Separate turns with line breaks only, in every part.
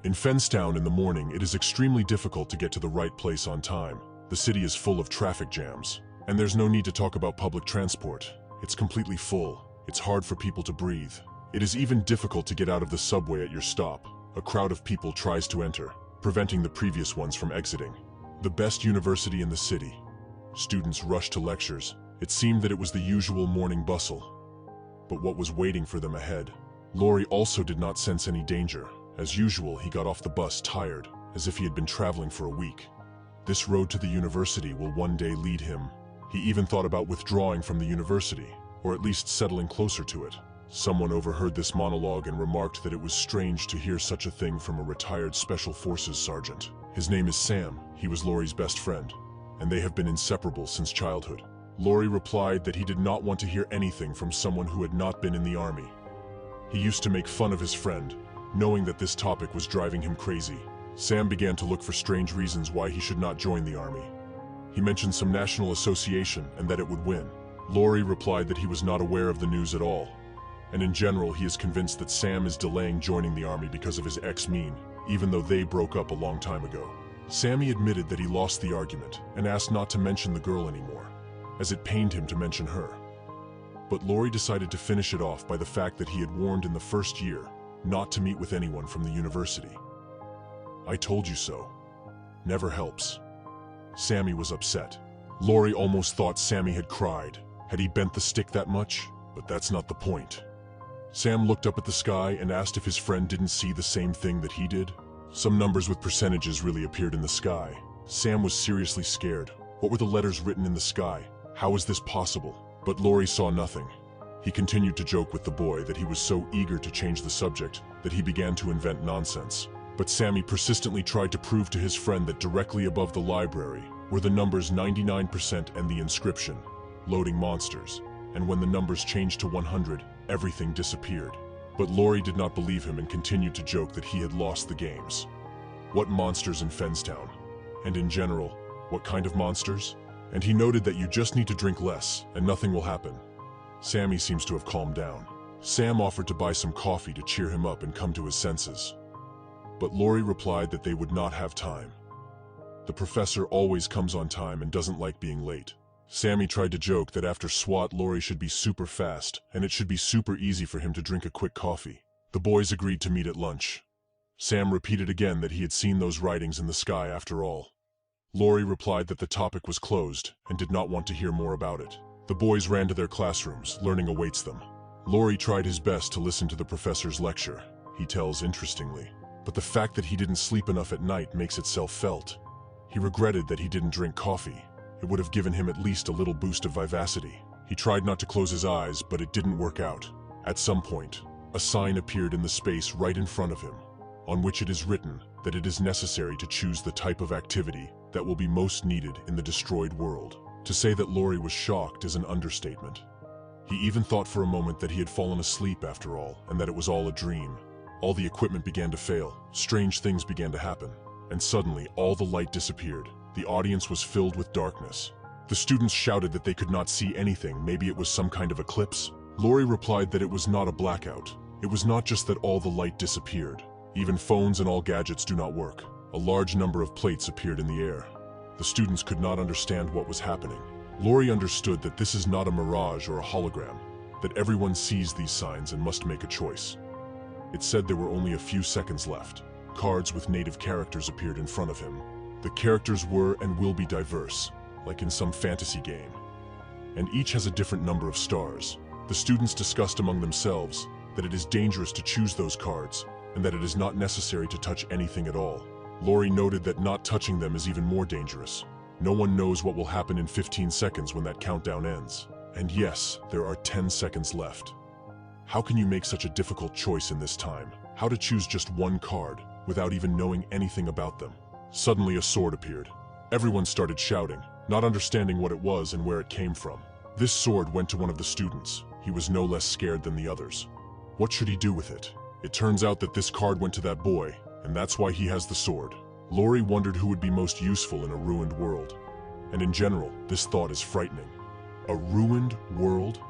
In Fenstown in the morning, it is extremely difficult to get to the right place on time. The city is full of traffic jams, and there's no need to talk about public transport. It's completely full. It's hard for people to breathe. It is even difficult to get out of the subway at your stop. A crowd of people tries to enter, preventing the previous ones from exiting. The best university in the city. Students rush to lectures. It seemed that it was the usual morning bustle. But what was waiting for them ahead? Laurie also did not sense any danger. As usual, he got off the bus tired, as if he had been traveling for a week. This road to the university will one day lead him. He even thought about withdrawing from the university, or at least settling closer to it. Someone overheard this monologue and remarked that it was strange to hear such a thing from a retired Special Forces sergeant. His name is Sam. He was Laurie's best friend, and they have been inseparable since childhood. Laurie replied that he did not want to hear anything from someone who had not been in the army. He used to make fun of his friend, knowing that this topic was driving him crazy. Sam began to look for strange reasons why he should not join the army. He mentioned some national association and that it would win. Laurie replied that he was not aware of the news at all. And in general, he is convinced that Sam is delaying joining the army because of his ex-Mean, even though they broke up a long time ago. Sammy admitted that he lost the argument and asked not to mention the girl anymore, as it pained him to mention her. But Laurie decided to finish it off by the fact that he had warned in the first year not to meet with anyone from the university. "I told you so." Never helps. Sammy was upset. Laurie almost thought Sammy had cried. Had he bent the stick that much? But that's not the point. Sam looked up at the sky and asked if his friend didn't see the same thing that he did. Some numbers with percentages really appeared in the sky. Sam was seriously scared. What were the letters written in the sky? How was this possible? But Laurie saw nothing. He continued to joke with the boy that he was so eager to change the subject that he began to invent nonsense. But Sammy persistently tried to prove to his friend that directly above the library were the numbers 99% and the inscription, "Loading monsters." And when the numbers changed to 100, everything disappeared. But Laurie did not believe him and continued to joke that he had lost the games. What monsters in Fenstown? And in general, what kind of monsters? And he noted that you just need to drink less and nothing will happen. Sammy seems to have calmed down. Sam offered to buy some coffee to cheer him up and come to his senses. But Laurie replied that they would not have time. The professor always comes on time and doesn't like being late. Sammy tried to joke that after SWAT, Laurie should be super fast, and it should be super easy for him to drink a quick coffee. The boys agreed to meet at lunch. Sam repeated again that he had seen those writings in the sky after all. Laurie replied that the topic was closed and did not want to hear more about it. The boys ran to their classrooms. Learning awaits them. Laurie tried his best to listen to the professor's lecture, he tells interestingly. But the fact that he didn't sleep enough at night makes itself felt. He regretted that he didn't drink coffee. It would have given him at least a little boost of vivacity. He tried not to close his eyes, but it didn't work out. At some point, a sign appeared in the space right in front of him, on which it is written that it is necessary to choose the type of activity that will be most needed in the destroyed world. To say that Laurie was shocked is an understatement. He even thought for a moment that he had fallen asleep after all, and that it was all a dream. All the equipment began to fail, strange things began to happen, and suddenly all the light disappeared. The audience was filled with darkness. The students shouted that they could not see anything, maybe it was some kind of eclipse. Laurie replied that it was not a blackout. It was not just that all the light disappeared. Even phones and all gadgets do not work. A large number of plates appeared in the air. The students could not understand what was happening. Laurie understood that this is not a mirage or a hologram, that everyone sees these signs and must make a choice. It said there were only a few seconds left. Cards with native characters appeared in front of him. The characters were and will be diverse, like in some fantasy game. And each has a different number of stars. The students discussed among themselves that it is dangerous to choose those cards, and that it is not necessary to touch anything at all. Laurie noted that not touching them is even more dangerous. No one knows what will happen in 15 seconds when that countdown ends. And yes, there are 10 seconds left. How can you make such a difficult choice in this time? How to choose just one card without even knowing anything about them? Suddenly a sword appeared. Everyone started shouting, not understanding what it was and where it came from. This sword went to one of the students. He was no less scared than the others. What should he do with it? It turns out that this card went to that boy, and that's why he has the sword. Laurie wondered who would be most useful in a ruined world. And in general, this thought is frightening. A ruined world?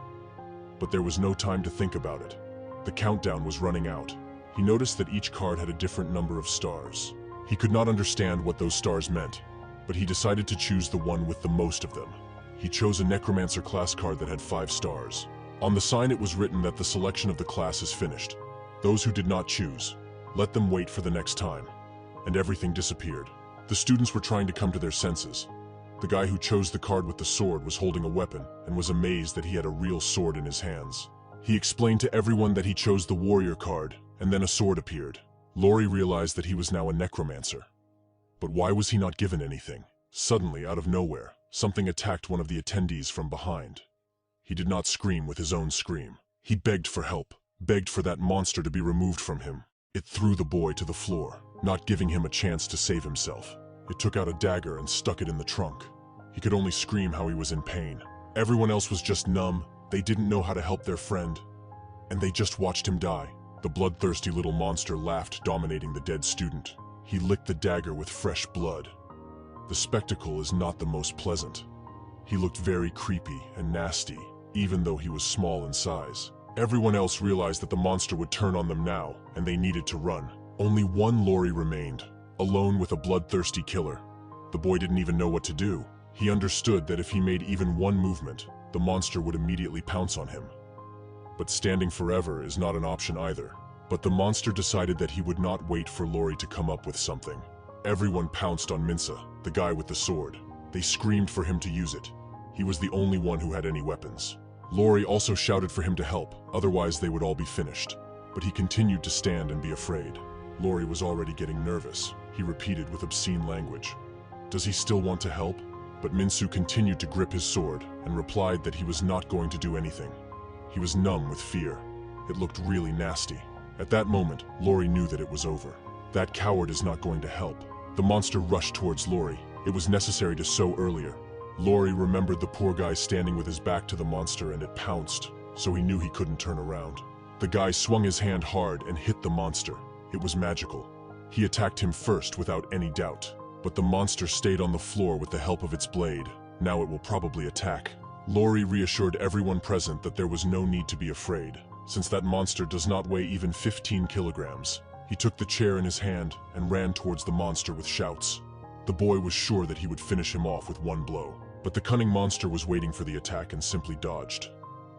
But there was no time to think about it. The countdown was running out. He noticed that each card had a different number of stars. He could not understand what those stars meant, but he decided to choose the one with the most of them. He chose a Necromancer class card that had 5 stars. On the sign it was written that the selection of the class is finished. Those who did not choose, let them wait for the next time. And everything disappeared. The students were trying to come to their senses. The guy who chose the card with the sword was holding a weapon and was amazed that he had a real sword in his hands. He explained to everyone that he chose the warrior card, and then a sword appeared. Laurie realized that he was now a necromancer. But why was he not given anything? Suddenly, out of nowhere, something attacked one of the attendees from behind. He did not scream with his own scream. He begged for help, begged for that monster to be removed from him. It threw the boy to the floor, not giving him a chance to save himself. It took out a dagger and stuck it in the trunk. He could only scream how he was in pain. Everyone else was just numb. They didn't know how to help their friend. And they just watched him die. The bloodthirsty little monster laughed, dominating the dead student. He licked the dagger with fresh blood. The spectacle is not the most pleasant. He looked very creepy and nasty, even though he was small in size. Everyone else realized that the monster would turn on them now, and they needed to run. Only one Laurie remained, alone with a bloodthirsty killer. The boy didn't even know what to do. He understood that if he made even one movement, the monster would immediately pounce on him. But standing forever is not an option either. But the monster decided that he would not wait for Laurie to come up with something. Everyone pounced on Minsa, the guy with the sword. They screamed for him to use it. He was the only one who had any weapons. Laurie also shouted for him to help, otherwise they would all be finished. But he continued to stand and be afraid. Laurie was already getting nervous. He repeated with obscene language. Does he still want to help? But Minsu continued to grip his sword and replied that he was not going to do anything. He was numb with fear. It looked really nasty. At that moment, Laurie knew that it was over. That coward is not going to help. The monster rushed towards Laurie. It was necessary to sow earlier. Laurie remembered the poor guy standing with his back to the monster and it pounced, so he knew he couldn't turn around. The guy swung his hand hard and hit the monster. It was magical. He attacked him first without any doubt, but the monster stayed on the floor with the help of its blade. Now it will probably attack. Laurie reassured everyone present that there was no need to be afraid, since that monster does not weigh even 15 kilograms. He took the chair in his hand and ran towards the monster with shouts. The boy was sure that he would finish him off with one blow, but the cunning monster was waiting for the attack and simply dodged.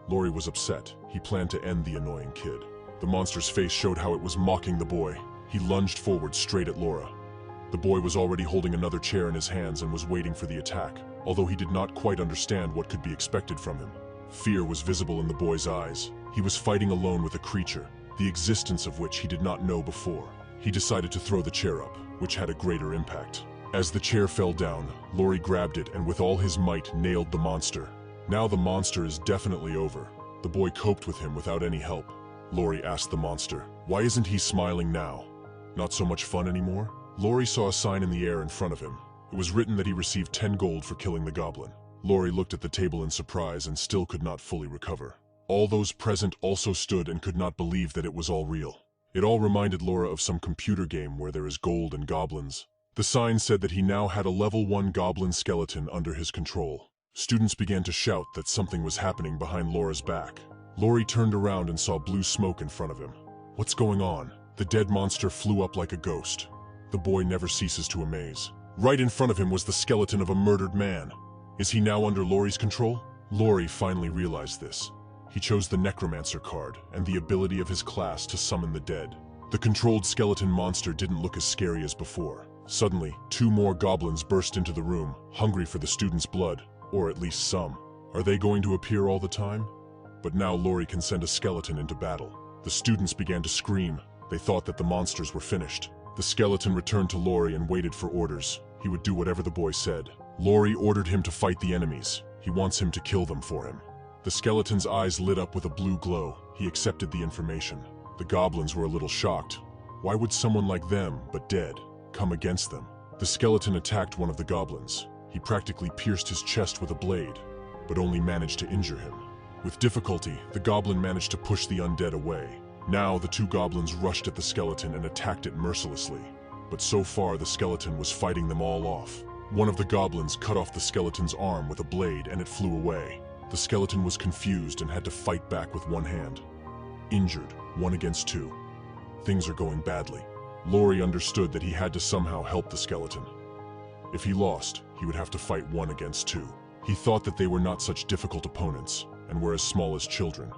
Laurie was upset. He planned to end the annoying kid. The monster's face showed how it was mocking the boy. He lunged forward straight at Laura. The boy was already holding another chair in his hands and was waiting for the attack, although he did not quite understand what could be expected from him. Fear was visible in the boy's eyes. He was fighting alone with a creature, the existence of which he did not know before. He decided to throw the chair up, which had a greater impact. As the chair fell down, Laurie grabbed it and with all his might nailed the monster. Now the monster is definitely over. The boy coped with him without any help. Laurie asked the monster, "Why isn't he smiling now? Not so much fun anymore?" Laurie saw a sign in the air in front of him. It was written that he received 10 gold for killing the goblin. Laurie looked at the table in surprise and still could not fully recover. All those present also stood and could not believe that it was all real. It all reminded Laura of some computer game where there is gold and goblins. The sign said that he now had a level 1 goblin skeleton under his control. Students began to shout that something was happening behind Laura's back. Laurie turned around and saw blue smoke in front of him. What's going on? The dead monster flew up like a ghost. The boy never ceases to amaze. Right in front of him was the skeleton of a murdered man. Is he now under Laurie's control? Laurie finally realized this. He chose the Necromancer card and the ability of his class to summon the dead. The controlled skeleton monster didn't look as scary as before. Suddenly, 2 more goblins burst into the room, hungry for the student's blood, or at least some. Are they going to appear all the time? But now Laurie can send a skeleton into battle. The students began to scream. They thought that the monsters were finished. The skeleton returned to Laurie and waited for orders. He would do whatever the boy said. Laurie ordered him to fight the enemies. He wants him to kill them for him. The skeleton's eyes lit up with a blue glow. He accepted the information. The goblins were a little shocked. Why would someone like them, but dead, come against them? The skeleton attacked one of the goblins. He practically pierced his chest with a blade, but only managed to injure him. With difficulty, the goblin managed to push the undead away. Now the 2 goblins rushed at the skeleton and attacked it mercilessly. But so far the skeleton was fighting them all off. One of the goblins cut off the skeleton's arm with a blade and it flew away. The skeleton was confused and had to fight back with one hand. Injured, 1 against 2. Things are going badly. Laurie understood that he had to somehow help the skeleton. If he lost, he would have to fight 1 against 2. He thought that they were not such difficult opponents and were as small as children.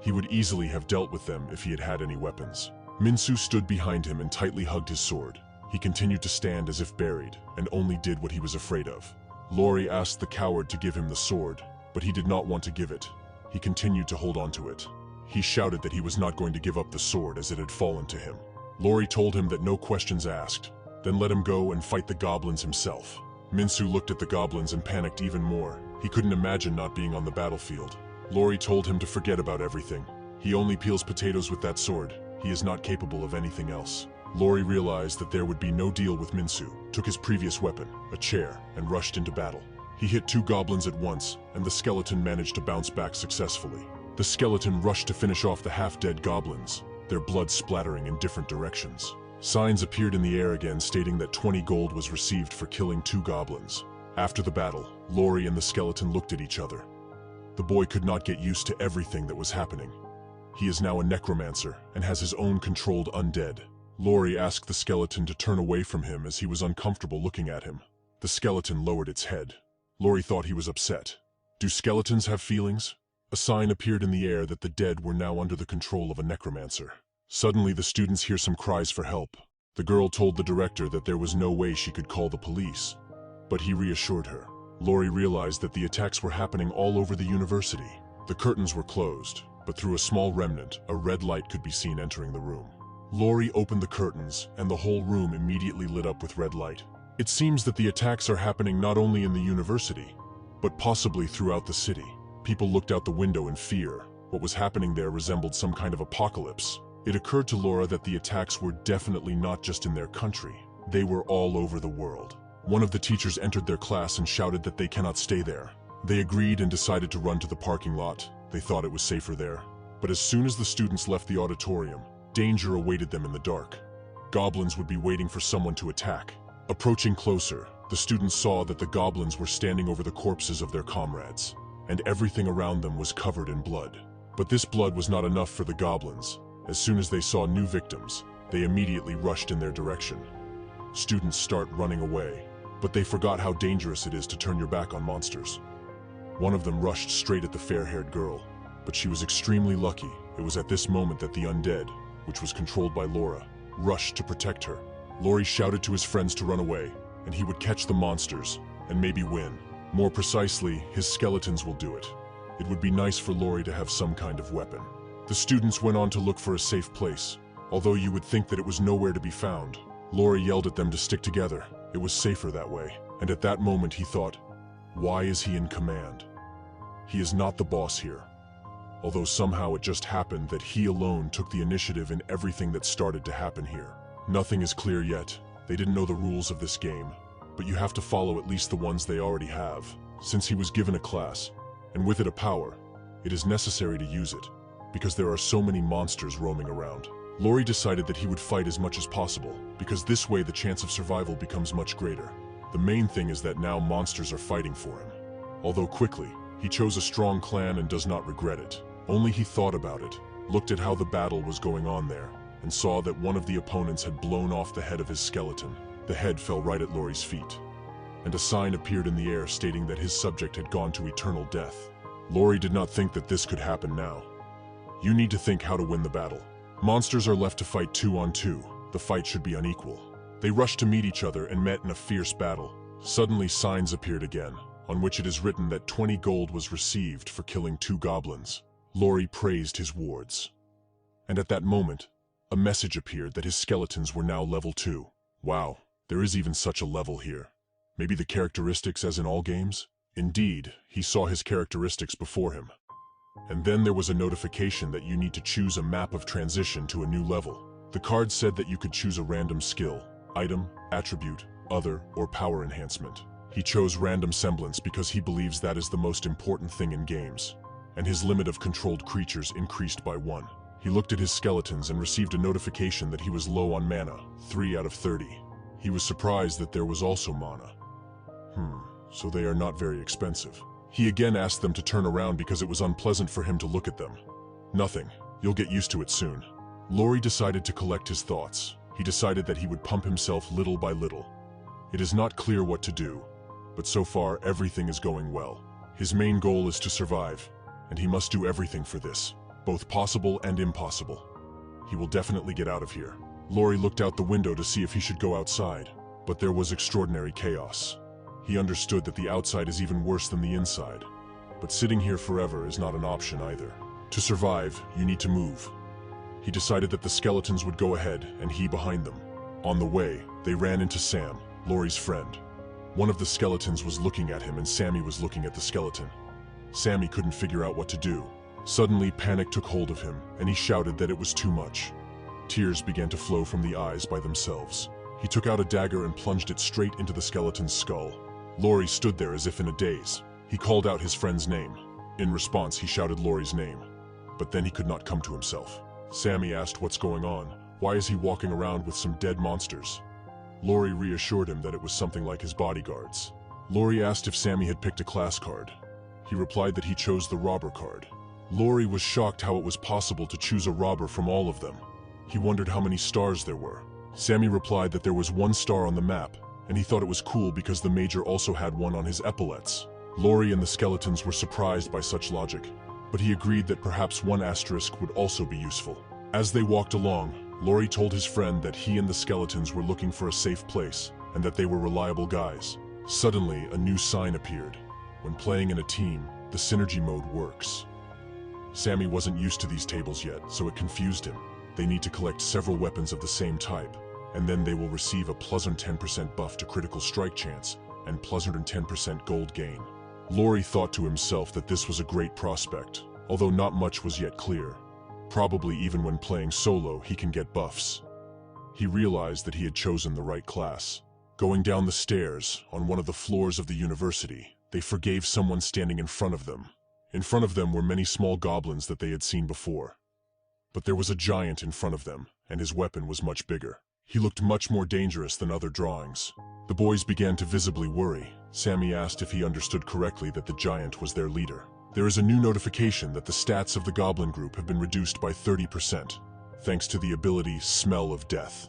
He would easily have dealt with them if he had had any weapons. Minsu stood behind him and tightly hugged his sword. He continued to stand as if buried and only did what he was afraid of. Laurie asked the coward to give him the sword, but he did not want to give it. He continued to hold on to it. He shouted that he was not going to give up the sword as it had fallen to him. Laurie told him that no questions asked, then let him go and fight the goblins himself. Minsu looked at the goblins and panicked even more. He couldn't imagine not being on the battlefield. Laurie told him to forget about everything. He only peels potatoes with that sword. He is not capable of anything else. Laurie realized that there would be no deal with Minsu, took his previous weapon, a chair, and rushed into battle. He hit 2 goblins at once, and the skeleton managed to bounce back successfully. The skeleton rushed to finish off the half-dead goblins, their blood splattering in different directions. Signs appeared in the air again stating that 20 gold was received for killing 2 goblins. After the battle, Laurie and the skeleton looked at each other. The boy could not get used to everything that was happening. He is now a necromancer and has his own controlled undead. Laurie asked the skeleton to turn away from him as he was uncomfortable looking at him. The skeleton lowered its head. Laurie thought he was upset. Do skeletons have feelings? A sign appeared in the air that the dead were now under the control of a necromancer. Suddenly, the students hear some cries for help. The girl told the director that there was no way she could call the police, but he reassured her. Laurie realized that the attacks were happening all over the university. The curtains were closed, but through a small remnant, a red light could be seen entering the room. Laurie opened the curtains, and the whole room immediately lit up with red light. It seems that the attacks are happening not only in the university, but possibly throughout the city. People looked out the window in fear. What was happening there resembled some kind of apocalypse. It occurred to Laura that the attacks were definitely not just in their country. They were all over the world. One of the teachers entered their class and shouted that they cannot stay there. They agreed and decided to run to the parking lot. They thought it was safer there. But as soon as the students left the auditorium, danger awaited them in the dark. Goblins would be waiting for someone to attack. Approaching closer, the students saw that the goblins were standing over the corpses of their comrades, and everything around them was covered in blood. But this blood was not enough for the goblins. As soon as they saw new victims, they immediately rushed in their direction. Students start running away, but they forgot how dangerous it is to turn your back on monsters. One of them rushed straight at the fair-haired girl, but she was extremely lucky. It was at this moment that the undead, which was controlled by Laura, rushed to protect her. Laurie shouted to his friends to run away, and he would catch the monsters, and maybe win. More precisely, his skeletons will do it. It would be nice for Laurie to have some kind of weapon. The students went on to look for a safe place, although you would think that it was nowhere to be found. Laurie yelled at them to stick together. It was safer that way. And at that moment he thought, why is he in command? He is not the boss here. Although somehow it just happened that he alone took the initiative in everything that started to happen here. Nothing is clear yet. They didn't know the rules of this game, but you have to follow at least the ones they already have. Since he was given a class, and with it a power, it is necessary to use it, because there are so many monsters roaming around. Laurie decided that he would fight as much as possible, because this way the chance of survival becomes much greater. The main thing is that now monsters are fighting for him. Although quickly, he chose a strong clan and does not regret it. Only he thought about it, looked at how the battle was going on there, and saw that one of the opponents had blown off the head of his skeleton. The head fell right at Laurie's feet, and a sign appeared in the air stating that his subject had gone to eternal death. Laurie did not think that this could happen now. You need to think how to win the battle. Monsters are left to fight 2-on-2. The fight should be unequal. They rushed to meet each other and met in a fierce battle. Suddenly signs appeared again, on which it is written that 20 gold was received for killing 2 goblins. Laurie praised his wards. And at that moment, a message appeared that his skeletons were now level 2. Wow, there is even such a level here. Maybe the characteristics as in all games? Indeed, he saw his characteristics before him. And then there was a notification that you need to choose a map of transition to a new level. The card said that you could choose a random skill, item, attribute, other, or power enhancement. He chose random semblance because he believes that is the most important thing in games, and his limit of controlled creatures increased by 1. He looked at his skeletons and received a notification that he was low on mana, 3 out of 30. He was surprised that there was also mana. So they are not very expensive. He again asked them to turn around because it was unpleasant for him to look at them. Nothing. You'll get used to it soon. Laurie decided to collect his thoughts. He decided that he would pump himself little by little. It is not clear what to do, but so far everything is going well. His main goal is to survive, and he must do everything for this, both possible and impossible. He will definitely get out of here. Laurie looked out the window to see if he should go outside, but there was extraordinary chaos. He understood that the outside is even worse than the inside, but sitting here forever is not an option either. To survive, you need to move. He decided that the skeletons would go ahead and he behind them. On the way, they ran into Sam, Laurie's friend. One of the skeletons was looking at him and Sammy was looking at the skeleton. Sammy couldn't figure out what to do. Suddenly, panic took hold of him, and he shouted that it was too much. Tears began to flow from the eyes by themselves. He took out a dagger and plunged it straight into the skeleton's skull. Laurie stood there as if in a daze. He called out his friend's name. In response, he shouted Laurie's name. But then he could not come to himself. Sammy asked what's going on. Why is he walking around with some dead monsters? Laurie reassured him that it was something like his bodyguards. Laurie asked if Sammy had picked a class card. He replied that he chose the robber card. Laurie was shocked how it was possible to choose a robber from all of them. He wondered how many stars there were. Sammy replied that there was one star on the map, and he thought it was cool because the Major also had one on his epaulets. Laurie and the skeletons were surprised by such logic, but he agreed that perhaps one asterisk would also be useful. As they walked along, Laurie told his friend that he and the skeletons were looking for a safe place, and that they were reliable guys. Suddenly, a new sign appeared. When playing in a team, the synergy mode works. Sammy wasn't used to these tables yet, so it confused him. They need to collect several weapons of the same type, and then they will receive a +10% buff to critical strike chance and +10% gold gain. Laurie thought to himself that this was a great prospect, although not much was yet clear. Probably even when playing solo, he can get buffs. He realized that he had chosen the right class. Going down the stairs, on one of the floors of the university, they forgave someone standing in front of them. In front of them were many small goblins that they had seen before. But there was a giant in front of them, and his weapon was much bigger. He looked much more dangerous than other drawings. The boys began to visibly worry. Sammy asked if he understood correctly that the giant was their leader. There is a new notification that the stats of the goblin group have been reduced by 30%, thanks to the ability Smell of Death.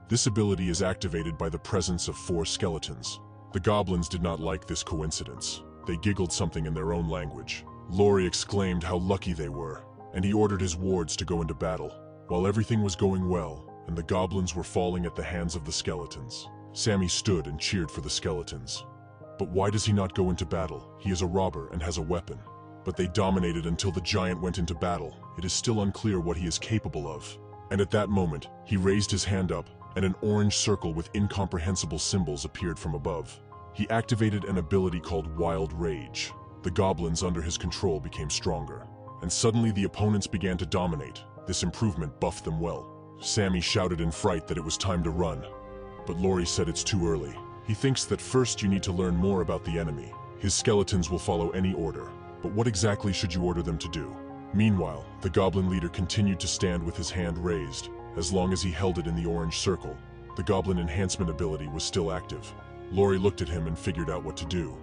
This ability is activated by the presence of 4 skeletons. The goblins did not like this coincidence. They giggled something in their own language. Laurie exclaimed how lucky they were, and he ordered his wards to go into battle. While everything was going well, and the goblins were falling at the hands of the skeletons, Sammy stood and cheered for the skeletons. But why does he not go into battle? He is a robber and has a weapon. But they dominated until the giant went into battle. It is still unclear what he is capable of. And at that moment, he raised his hand up, and an orange circle with incomprehensible symbols appeared from above. He activated an ability called Wild Rage. The goblins under his control became stronger, and suddenly the opponents began to dominate. This improvement buffed them well. Sammy shouted in fright that it was time to run, but Laurie said it's too early. He thinks that first you need to learn more about the enemy. His skeletons will follow any order, but what exactly should you order them to do? Meanwhile, the goblin leader continued to stand with his hand raised. As long as he held it in the orange circle, the goblin enhancement ability was still active. Laurie looked at him and figured out what to do.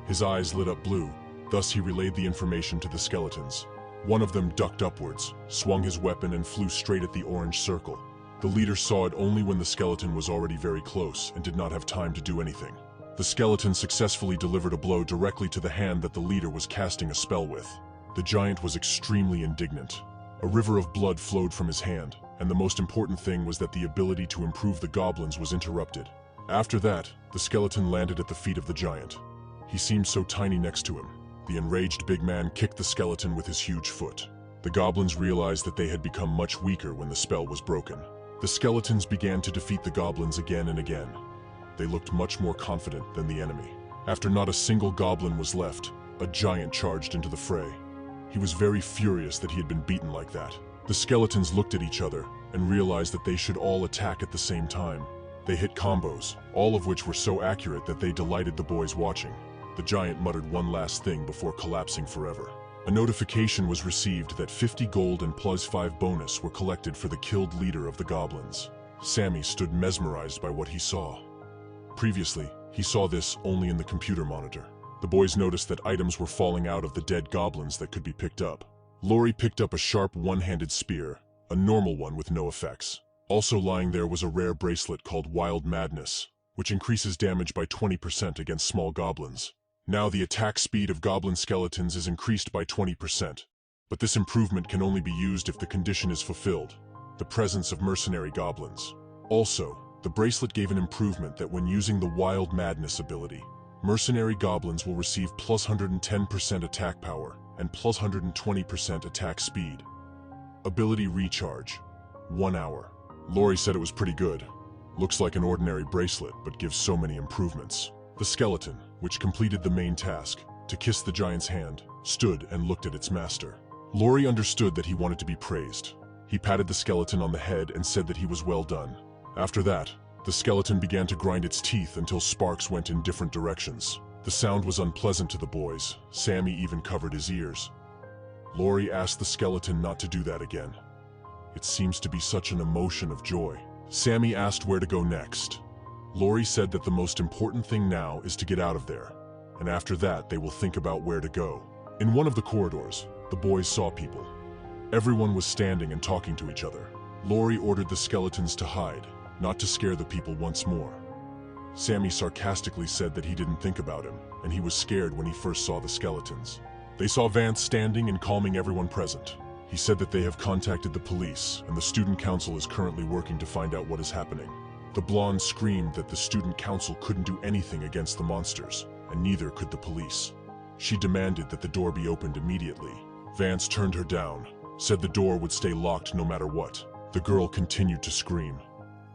His eyes lit up blue, thus he relayed the information to the skeletons. One of them ducked upwards, swung his weapon and flew straight at the orange circle. The leader saw it only when the skeleton was already very close and did not have time to do anything. The skeleton successfully delivered a blow directly to the hand that the leader was casting a spell with. The giant was extremely indignant. A river of blood flowed from his hand, and the most important thing was that the ability to improve the goblins was interrupted. After that, the skeleton landed at the feet of the giant. He seemed so tiny next to him. The enraged big man kicked the skeleton with his huge foot. The goblins realized that they had become much weaker when the spell was broken. The skeletons began to defeat the goblins again and again. They looked much more confident than the enemy. After not a single goblin was left, a giant charged into the fray. He was very furious that he had been beaten like that. The skeletons looked at each other and realized that they should all attack at the same time. They hit combos, all of which were so accurate that they delighted the boys watching. The giant muttered one last thing before collapsing forever. A notification was received that 50 gold and +5 bonus were collected for the killed leader of the goblins. Sammy stood mesmerized by what he saw. Previously, he saw this only in the computer monitor. The boys noticed that items were falling out of the dead goblins that could be picked up. Laurie picked up a sharp one-handed spear a normal one with no effects. Also lying there was a rare bracelet called Wild Madness, which increases damage by 20% against small goblins. Now the attack speed of goblin skeletons is increased by 20%, but this improvement can only be used if the condition is fulfilled, the presence of mercenary goblins. Also, the bracelet gave an improvement that when using the Wild Madness ability, mercenary goblins will receive plus 110% attack power and plus 120% attack speed. Ability recharge, 1 hour. Lori said it was pretty good. Looks like an ordinary bracelet, but gives so many improvements. The skeleton, which completed the main task, to kiss the giant's hand, stood and looked at its master. Lori understood that he wanted to be praised. He patted the skeleton on the head and said that he was well done. After that, the skeleton began to grind its teeth until sparks went in different directions. The sound was unpleasant to the boys. Sammy even covered his ears. Lori asked the skeleton not to do that again. It seems to be such an emotion of joy. Sammy asked where to go next. Lori said that the most important thing now is to get out of there, and after that they will think about where to go. In one of the corridors, the boys saw people. Everyone was standing and talking to each other. Lori ordered the skeletons to hide, not to scare the people once more. Sammy sarcastically said that he didn't think about him, and he was scared when he first saw the skeletons. They saw Vance standing and calming everyone present. He said that they have contacted the police, and the student council is currently working to find out what is happening. The blonde screamed that the student council couldn't do anything against the monsters, and neither could the police. She demanded that the door be opened immediately. Vance turned her down, said the door would stay locked no matter what. The girl continued to scream.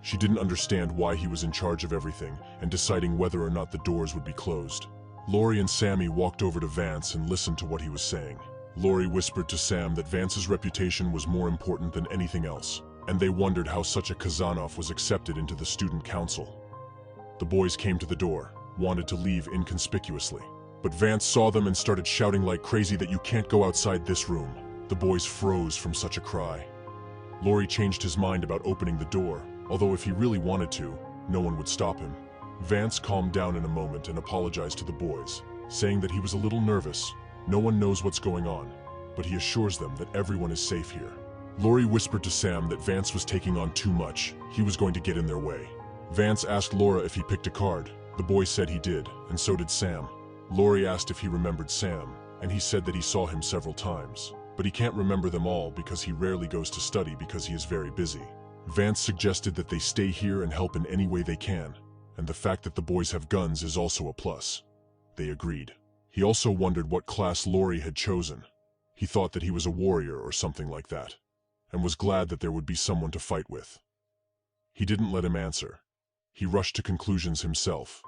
She didn't understand why he was in charge of everything and deciding whether or not the doors would be closed. Lori and Sammy walked over to Vance and listened to what he was saying. Lori whispered to Sam that Vance's reputation was more important than anything else, and they wondered how such a Kazanov was accepted into the student council. The boys came to the door, wanted to leave inconspicuously, but Vance saw them and started shouting like crazy that you can't go outside this room. The boys froze from such a cry. Lori changed his mind about opening the door, although if he really wanted to, no one would stop him. Vance calmed down in a moment and apologized to the boys, saying that he was a little nervous. No one knows what's going on, but he assures them that everyone is safe here. Lori whispered to Sam that Vance was taking on too much. He was going to get in their way. Vance asked Laura if he picked a card. The boy said he did, and so did Sam. Lori asked if he remembered Sam, and he said that he saw him several times, but he can't remember them all because he rarely goes to study because he is very busy. Vance suggested that they stay here and help in any way they can, and the fact that the boys have guns is also a plus. They agreed. He also wondered what class Lori had chosen. He thought that he was a warrior or something like that, and was glad that there would be someone to fight with. He didn't let him answer. He rushed to conclusions himself,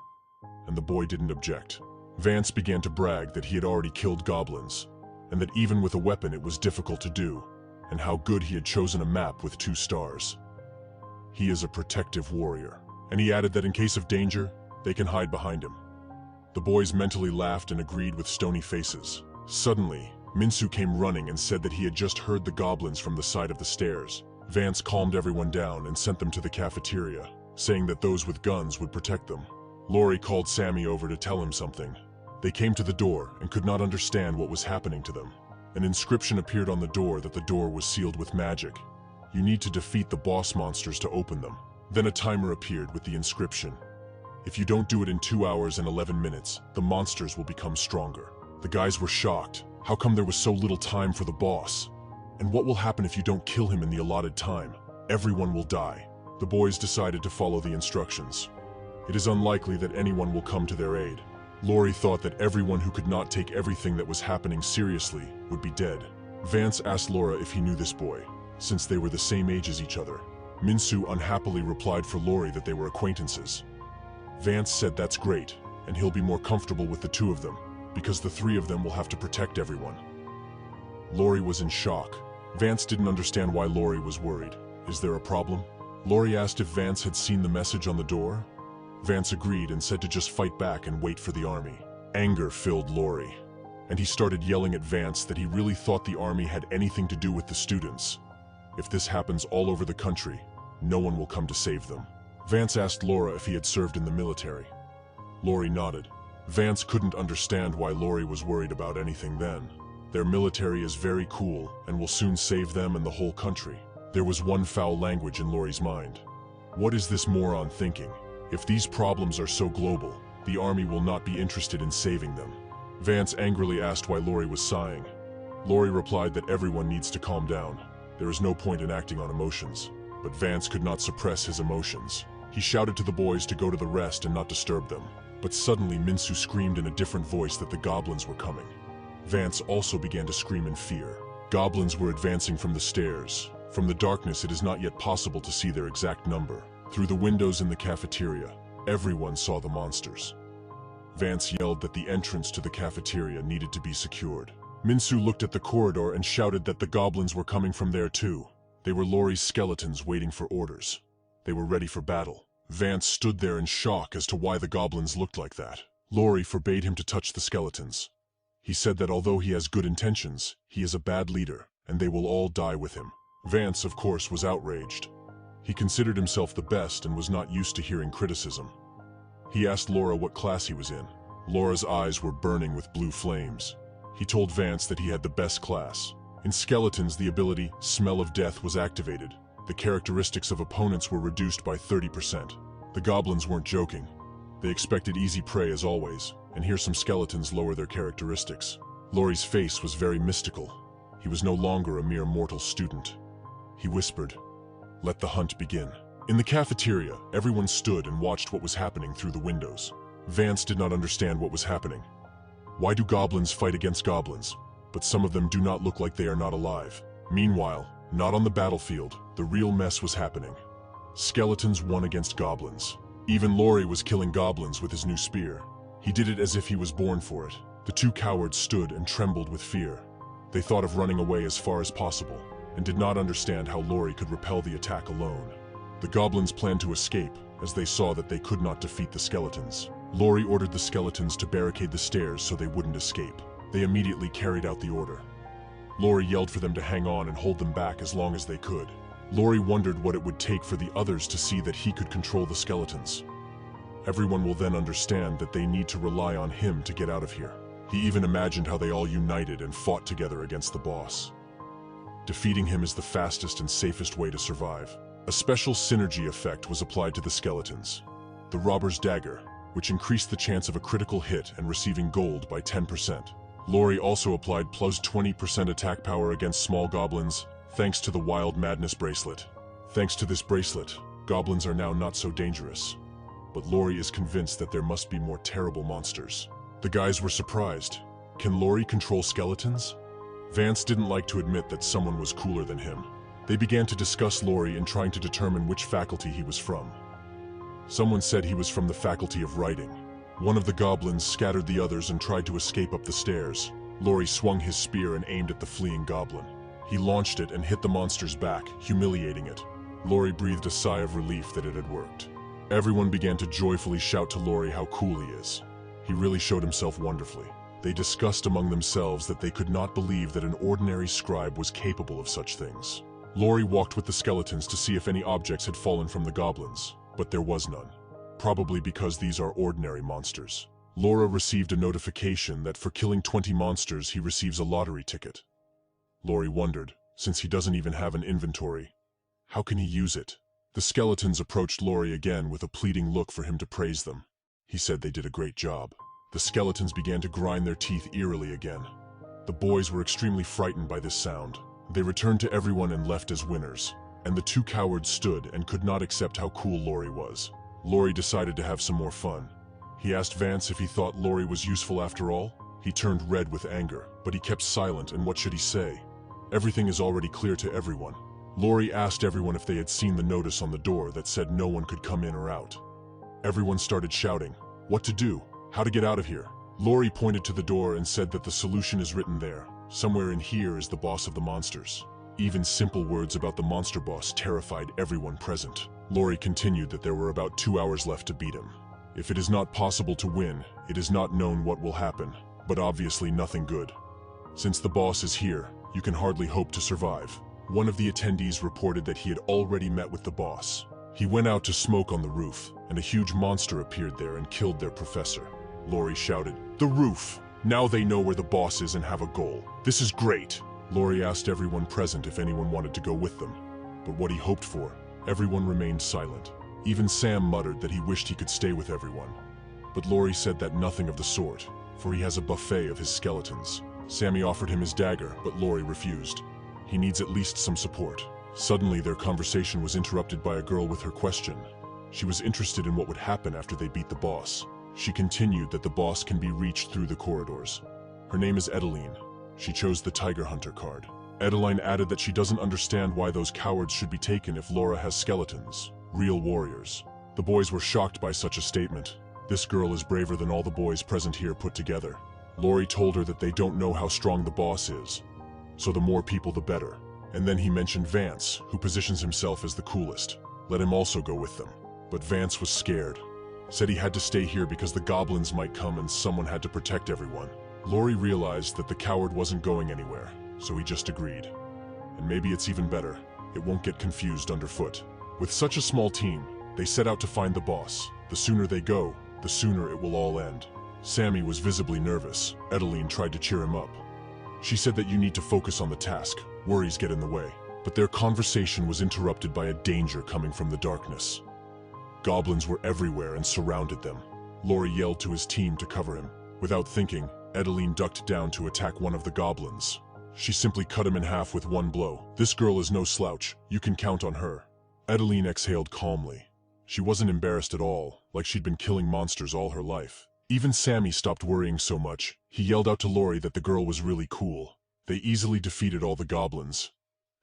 and the boy didn't object. Vance began to brag that he had already killed goblins, and that even with a weapon it was difficult to do, and how good he had chosen a map with 2 stars. He is a protective warrior, and he added that in case of danger, they can hide behind him. The boys mentally laughed and agreed with stony faces. Suddenly, Minsu came running and said that he had just heard the goblins from the side of the stairs. Vance calmed everyone down and sent them to the cafeteria, saying that those with guns would protect them. Lori called Sammy over to tell him something. They came to the door and could not understand what was happening to them. An inscription appeared on the door that the door was sealed with magic. You need to defeat the boss monsters to open them. Then a timer appeared with the inscription. If you don't do it in 2 hours and 11 minutes, the monsters will become stronger. The guys were shocked. How come there was so little time for the boss? And what will happen if you don't kill him in the allotted time? Everyone will die. The boys decided to follow the instructions. It is unlikely that anyone will come to their aid. Lori thought that everyone who could not take everything that was happening seriously would be dead. Vance asked Laura if he knew this boy, since they were the same age as each other. Minsu unhappily replied for Lori that they were acquaintances. Vance said that's great, and he'll be more comfortable with the 2 of them, because the 3 of them will have to protect everyone. Lori was in shock. Vance didn't understand why Lori was worried. Is there a problem? Lori asked if Vance had seen the message on the door. Vance agreed and said to just fight back and wait for the army. Anger filled Lori, and he started yelling at Vance that he really thought the army had anything to do with the students. If this happens all over the country, no one will come to save them. Vance asked Laura if he had served in the military. Lori nodded. Vance couldn't understand why Lori was worried about anything then. Their military is very cool and will soon save them and the whole country. There was one foul language in Laurie's mind. What is this moron thinking? If these problems are so global, the army will not be interested in saving them. Vance angrily asked why Laurie was sighing. Laurie replied that everyone needs to calm down. There is no point in acting on emotions. But Vance could not suppress his emotions. He shouted to the boys to go to the rest and not disturb them. But suddenly Minsu screamed in a different voice that the goblins were coming. Vance also began to scream in fear. Goblins were advancing from the stairs. From the darkness, it is not yet possible to see their exact number. Through the windows in the cafeteria, everyone saw the monsters. Vance yelled that the entrance to the cafeteria needed to be secured. Minsu looked at the corridor and shouted that the goblins were coming from there too. They were Laurie's skeletons waiting for orders. They were ready for battle. Vance stood there in shock as to why the goblins looked like that. Laurie forbade him to touch the skeletons. He said that although he has good intentions, he is a bad leader, and they will all die with him. Vance, of course, was outraged. He considered himself the best and was not used to hearing criticism. He asked Laura what class he was in. Laura's eyes were burning with blue flames. He told Vance that he had the best class. In skeletons, the ability Smell of Death was activated. The characteristics of opponents were reduced by 30%. The goblins weren't joking. They expected easy prey as always, and here some skeletons lower their characteristics. Laurie's face was very mystical. He was no longer a mere mortal student. He whispered, "Let the hunt begin." In the cafeteria, everyone stood and watched what was happening through the windows. Vance did not understand what was happening. Why do goblins fight against goblins? But some of them do not look like they are not alive. Meanwhile, not on the battlefield, the real mess was happening. Skeletons won against goblins. Even Laurie was killing goblins with his new spear. He did it as if he was born for it. The two cowards stood and trembled with fear. They thought of running away as far as possible, and did not understand how Laurie could repel the attack alone. The goblins planned to escape, as they saw that they could not defeat the skeletons. Laurie ordered the skeletons to barricade the stairs so they wouldn't escape. They immediately carried out the order. Laurie yelled for them to hang on and hold them back as long as they could. Laurie wondered what it would take for the others to see that he could control the skeletons. Everyone will then understand that they need to rely on him to get out of here. He even imagined how they all united and fought together against the boss. Defeating him is the fastest and safest way to survive. A special synergy effect was applied to the skeletons. The Robber's Dagger, which increased the chance of a critical hit and receiving gold by 10%. Laurie also applied plus 20% attack power against small goblins, thanks to the Wild Madness bracelet. Thanks to this bracelet, goblins are now not so dangerous. But Laurie is convinced that there must be more terrible monsters. The guys were surprised. Can Laurie control skeletons? Vance didn't like to admit that someone was cooler than him. They began to discuss Laurie and trying to determine which faculty he was from. Someone said he was from the faculty of writing. One of the goblins scattered the others and tried to escape up the stairs. Laurie swung his spear and aimed at the fleeing goblin. He launched it and hit the monster's back, humiliating it. Laurie breathed a sigh of relief that it had worked. Everyone began to joyfully shout to Laurie how cool he is. He really showed himself wonderfully. They discussed among themselves that they could not believe that an ordinary scribe was capable of such things. Laurie walked with the skeletons to see if any objects had fallen from the goblins, but there was none. Probably because these are ordinary monsters. Laura received a notification that for killing 20 monsters he receives a lottery ticket. Laurie wondered, since he doesn't even have an inventory, how can he use it? The skeletons approached Laurie again with a pleading look for him to praise them. He said they did a great job. The skeletons began to grind their teeth eerily again. The boys were extremely frightened by this sound. They returned to everyone and left as winners, and the two cowards stood and could not accept how cool Laurie was. Laurie decided to have some more fun. He asked Vance if he thought Laurie was useful after all. He turned red with anger, but he kept silent, and what should he say? Everything is already clear to everyone. Laurie asked everyone if they had seen the notice on the door that said no one could come in or out. Everyone started shouting, what to do, how to get out of here. Laurie pointed to the door and said that the solution is written there. Somewhere in here is the boss of the monsters. Even simple words about the monster boss terrified everyone present. Laurie continued that there were about 2 hours left to beat him. If it is not possible to win, it is not known what will happen, but obviously nothing good. Since the boss is here, you can hardly hope to survive. One of the attendees reported that he had already met with the boss. He went out to smoke on the roof, and a huge monster appeared there and killed their professor. Laurie shouted, "The roof! Now they know where the boss is and have a goal. This is great!" Laurie asked everyone present if anyone wanted to go with them. But what he hoped for, everyone remained silent. Even Sam muttered that he wished he could stay with everyone. But Laurie said that nothing of the sort, for he has a buffet of his skeletons. Sammy offered him his dagger, but Laurie refused. He needs at least some support. Suddenly, their conversation was interrupted by a girl with her question. She was interested in what would happen after they beat the boss. She continued that the boss can be reached through the corridors. Her name is Edeline. She chose the Tiger Hunter card. Edeline added that she doesn't understand why those cowards should be taken if Laura has skeletons, real warriors. The boys were shocked by such a statement. This girl is braver than all the boys present here put together. Laurie told her that they don't know how strong the boss is, so the more people the better. And then he mentioned Vance, who positions himself as the coolest. Let him also go with them. But Vance was scared. Said he had to stay here because the goblins might come and someone had to protect everyone. Laurie realized that the coward wasn't going anywhere, so he just agreed. And maybe it's even better. It won't get confused underfoot. With such a small team, they set out to find the boss. The sooner they go, the sooner it will all end. Sammy was visibly nervous. Edeline tried to cheer him up. She said that you need to focus on the task. Worries get in the way. But their conversation was interrupted by a danger coming from the darkness. Goblins were everywhere and surrounded them. Laurie yelled to his team to cover him. Without thinking, Edeline ducked down to attack one of the goblins. She simply cut him in half with one blow. This girl is no slouch. You can count on her. Edeline exhaled calmly. She wasn't embarrassed at all, like she'd been killing monsters all her life. Even Sammy stopped worrying so much. He yelled out to Laurie that the girl was really cool. They easily defeated all the goblins.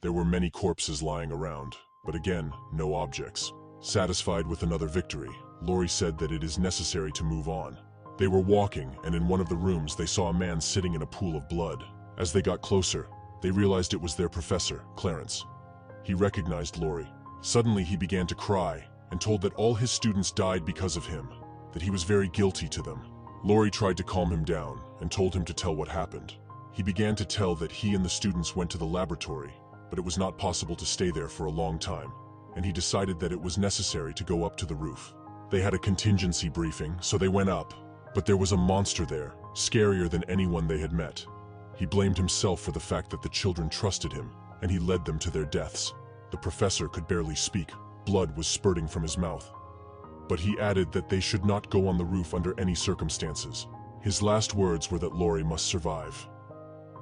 There were many corpses lying around, but again, no objects. Satisfied with another victory, Laurie said that it is necessary to move on. They were walking, and in one of the rooms they saw a man sitting in a pool of blood. As they got closer, they realized it was their professor, Clarence. He recognized Laurie. Suddenly he began to cry, and told that all his students died because of him, that he was very guilty to them. Laurie tried to calm him down, and told him to tell what happened. He began to tell that he and the students went to the laboratory, but it was not possible to stay there for a long time, and he decided that it was necessary to go up to the roof. They had a contingency briefing, so they went up, but there was a monster there, scarier than anyone they had met. He blamed himself for the fact that the children trusted him, and he led them to their deaths. The professor could barely speak. Blood was spurting from his mouth. But he added that they should not go on the roof under any circumstances. His last words were that Laurie must survive.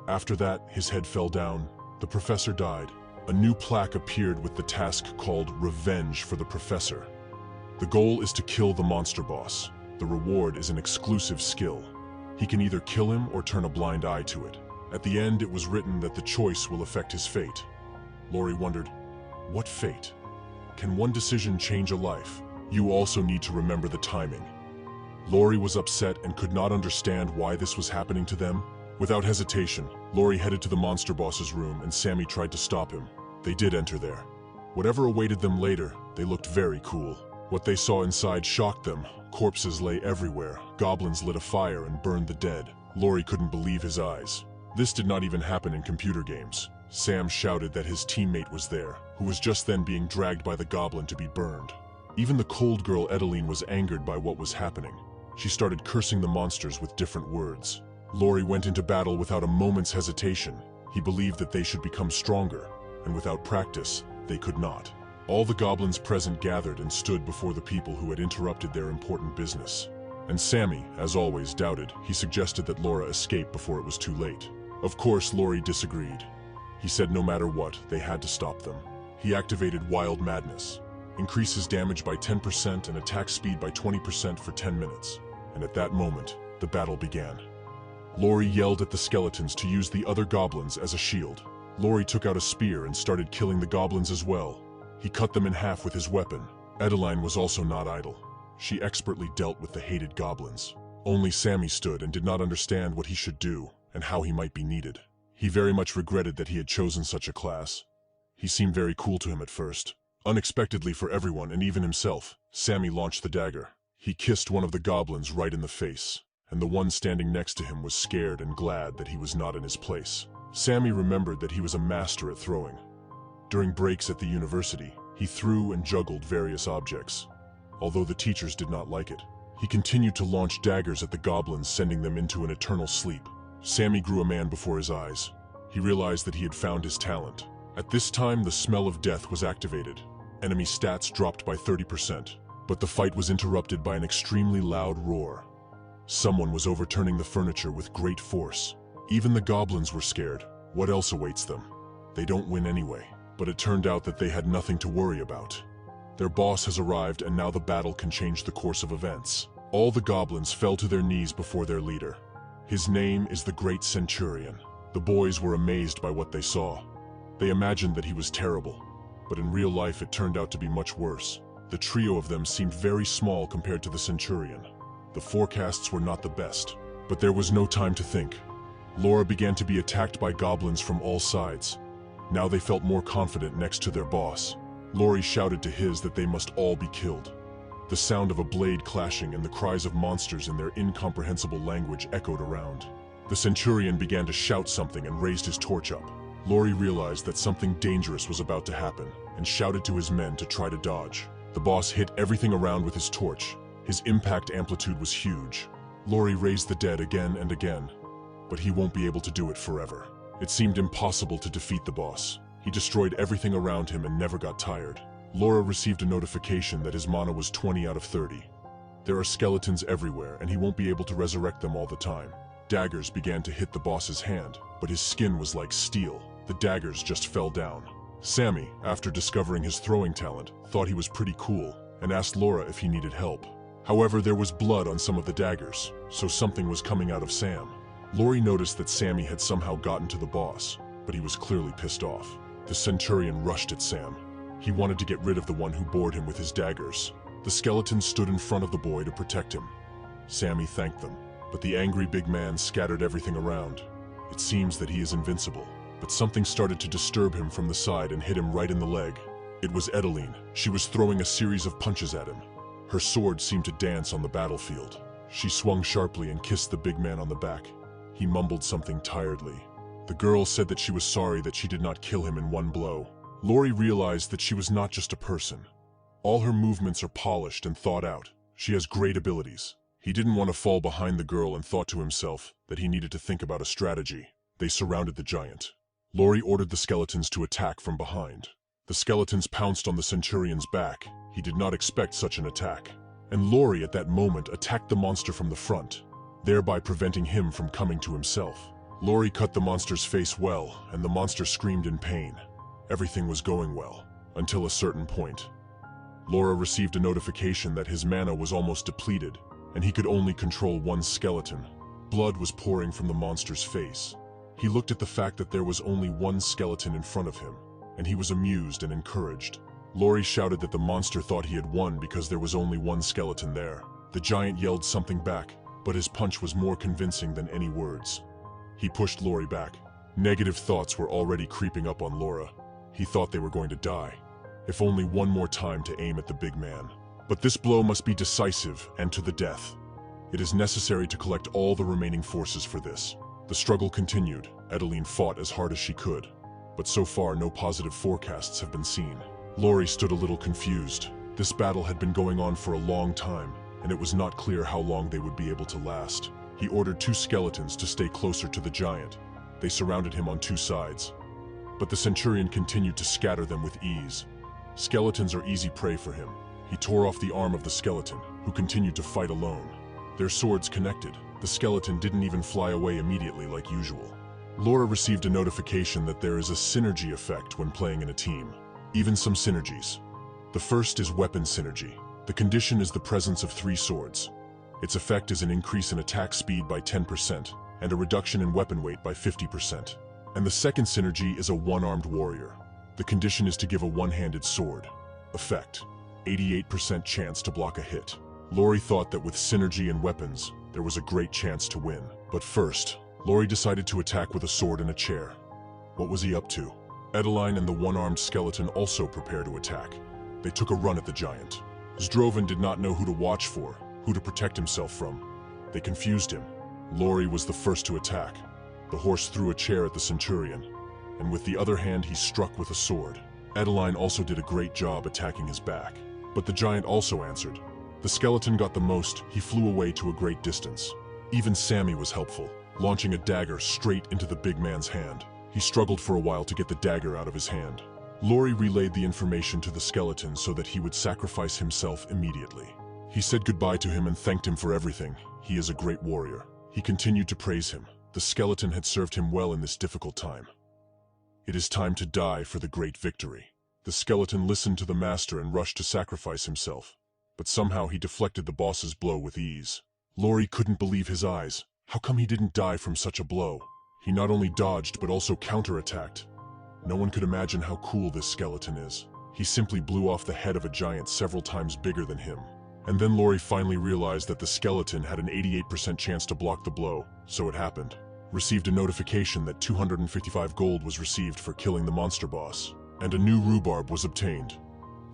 After that, his head fell down. The professor died. A new plaque appeared with the task called Revenge for the Professor. The goal is to kill the monster boss. The reward is an exclusive skill. He can either kill him or turn a blind eye to it. At the end, it was written that the choice will affect his fate. Laurie wondered, what fate? Can one decision change a life? You also need to remember the timing. Laurie was upset and could not understand why this was happening to them. Without hesitation, Laurie headed to the monster boss's room and Sammy tried to stop him. They did enter there. Whatever awaited them later, they looked very cool. What they saw inside shocked them. Corpses lay everywhere. Goblins lit a fire and burned the dead. Laurie couldn't believe his eyes. This did not even happen in computer games. Sam shouted that his teammate was there, who was just then being dragged by the goblin to be burned. Even the cold girl Edeline was angered by what was happening. She started cursing the monsters with different words. Laurie went into battle without a moment's hesitation. He believed that they should become stronger, and without practice, they could not. All the goblins present gathered and stood before the people who had interrupted their important business. And Sammy, as always, doubted. He suggested that Laura escape before it was too late. Of course, Laurie disagreed. He said no matter what, they had to stop them. He activated Wild Madness. Increases damage by 10% and attack speed by 20% for 10 minutes. And at that moment, the battle began. Laurie yelled at the skeletons to use the other goblins as a shield. Laurie took out a spear and started killing the goblins as well. He cut them in half with his weapon. Edeline was also not idle. She expertly dealt with the hated goblins. Only Sammy stood and did not understand what he should do and how he might be needed. He very much regretted that he had chosen such a class. He seemed very cool to him at first. Unexpectedly for everyone and even himself, Sammy launched the dagger. He kissed one of the goblins right in the face, and the one standing next to him was scared and glad that he was not in his place. Sammy remembered that he was a master at throwing. During breaks at the university, he threw and juggled various objects. Although the teachers did not like it, he continued to launch daggers at the goblins, sending them into an eternal sleep. Sammy grew a man before his eyes. He realized that he had found his talent. At this time, the smell of death was activated. Enemy stats dropped by 30%, but the fight was interrupted by an extremely loud roar. Someone was overturning the furniture with great force. Even the goblins were scared. What else awaits them? They don't win anyway. But it turned out that they had nothing to worry about. Their boss has arrived, and now the battle can change the course of events. All the goblins fell to their knees before their leader. His name is the Great Centurion. The boys were amazed by what they saw. They imagined that he was terrible, but in real life it turned out to be much worse. The trio of them seemed very small compared to the Centurion. The forecasts were not the best, but there was no time to think. Laura began to be attacked by goblins from all sides. Now they felt more confident next to their boss. Lori shouted to his that they must all be killed. The sound of a blade clashing and the cries of monsters in their incomprehensible language echoed around. The Centurion began to shout something and raised his torch up. Lori realized that something dangerous was about to happen and shouted to his men to try to dodge. The boss hit everything around with his torch. His impact amplitude was huge. Lori raised the dead again and again, but he won't be able to do it forever. It seemed impossible to defeat the boss. He destroyed everything around him and never got tired. Laura received a notification that his mana was 20 out of 30. There are skeletons everywhere, and he won't be able to resurrect them all the time. Daggers began to hit the boss's hand, but his skin was like steel. The daggers just fell down. Sammy, after discovering his throwing talent, thought he was pretty cool and asked Laura if he needed help. However, there was blood on some of the daggers, so something was coming out of Sam. Lori noticed that Sammy had somehow gotten to the boss, but he was clearly pissed off. The Centurion rushed at Sam. He wanted to get rid of the one who bored him with his daggers. The skeleton stood in front of the boy to protect him. Sammy thanked them, but the angry big man scattered everything around. It seems that he is invincible, but something started to disturb him from the side and hit him right in the leg. It was Edeline. She was throwing a series of punches at him. Her sword seemed to dance on the battlefield. She swung sharply and kissed the big man on the back. He mumbled something tiredly. The girl said that she was sorry that she did not kill him in one blow. Lori realized that she was not just a person. All her movements are polished and thought out. She has great abilities. He didn't want to fall behind the girl and thought to himself that he needed to think about a strategy. They surrounded the giant. Lori ordered the skeletons to attack from behind. The skeletons pounced on the Centurion's back. He did not expect such an attack. And Lori at that moment attacked the monster from the front, thereby preventing him from coming to himself. Lori cut the monster's face well, and the monster screamed in pain. Everything was going well, until a certain point. Laura received a notification that his mana was almost depleted, and he could only control one skeleton. Blood was pouring from the monster's face. He looked at the fact that there was only one skeleton in front of him, and he was amused and encouraged. Lori shouted that the monster thought he had won because there was only one skeleton there. The giant yelled something back, but his punch was more convincing than any words. He pushed Lori back. Negative thoughts were already creeping up on Laura. He thought they were going to die. If only one more time to aim at the big man. But this blow must be decisive and to the death. It is necessary to collect all the remaining forces for this. The struggle continued. Edeline fought as hard as she could, but so far no positive forecasts have been seen. Lori stood a little confused. This battle had been going on for a long time, and it was not clear how long they would be able to last. He ordered 2 skeletons to stay closer to the giant. They surrounded him on 2 sides, but the Centurion continued to scatter them with ease. Skeletons are easy prey for him. He tore off the arm of the skeleton, who continued to fight alone. Their swords connected. The skeleton didn't even fly away immediately like usual. Laura received a notification that there is a synergy effect when playing in a team. Even some synergies. The first is weapon synergy. The condition is the presence of 3 swords. Its effect is an increase in attack speed by 10% and a reduction in weapon weight by 50%. And the second synergy is a one-armed warrior. The condition is to give a one-handed sword. Effect: 88% chance to block a hit. Lori thought that with synergy and weapons, there was a great chance to win. But first, Lori decided to attack with a sword and a chair. What was he up to? Edeline and the one-armed skeleton also prepared to attack. They took a run at the giant. Zdrovan did not know who to watch for, who to protect himself from. They confused him. Lori was the first to attack. The horse threw a chair at the Centurion, and with the other hand he struck with a sword. Edeline also did a great job attacking his back. But the giant also answered. The skeleton got the most. He flew away to a great distance. Even Sammy was helpful, launching a dagger straight into the big man's hand. He struggled for a while to get the dagger out of his hand. Laurie relayed the information to the skeleton so that he would sacrifice himself immediately. He said goodbye to him and thanked him for everything. He is a great warrior. He continued to praise him. The skeleton had served him well in this difficult time. It is time to die for the great victory. The skeleton listened to the master and rushed to sacrifice himself. But somehow he deflected the boss's blow with ease. Laurie couldn't believe his eyes. How come he didn't die from such a blow? He not only dodged but also counterattacked. No one could imagine how cool this skeleton is. He simply blew off the head of a giant several times bigger than him. And then Laurie finally realized that the skeleton had an 88% chance to block the blow, so it happened. Received a notification that 255 gold was received for killing the monster boss, and a new rhubarb was obtained.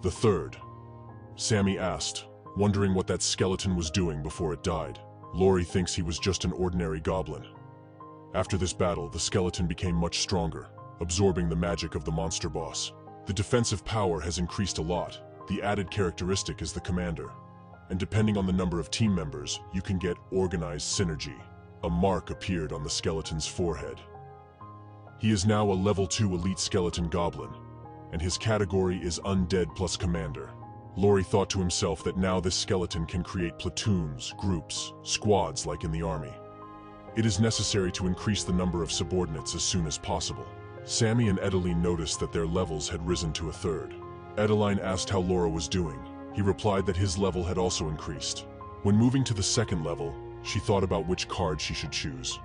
The third. Sammy asked, wondering what that skeleton was doing before it died. Laurie thinks he was just an ordinary goblin. After this battle, the skeleton became much stronger, absorbing the magic of the monster boss. The defensive power has increased a lot. The added characteristic is the commander. And depending on the number of team members, you can get organized synergy. A mark appeared on the skeleton's forehead. He is now a level 2 elite skeleton goblin, and his category is undead plus commander. Laurie thought to himself that now this skeleton can create platoons, groups, squads like in the army. It is necessary to increase the number of subordinates as soon as possible. Sammy and Edeline noticed that their levels had risen to a third. Edeline asked how Laura was doing. He replied that his level had also increased. When moving to the second level, she thought about which card she should choose.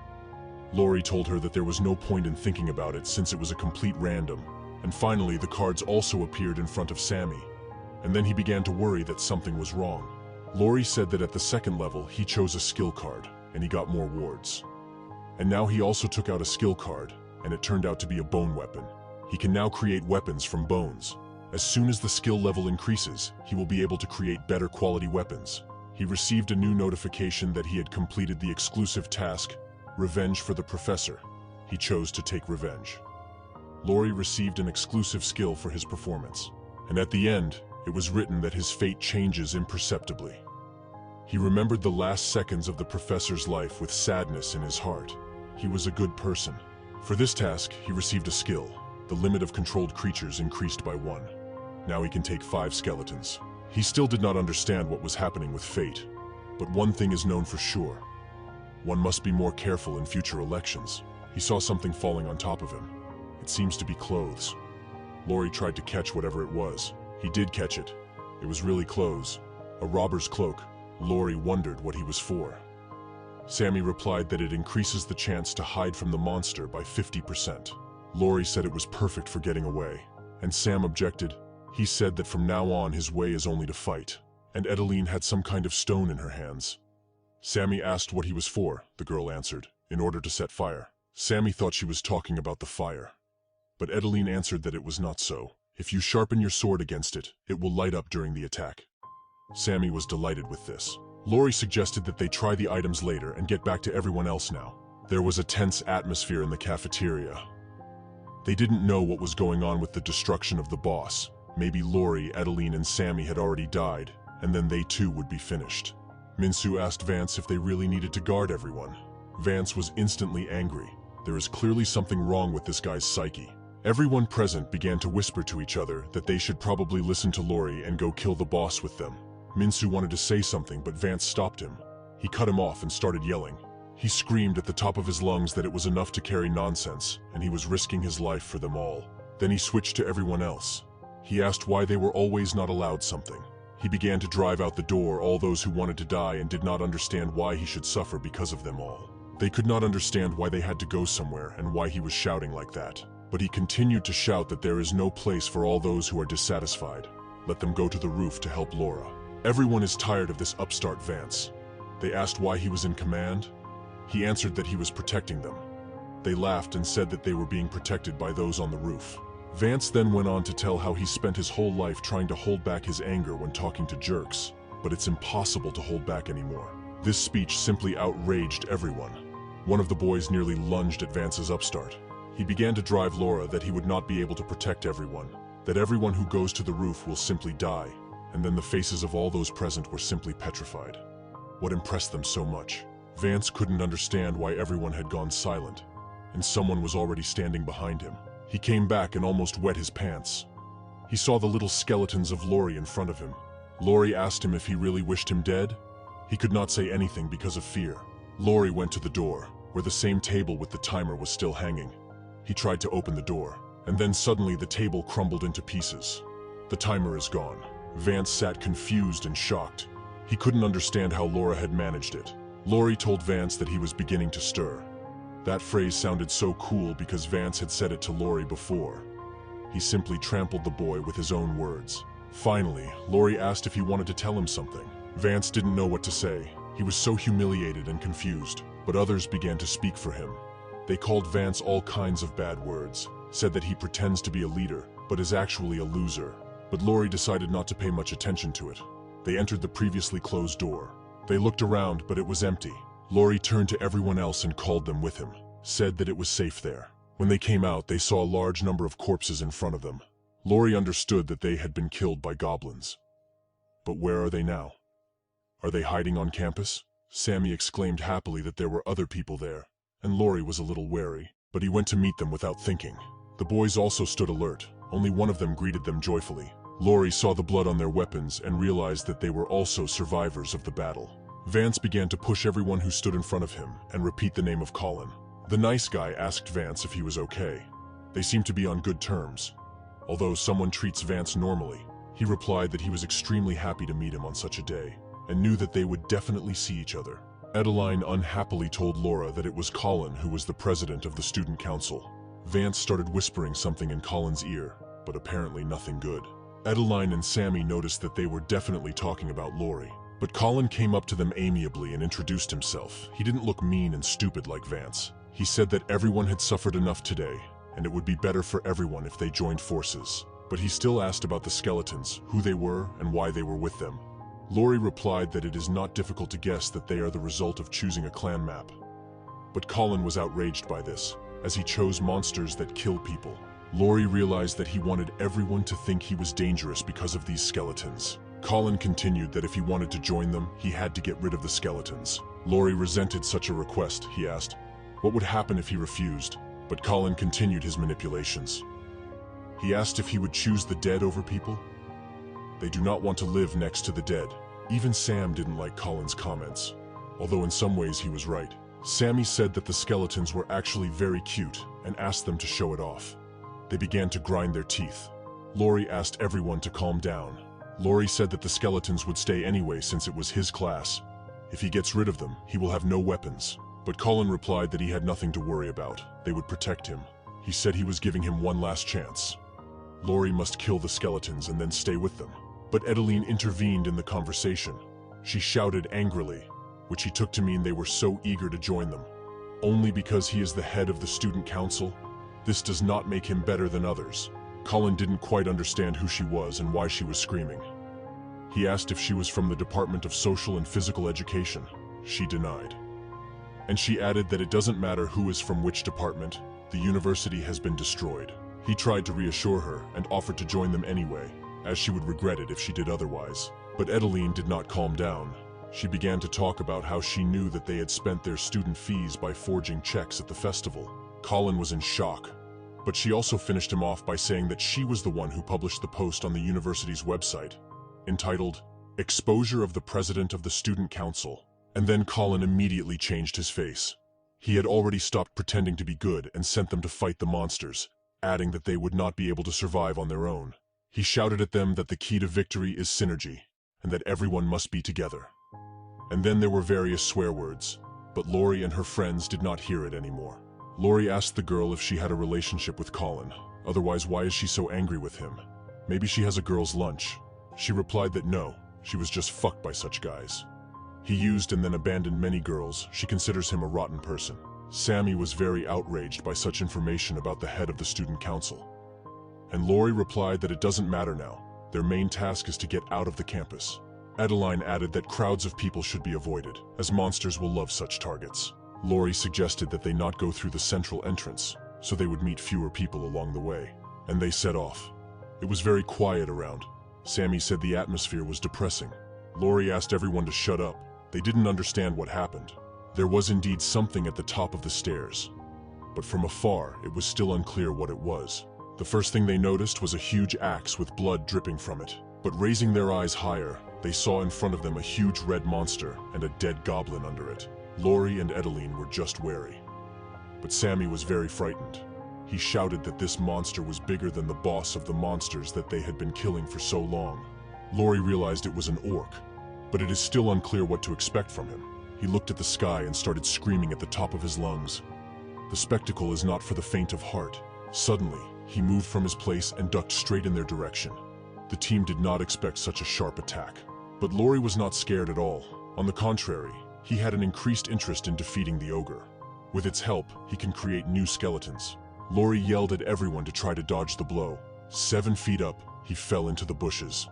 Laurie told her that there was no point in thinking about it since it was a complete random. And finally, the cards also appeared in front of Sammy. And then he began to worry that something was wrong. Laurie said that at the second level, he chose a skill card, and he got more wards. And now he also took out a skill card, and it turned out to be a bone weapon. He can now create weapons from bones. As soon as the skill level increases, he will be able to create better quality weapons. He received a new notification that he had completed the exclusive task, Revenge for the Professor. He chose to take revenge. Laurie received an exclusive skill for his performance. And at the end, it was written that his fate changes imperceptibly. He remembered the last seconds of the professor's life with sadness in his heart. He was a good person. For this task, he received a skill. The limit of controlled creatures increased by 1. Now he can take 5 skeletons. He still did not understand what was happening with fate. But one thing is known for sure. One must be more careful in future elections. He saw something falling on top of him. It seems to be clothes. Laurie tried to catch whatever it was. He did catch it. It was really clothes. A robber's cloak. Laurie wondered what he was for. Sammy replied that it increases the chance to hide from the monster by 50%. Laurie said it was perfect for getting away. And Sam objected. He said that from now on his way is only to fight. And Edeline had some kind of stone in her hands. Sammy asked what he was for, the girl answered, in order to set fire. Sammy thought she was talking about the fire. But Edeline answered that it was not so. If you sharpen your sword against it, it will light up during the attack. Sammy was delighted with this. Laurie suggested that they try the items later and get back to everyone else now. There was a tense atmosphere in the cafeteria. They didn't know what was going on with the destruction of the boss. Maybe Laurie, Edeline, and Sammy had already died, and then they too would be finished. Minsu asked Vance if they really needed to guard everyone. Vance was instantly angry. There is clearly something wrong with this guy's psyche. Everyone present began to whisper to each other that they should probably listen to Laurie and go kill the boss with them. Minsu wanted to say something, but Vance stopped him. He cut him off and started yelling. He screamed at the top of his lungs that it was enough to carry nonsense, and he was risking his life for them all. Then he switched to everyone else. He asked why they were always not allowed something. He began to drive out the door all those who wanted to die and did not understand why he should suffer because of them all. They could not understand why they had to go somewhere and why he was shouting like that. But he continued to shout that there is no place for all those who are dissatisfied. Let them go to the roof to help Laura. Everyone is tired of this upstart Vance. They asked why he was in command. He answered that he was protecting them. They laughed and said that they were being protected by those on the roof. Vance then went on to tell how he spent his whole life trying to hold back his anger when talking to jerks, but it's impossible to hold back anymore. This speech simply outraged everyone. One of the boys nearly lunged at Vance's upstart. He began to drive Laura that he would not be able to protect everyone, that everyone who goes to the roof will simply die, and then the faces of all those present were simply petrified. What impressed them so much? Vance couldn't understand why everyone had gone silent. and someone was already standing behind him. He came back and almost wet his pants. He saw the little skeletons of Laurie in front of him. Laurie asked him if he really wished him dead. He could not say anything because of fear. Laurie went to the door, where the same table with the timer was still hanging. He tried to open the door, and then suddenly the table crumbled into pieces. The timer is gone. Vance sat confused and shocked. He couldn't understand how Laura had managed it. Laurie told Vance that he was beginning to stir. That phrase sounded so cool because Vance had said it to Laurie before. He simply trampled the boy with his own words. Finally, Laurie asked if he wanted to tell him something. Vance didn't know what to say. He was so humiliated and confused, but others began to speak for him. They called Vance all kinds of bad words, said that he pretends to be a leader, but is actually a loser. But Laurie decided not to pay much attention to it. They entered the previously closed door. They looked around, but it was empty. Laurie turned to everyone else and called them with him, said that it was safe there. When they came out, they saw a large number of corpses in front of them. Laurie understood that they had been killed by goblins. But where are they now? Are they hiding on campus? Sammy exclaimed happily that there were other people there, and Laurie was a little wary, but he went to meet them without thinking. The boys also stood alert. Only one of them greeted them joyfully. Laurie saw the blood on their weapons and realized that they were also survivors of the battle. Vance began to push everyone who stood in front of him and repeat the name of Colin. The nice guy asked Vance if he was okay. They seemed to be on good terms. Although someone treats Vance normally, he replied that he was extremely happy to meet him on such a day, and knew that they would definitely see each other. Adeline unhappily told Laura that it was Colin who was the president of the student council. Vance started whispering something in Colin's ear, but apparently nothing good. Adeline and Sammy noticed that they were definitely talking about Laurie, but Colin came up to them amiably and introduced himself. He didn't look mean and stupid like Vance. He said that everyone had suffered enough today, and it would be better for everyone if they joined forces. But he still asked about the skeletons, who they were, and why they were with them. Laurie replied that it is not difficult to guess that they are the result of choosing a clan map. But Colin was outraged by this, as he chose monsters that kill people. Laurie realized that he wanted everyone to think he was dangerous because of these skeletons. Colin continued that if he wanted to join them, he had to get rid of the skeletons. Laurie resented such a request. He asked, what would happen if he refused? But Colin continued his manipulations. He asked if he would choose the dead over people. They do not want to live next to the dead. Even Sam didn't like Colin's comments, although in some ways he was right. Sammy said that the skeletons were actually very cute and asked them to show it off. They began to grind their teeth. Laurie asked everyone to calm down. Laurie said that the skeletons would stay anyway since it was his class. If he gets rid of them, he will have no weapons. But Colin replied that he had nothing to worry about. They would protect him. He said he was giving him one last chance. Laurie must kill the skeletons and then stay with them. But Adeline intervened in the conversation. She shouted angrily, which he took to mean they were so eager to join them. Only because he is the head of the student council? This does not make him better than others. Colin didn't quite understand who she was and why she was screaming. He asked if she was from the Department of Social and Physical Education. She denied. And she added that it doesn't matter who is from which department, the university has been destroyed. He tried to reassure her and offered to join them anyway, as she would regret it if she did otherwise. But Adeline did not calm down. She began to talk about how she knew that they had spent their student fees by forging checks at the festival. Colin was in shock, but she also finished him off by saying that she was the one who published the post on the university's website, entitled, "Exposure of the President of the Student Council." And then Colin immediately changed his face. He had already stopped pretending to be good and sent them to fight the monsters, adding that they would not be able to survive on their own. He shouted at them that the key to victory is synergy, and that everyone must be together. And then there were various swear words, but Laurie and her friends did not hear it anymore. Laurie asked the girl if she had a relationship with Colin. Otherwise, why is she so angry with him? Maybe she has a girl's lunch. She replied that no, she was just fucked by such guys. He used and then abandoned many girls. She considers him a rotten person. Sammy was very outraged by such information about the head of the student council. And Laurie replied that it doesn't matter now. Their main task is to get out of the campus. Adeline added that crowds of people should be avoided, as monsters will love such targets. Laurie suggested that they not go through the central entrance, so they would meet fewer people along the way. And they set off. It was very quiet around. Sammy said the atmosphere was depressing. Laurie asked everyone to shut up. They didn't understand what happened. There was indeed something at the top of the stairs. but from afar it was still unclear what it was. The first thing they noticed was a huge axe with blood dripping from it. But raising their eyes higher, they saw in front of them a huge red monster and a dead goblin under it. Laurie and Edeline were just wary. But Sammy was very frightened. He shouted that this monster was bigger than the boss of the monsters that they had been killing for so long. Laurie realized it was an orc, but it is still unclear what to expect from him. He looked at the sky and started screaming at the top of his lungs. The spectacle is not for the faint of heart. Suddenly, he moved from his place and ducked straight in their direction. The team did not expect such a sharp attack. But Laurie was not scared at all. On the contrary, he had an increased interest in defeating the ogre. With its help, he can create new skeletons. Laurie yelled at everyone to try to dodge the blow. 7 feet up, he fell into the bushes.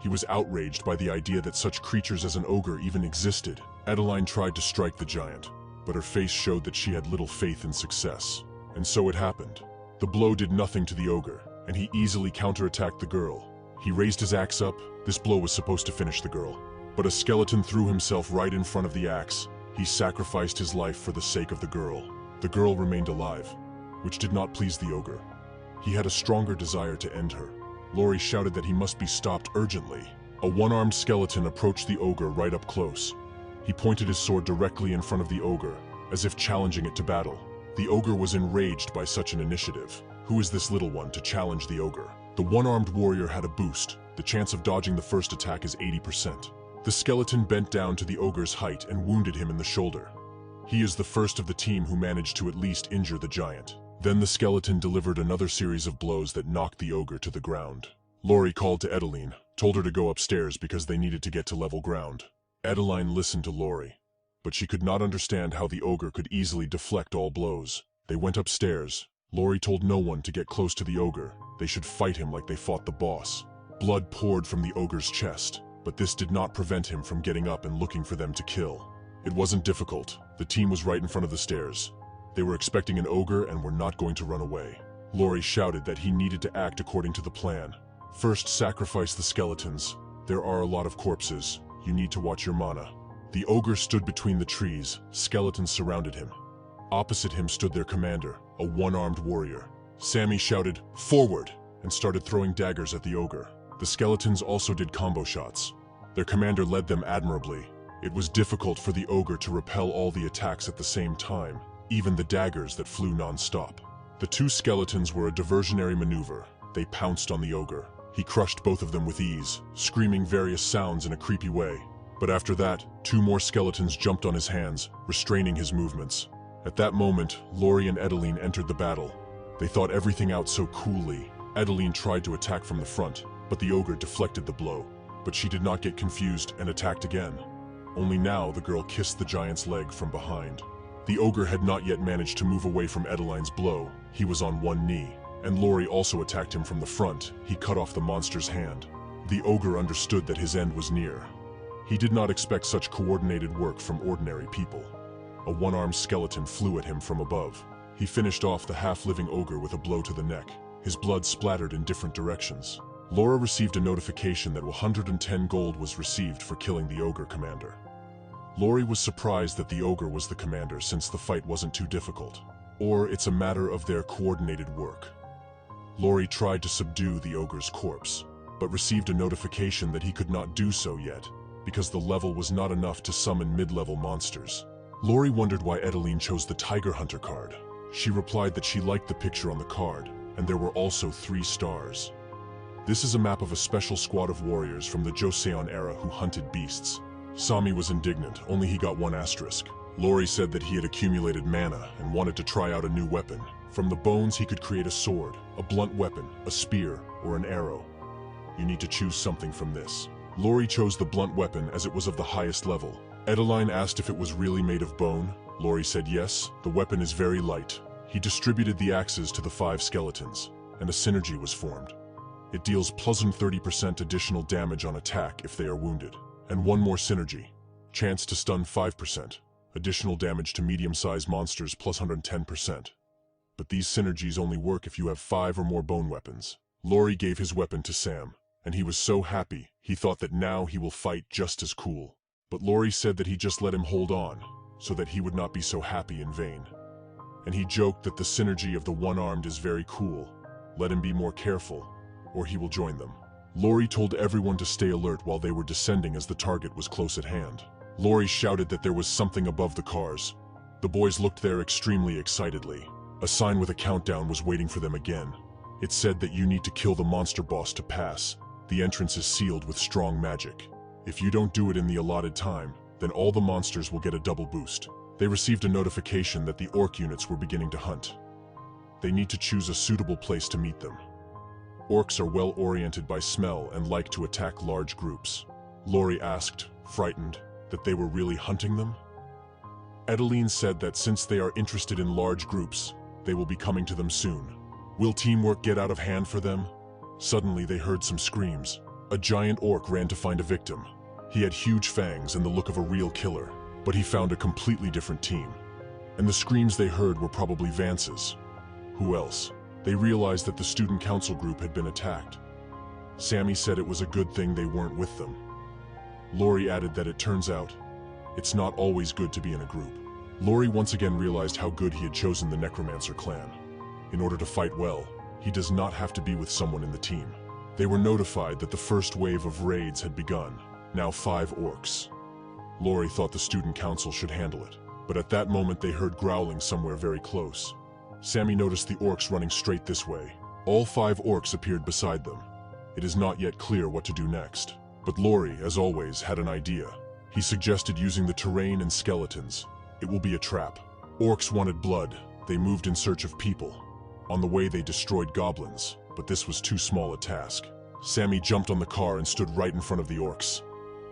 He was outraged by the idea that such creatures as an ogre even existed. Edeline tried to strike the giant, but her face showed that she had little faith in success. And so it happened. The blow did nothing to the ogre, and he easily counterattacked the girl. He raised his axe up. This blow was supposed to finish the girl, but a skeleton threw himself right in front of the axe. He sacrificed his life for the sake of the girl. The girl remained alive, which did not please the ogre. He had a stronger desire to end her. Laurie shouted that he must be stopped urgently. A one-armed skeleton approached the ogre right up close. He pointed his sword directly in front of the ogre, as if challenging it to battle. The ogre was enraged by such an initiative. Who is this little one to challenge the ogre? The one-armed warrior had a boost. The chance of dodging the first attack is 80%. The skeleton bent down to the ogre's height and wounded him in the shoulder. He is the first of the team who managed to at least injure the giant. Then the skeleton delivered another series of blows that knocked the ogre to the ground. Laurie called to Edeline, told her to go upstairs because they needed to get to level ground. Edeline listened to Laurie, but she could not understand how the ogre could easily deflect all blows. They went upstairs. Laurie told no one to get close to the ogre. They should fight him like they fought the boss. Blood poured from the ogre's chest, but this did not prevent him from getting up and looking for them to kill. It wasn't difficult. The team was right in front of the stairs. They were expecting an ogre and were not going to run away. Laurie shouted that he needed to act according to the plan. First, sacrifice the skeletons. There are a lot of corpses. You need to watch your mana. The ogre stood between the trees. Skeletons surrounded him. Opposite him stood their commander, a one-armed warrior. Sammy shouted, "Forward!" and started throwing daggers at the ogre. The skeletons also did combo shots. Their commander led them admirably. It was difficult for the ogre to repel all the attacks at the same time, even the daggers that flew non-stop. The two skeletons were a diversionary maneuver. They pounced on the ogre. He crushed both of them with ease, screaming various sounds in a creepy way. But after that, 2 more skeletons jumped on his hands, restraining his movements. At that moment, Laurie and Edeline entered the battle. They thought everything out so coolly. Edeline tried to attack from the front, but the ogre deflected the blow. But she did not get confused and attacked again. Only now the girl kissed the giant's leg from behind. The ogre had not yet managed to move away from Edeline's blow. He was on one knee, and Laurie also attacked him from the front. He cut off the monster's hand. The ogre understood that his end was near. He did not expect such coordinated work from ordinary people. A one-armed skeleton flew at him from above. He finished off the half-living ogre with a blow to the neck. His blood splattered in different directions. Laura received a notification that 110 gold was received for killing the ogre commander. Laurie was surprised that the ogre was the commander since the fight wasn't too difficult. Or it's a matter of their coordinated work. Laurie tried to subdue the ogre's corpse, but received a notification that he could not do so yet, because the level was not enough to summon mid-level monsters. Laurie wondered why Edeline chose the Tiger Hunter card. She replied that she liked the picture on the card, and there were also 3 stars. This is a map of a special squad of warriors from the Joseon era who hunted beasts. Sami was indignant, only he got 1 asterisk. Laurie said that he had accumulated mana and wanted to try out a new weapon. From the bones he could create a sword, a blunt weapon, a spear, or an arrow. You need to choose something from this. Laurie chose the blunt weapon as it was of the highest level. Edeline asked if it was really made of bone. Laurie said yes, the weapon is very light. He distributed the axes to the 5 skeletons, and a synergy was formed. It deals plus 30% additional damage on attack if they are wounded. And 1 more synergy. Chance to stun 5%. Additional damage to medium-sized monsters plus 110%. But these synergies only work if you have 5 or more bone weapons. Laurie gave his weapon to Sam, and he was so happy, he thought that now he will fight just as cool. But Laurie said that he just let him hold on, so that he would not be so happy in vain. and he joked that the synergy of the one-armed is very cool. Let him be more careful, or he will join them. Laurie told everyone to stay alert while they were descending as the target was close at hand. Laurie shouted that there was something above the cars. The boys looked there extremely excitedly. A sign with a countdown was waiting for them again. It said that you need to kill the monster boss to pass. The entrance is sealed with strong magic. If you don't do it in the allotted time, then all the monsters will get a double boost. They received a notification that the orc units were beginning to hunt. They need to choose a suitable place to meet them. Orcs are well oriented by smell and like to attack large groups. Laurie asked, frightened, that they were really hunting them? Edeline said that since they are interested in large groups, they will be coming to them soon. Will teamwork get out of hand for them? Suddenly they heard some screams. A giant orc ran to find a victim. He had huge fangs and the look of a real killer, but he found a completely different team. And the screams they heard were probably Vance's. Who else? They realized that the student council group had been attacked. Sammy said it was a good thing they weren't with them. Laurie added that it turns out, it's not always good to be in a group. Laurie once again realized how good he had chosen the Necromancer clan. In order to fight well, he does not have to be with someone in the team. They were notified that the first wave of raids had begun, now 5 orcs. Laurie thought the student council should handle it, but at that moment they heard growling somewhere very close. Sammy noticed the orcs running straight this way. All 5 orcs appeared beside them. It is not yet clear what to do next, but Laurie, as always, had an idea. He suggested using the terrain and skeletons. It will be a trap. Orcs wanted blood. They moved in search of people. On the way they destroyed goblins, but this was too small a task. Sammy jumped on the car and stood right in front of the orcs.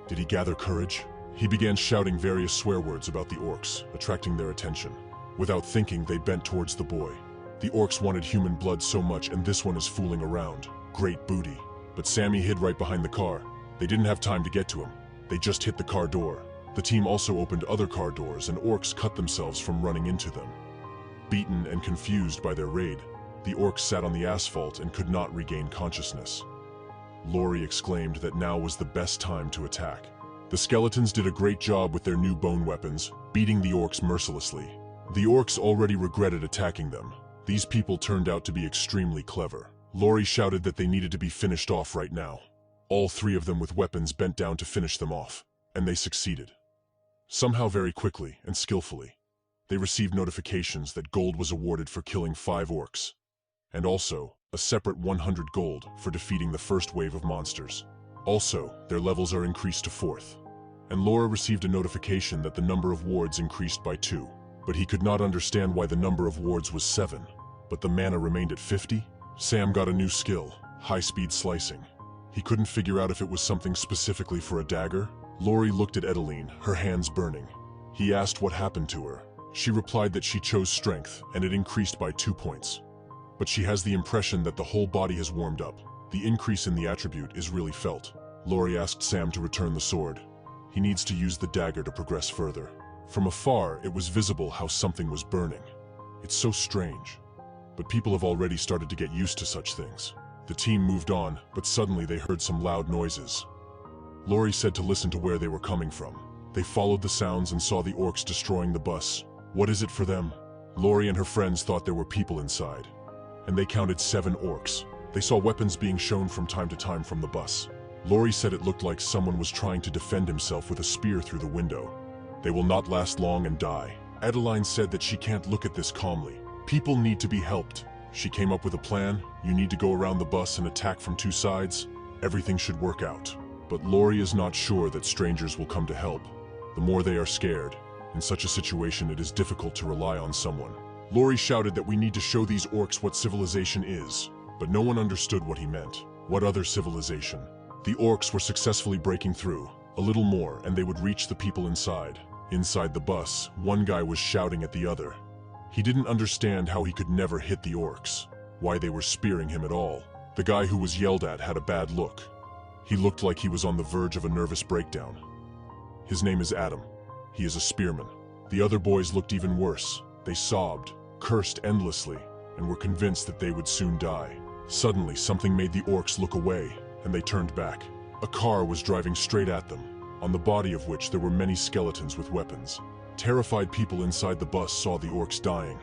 Did he gather courage? He began shouting various swear words about the orcs, attracting their attention. Without thinking, they bent towards the boy. The orcs wanted human blood so much, and this one is fooling around. Great booty. But Sammy hid right behind the car. They didn't have time to get to him. They just hit the car door. The team also opened other car doors, and orcs cut themselves from running into them. Beaten and confused by their raid, the orcs sat on the asphalt and could not regain consciousness. Laurie exclaimed that now was the best time to attack. The skeletons did a great job with their new bone weapons, beating the orcs mercilessly. The orcs already regretted attacking them. These people turned out to be extremely clever. Laurie shouted that they needed to be finished off right now. All 3 of them with weapons bent down to finish them off, and they succeeded. Somehow very quickly and skillfully. They received notifications that gold was awarded for killing 5 orcs, and also a separate 100 gold for defeating the first wave of monsters. Also, their levels are increased to 4th. And Laura received a notification that the number of wards increased by 2, but he could not understand why the number of wards was 7, but the mana remained at 50. Sam got a new skill, high-speed slicing. He couldn't figure out if it was something specifically for a dagger. Laurie looked at Edeline, her hands burning. He asked what happened to her. She replied that she chose strength, and it increased by 2 points. But she has the impression that the whole body has warmed up. The increase in the attribute is really felt. Laurie asked Sam to return the sword. He needs to use the dagger to progress further. From afar, it was visible how something was burning. It's so strange. But people have already started to get used to such things. The team moved on, but suddenly they heard some loud noises. Laurie said to listen to where they were coming from. They followed the sounds and saw the orcs destroying the bus. What is it for them? Laurie and her friends thought there were people inside, and they counted 7 orcs. They saw weapons being shown from time to time from the bus. Laurie said it looked like someone was trying to defend himself with a spear through the window. They will not last long and die. Adeline said that she can't look at this calmly. People need to be helped. She came up with a plan. You need to go around the bus and attack from 2 sides. Everything should work out. But Laurie is not sure that strangers will come to help. The more they are scared. In such a situation, it is difficult to rely on someone. Laurie shouted that we need to show these orcs what civilization is, but no one understood what he meant. What other civilization? The orcs were successfully breaking through. A little more, and they would reach the people inside. Inside the bus, one guy was shouting at the other. He didn't understand how he could never hit the orcs, why they were spearing him at all. The guy who was yelled at had a bad look. He looked like he was on the verge of a nervous breakdown. His name is Adam. He is a spearman. The other boys looked even worse. They sobbed, cursed endlessly, and were convinced that they would soon die. Suddenly, something made the orcs look away, and they turned back. A car was driving straight at them, on the body of which there were many skeletons with weapons. Terrified people inside the bus saw the orcs dying.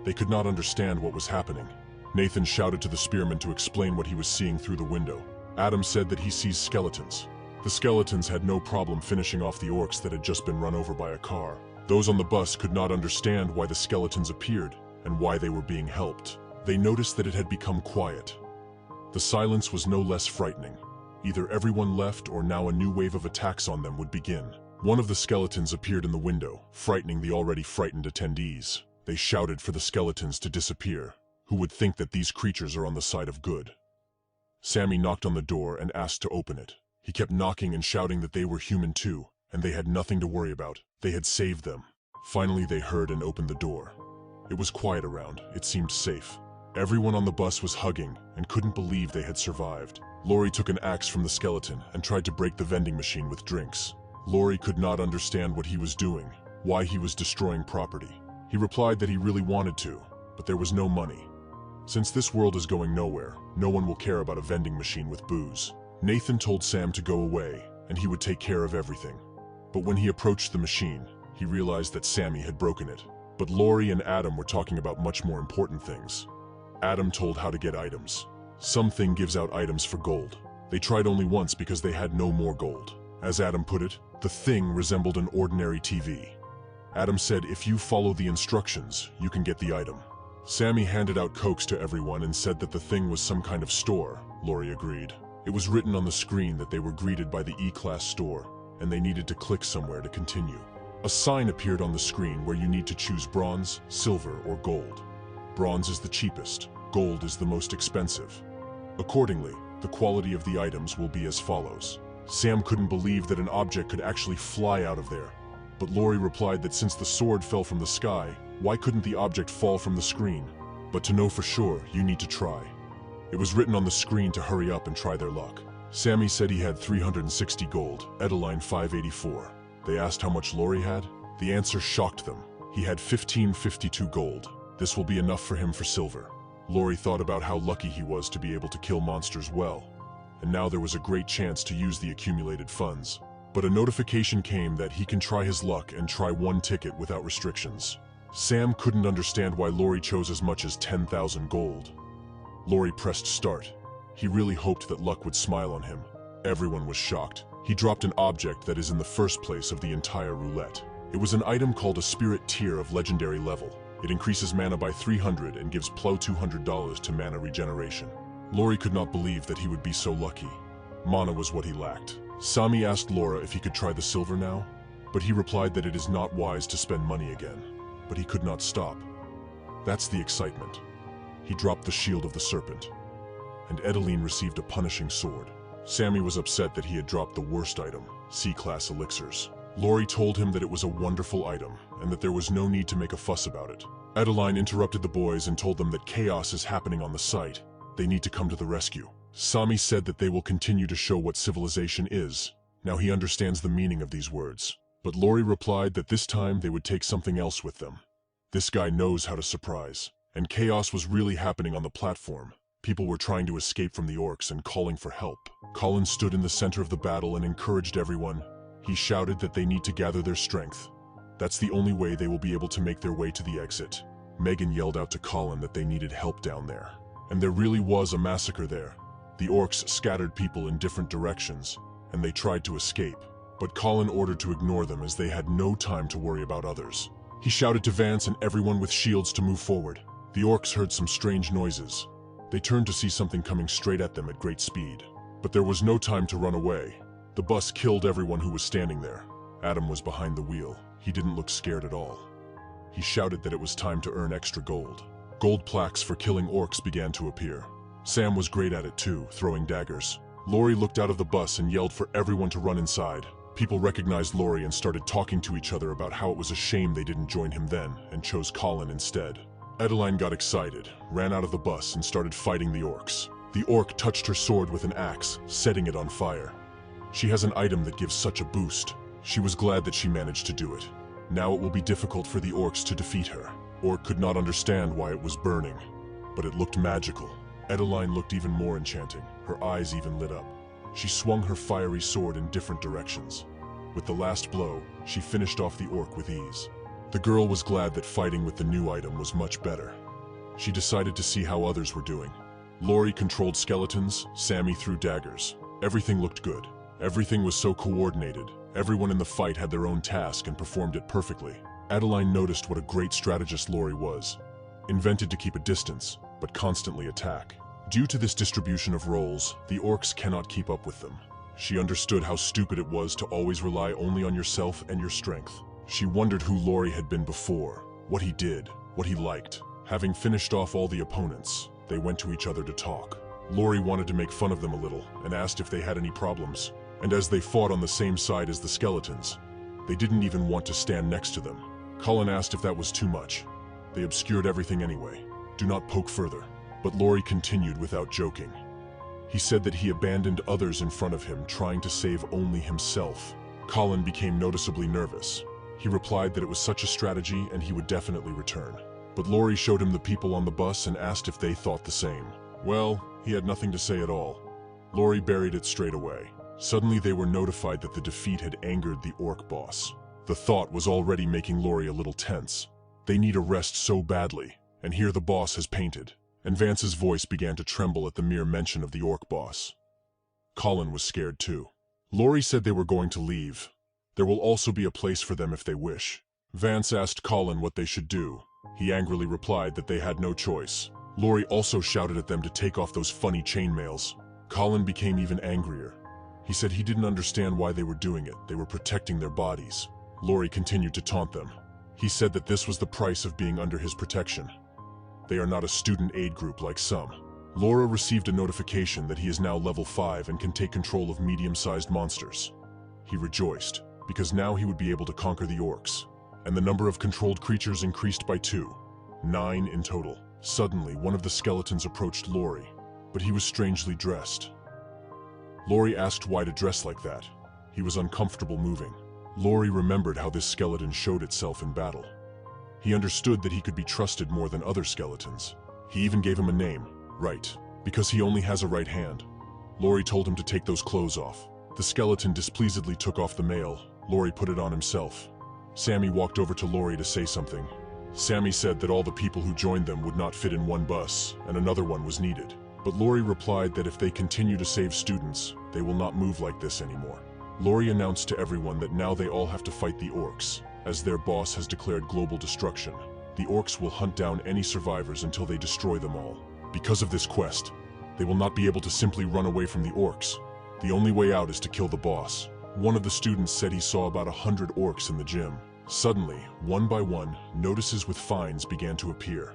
They could not understand what was happening. Nathan shouted to the spearman to explain what he was seeing through the window. Adam said that he sees skeletons. The skeletons had no problem finishing off the orcs that had just been run over by a car. Those on the bus could not understand why the skeletons appeared and why they were being helped. They noticed that it had become quiet. The silence was no less frightening. Either everyone left or now a new wave of attacks on them would begin. One of the skeletons appeared in the window, frightening the already frightened attendees. They shouted for the skeletons to disappear. Who would think that these creatures are on the side of good? Sammy knocked on the door and asked to open it. He kept knocking and shouting that they were human too, and they had nothing to worry about. They had saved them. Finally, they heard and opened the door. It was quiet around. It seemed safe. Everyone on the bus was hugging and couldn't believe they had survived. Laurie took an axe from the skeleton and tried to break the vending machine with drinks. Laurie could not understand what he was doing, why he was destroying property. He replied that he really wanted to, but there was no money. Since this world is going nowhere, no one will care about a vending machine with booze. Nathan told Sam to go away, and he would take care of everything. But when he approached the machine, he realized that Sammy had broken it. But Laurie and Adam were talking about much more important things. Adam told how to get items. Something gives out items for gold. They tried only once because they had no more gold. As Adam put it, the thing resembled an ordinary TV. Adam said if you follow the instructions, you can get the item. Sammy handed out cokes to everyone and said that the thing was some kind of store. Laurie agreed. It was written on the screen that they were greeted by the E-Class store, and they needed to click somewhere to continue. A sign appeared on the screen where you need to choose bronze, silver, or gold. Bronze is the cheapest, gold is the most expensive. Accordingly, the quality of the items will be as follows. Sam couldn't believe that an object could actually fly out of there, but Laurie replied that since the sword fell from the sky, why couldn't the object fall from the screen? But to know for sure, you need to try. It was written on the screen to hurry up and try their luck. Sammy said he had 360 gold, Edeline 584. They asked how much Laurie had. The answer shocked them. He had 1552 gold. This will be enough for him for silver. Laurie thought about how lucky he was to be able to kill monsters well, and now there was a great chance to use the accumulated funds. But a notification came that he can try his luck and try one ticket without restrictions. Sam couldn't understand why Laurie chose as much as 10,000 gold. Laurie pressed start. He really hoped that luck would smile on him. Everyone was shocked. He dropped an object that is in the first place of the entire roulette. It was an item called a Spirit Tier of legendary level. It increases mana by 300 and gives Plo $200 to mana regeneration. Laurie could not believe that he would be so lucky. Mana was what he lacked. Sami asked Laura if he could try the silver now, but he replied that it is not wise to spend money again. But he could not stop. That's the excitement. He dropped the shield of the serpent, and Edeline received a punishing sword. Sammy was upset that he had dropped the worst item, C-Class elixirs. Laurie told him that it was a wonderful item, and that there was no need to make a fuss about it. Edeline interrupted the boys and told them that chaos is happening on the site. They need to come to the rescue. Sami said that they will continue to show what civilization is. Now he understands the meaning of these words. But Laurie replied that this time they would take something else with them. This guy knows how to surprise. And chaos was really happening on the platform. People were trying to escape from the orcs and calling for help. Colin stood in the center of the battle and encouraged everyone. He shouted that they need to gather their strength. That's the only way they will be able to make their way to the exit. Megan yelled out to Colin that they needed help down there. And there really was a massacre there. The orcs scattered people in different directions, and they tried to escape. But Colin ordered to ignore them as they had no time to worry about others. He shouted to Vance and everyone with shields to move forward. The orcs heard some strange noises. They turned to see something coming straight at them at great speed. But there was no time to run away. The bus killed everyone who was standing there. Adam was behind the wheel. He didn't look scared at all. He shouted that it was time to earn extra gold. Gold plaques for killing orcs began to appear. Sam was great at it too, throwing daggers. Laurie looked out of the bus and yelled for everyone to run inside. People recognized Laurie and started talking to each other about how it was a shame they didn't join him then and chose Colin instead. Edeline got excited, ran out of the bus and started fighting the orcs. The orc touched her sword with an axe, setting it on fire. She has an item that gives such a boost. She was glad that she managed to do it. Now it will be difficult for the orcs to defeat her. Orc could not understand why it was burning, but it looked magical. Edeline looked even more enchanting. Her eyes even lit up. She swung her fiery sword in different directions. With the last blow, she finished off the orc with ease. The girl was glad that fighting with the new item was much better. She decided to see how others were doing. Lori controlled skeletons, Sammy threw daggers. Everything looked good. Everything was so coordinated. Everyone in the fight had their own task and performed it perfectly. Adeline noticed what a great strategist Lori was. Invented to keep a distance, but constantly attack. Due to this distribution of roles, the orcs cannot keep up with them. She understood how stupid it was to always rely only on yourself and your strength. She wondered who Lori had been before, what he did, what he liked. Having finished off all the opponents, they went to each other to talk. Lori wanted to make fun of them a little and asked if they had any problems. And as they fought on the same side as the skeletons, they didn't even want to stand next to them. Colin asked if that was too much. They obscured everything anyway. Do not poke further. But Lori continued without joking. He said that he abandoned others in front of him, trying to save only himself. Colin became noticeably nervous. He replied that it was such a strategy and he would definitely return. But Lori showed him the people on the bus and asked if they thought the same. Well, he had nothing to say at all. Lori buried it straight away. Suddenly they were notified that the defeat had angered the orc boss. The thought was already making Lori a little tense. They need a rest so badly, and here the boss has painted. And Vance's voice began to tremble at the mere mention of the orc boss. Colin was scared too. Lori said they were going to leave. There will also be a place for them if they wish. Vance asked Colin what they should do. He angrily replied that they had no choice. Lori also shouted at them to take off those funny chainmails. Colin became even angrier. He said he didn't understand why they were doing it. They were protecting their bodies. Lori continued to taunt them. He said that this was the price of being under his protection. They are not a student aid group like some. Laura received a notification that he is now level 5 and can take control of medium-sized monsters. He rejoiced, because now he would be able to conquer the orcs. And the number of controlled creatures increased by 2. 9 in total. Suddenly, one of the skeletons approached Lori, but he was strangely dressed. Lori asked why to dress like that. He was uncomfortable moving. Lori remembered how this skeleton showed itself in battle. He understood that he could be trusted more than other skeletons. He even gave him a name, Right, because he only has a right hand. Lori told him to take those clothes off. The skeleton displeasedly took off the mail. Lori put it on himself. Sammy walked over to Lori to say something. Sammy said that all the people who joined them would not fit in one bus, and another one was needed. But Lori replied that if they continue to save students, they will not move like this anymore. Lori announced to everyone that now they all have to fight the orcs, as their boss has declared global destruction. The orcs will hunt down any survivors until they destroy them all. Because of this quest, they will not be able to simply run away from the orcs. The only way out is to kill the boss. One of the students said he saw about 100 orcs in the gym. Suddenly, one by one, notices with fines began to appear.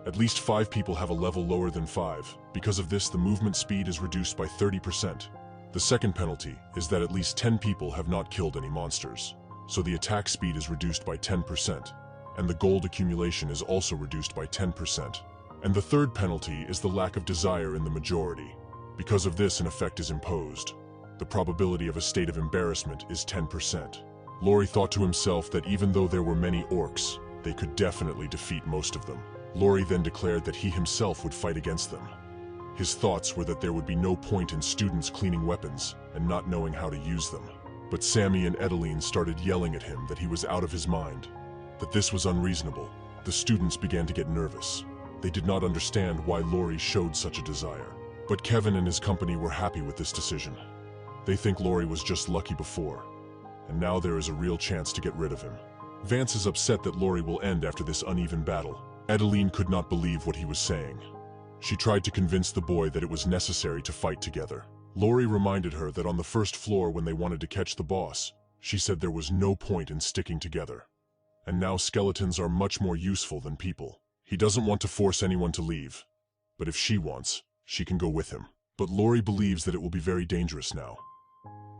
At least 5 people have a level lower than 5. Because of this, the movement speed is reduced by 30%. The second penalty is that at least 10 people have not killed any monsters. So the attack speed is reduced by 10%. And the gold accumulation is also reduced by 10%. And the third penalty is the lack of desire in the majority. Because of this, an effect is imposed. The probability of a state of embarrassment is 10%. Lori thought to himself that even though there were many orcs, they could definitely defeat most of them. Lori then declared that he himself would fight against them. His thoughts were that there would be no point in students cleaning weapons and not knowing how to use them. But Sammy and Edeline started yelling at him that he was out of his mind, that this was unreasonable. The students began to get nervous. They did not understand why Lori showed such a desire. But Kevin and his company were happy with this decision. They think Lori was just lucky before, and now there is a real chance to get rid of him. Vance is upset that Lori will end after this uneven battle. Edeline could not believe what he was saying. She tried to convince the boy that it was necessary to fight together. Lori reminded her that on the first floor when they wanted to catch the boss, she said there was no point in sticking together. And now skeletons are much more useful than people. He doesn't want to force anyone to leave, but if she wants, she can go with him. But Lori believes that it will be very dangerous now.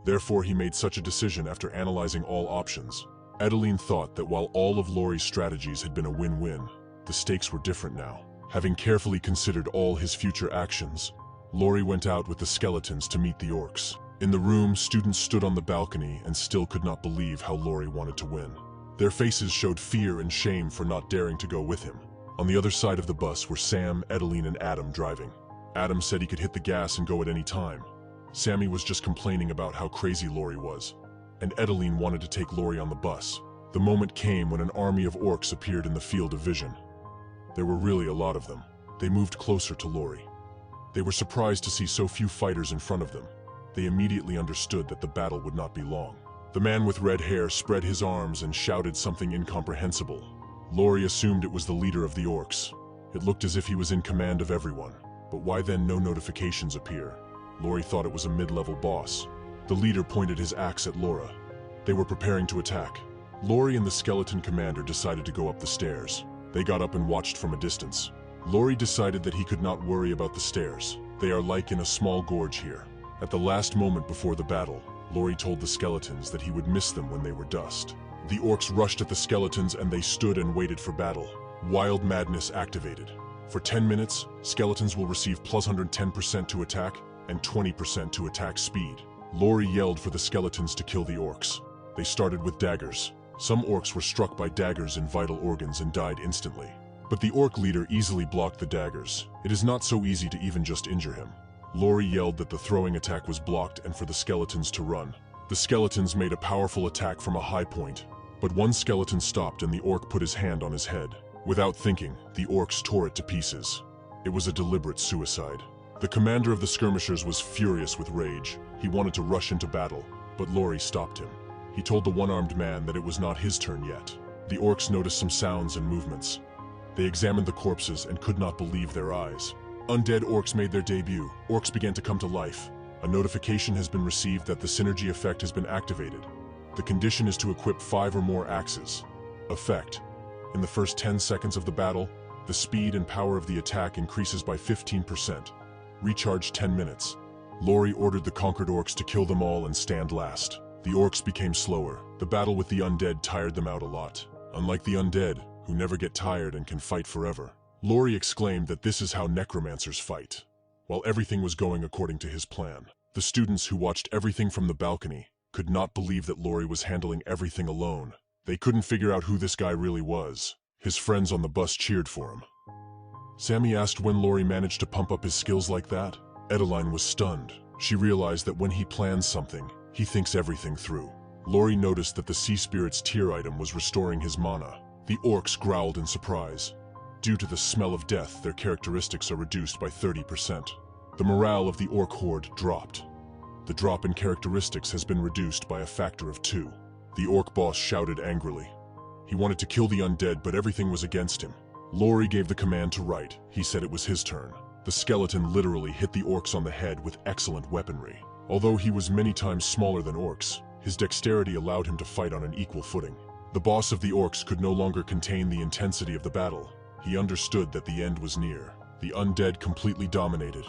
Therefore, he made such a decision after analyzing all options. Edeline thought that while all of Lori's strategies had been a win-win, the stakes were different now. Having carefully considered all his future actions, Lori went out with the skeletons to meet the orcs. In the room, students stood on the balcony and still could not believe how Lori wanted to win. Their faces showed fear and shame for not daring to go with him. On the other side of the bus were Sam, Edeline, and Adam driving. Adam said he could hit the gas and go at any time. Sammy was just complaining about how crazy Lori was, and Edeline wanted to take Lori on the bus. The moment came when an army of orcs appeared in the field of vision. There were really a lot of them. They moved closer to Lori. They were surprised to see so few fighters in front of them. They immediately understood that the battle would not be long. The man with red hair spread his arms and shouted something incomprehensible. Lori assumed it was the leader of the orcs. It looked as if he was in command of everyone. But why then no notifications appear? Lori thought it was a mid-level boss. The leader pointed his axe at Laura. They were preparing to attack. Lori and the skeleton commander decided to go up the stairs. They got up and watched from a distance. Lori decided that he could not worry about the stairs. They are like in a small gorge here. At the last moment before the battle, Lori told the skeletons that he would miss them when they were dust. The orcs rushed at the skeletons and they stood and waited for battle. Wild madness activated. For 10 minutes, skeletons will receive plus 110% to attack and 20% to attack speed. Lori yelled for the skeletons to kill the orcs. They started with daggers. Some orcs were struck by daggers in vital organs and died instantly. But the orc leader easily blocked the daggers. It is not so easy to even just injure him. Lori yelled that the throwing attack was blocked and for the skeletons to run. The skeletons made a powerful attack from a high point, but one skeleton stopped and the orc put his hand on his head. Without thinking, the orcs tore it to pieces. It was a deliberate suicide. The commander of the skirmishers was furious with rage. He wanted to rush into battle, but Lori stopped him. He told the one-armed man that it was not his turn yet. The orcs noticed some sounds and movements. They examined the corpses and could not believe their eyes. Undead orcs made their debut. Orcs began to come to life. A notification has been received that the synergy effect has been activated. The condition is to equip 5 or more axes. Effect. In the first 10 seconds of the battle, the speed and power of the attack increases by 15%. Recharge 10 minutes. Lori ordered the conquered orcs to kill them all and stand last. The orcs became slower. The battle with the undead tired them out a lot. Unlike the undead, who never get tired and can fight forever. Lori exclaimed that this is how necromancers fight. While everything was going according to his plan, the students who watched everything from the balcony could not believe that Lori was handling everything alone. They couldn't figure out who this guy really was. His friends on the bus cheered for him. Sammy asked when Lori managed to pump up his skills like that. Edeline was stunned. She realized that when he plans something, he thinks everything through. Lori noticed that the Sea Spirit's tier item was restoring his mana. The orcs growled in surprise. Due to the smell of death, their characteristics are reduced by 30%. The morale of the orc horde dropped. The drop in characteristics has been reduced by a factor of 2. The orc boss shouted angrily. He wanted to kill the undead, but everything was against him. Lori gave the command to write. He said it was his turn. The skeleton literally hit the orcs on the head with excellent weaponry. Although he was many times smaller than orcs, his dexterity allowed him to fight on an equal footing. The boss of the orcs could no longer contain the intensity of the battle. He understood that the end was near. The undead completely dominated.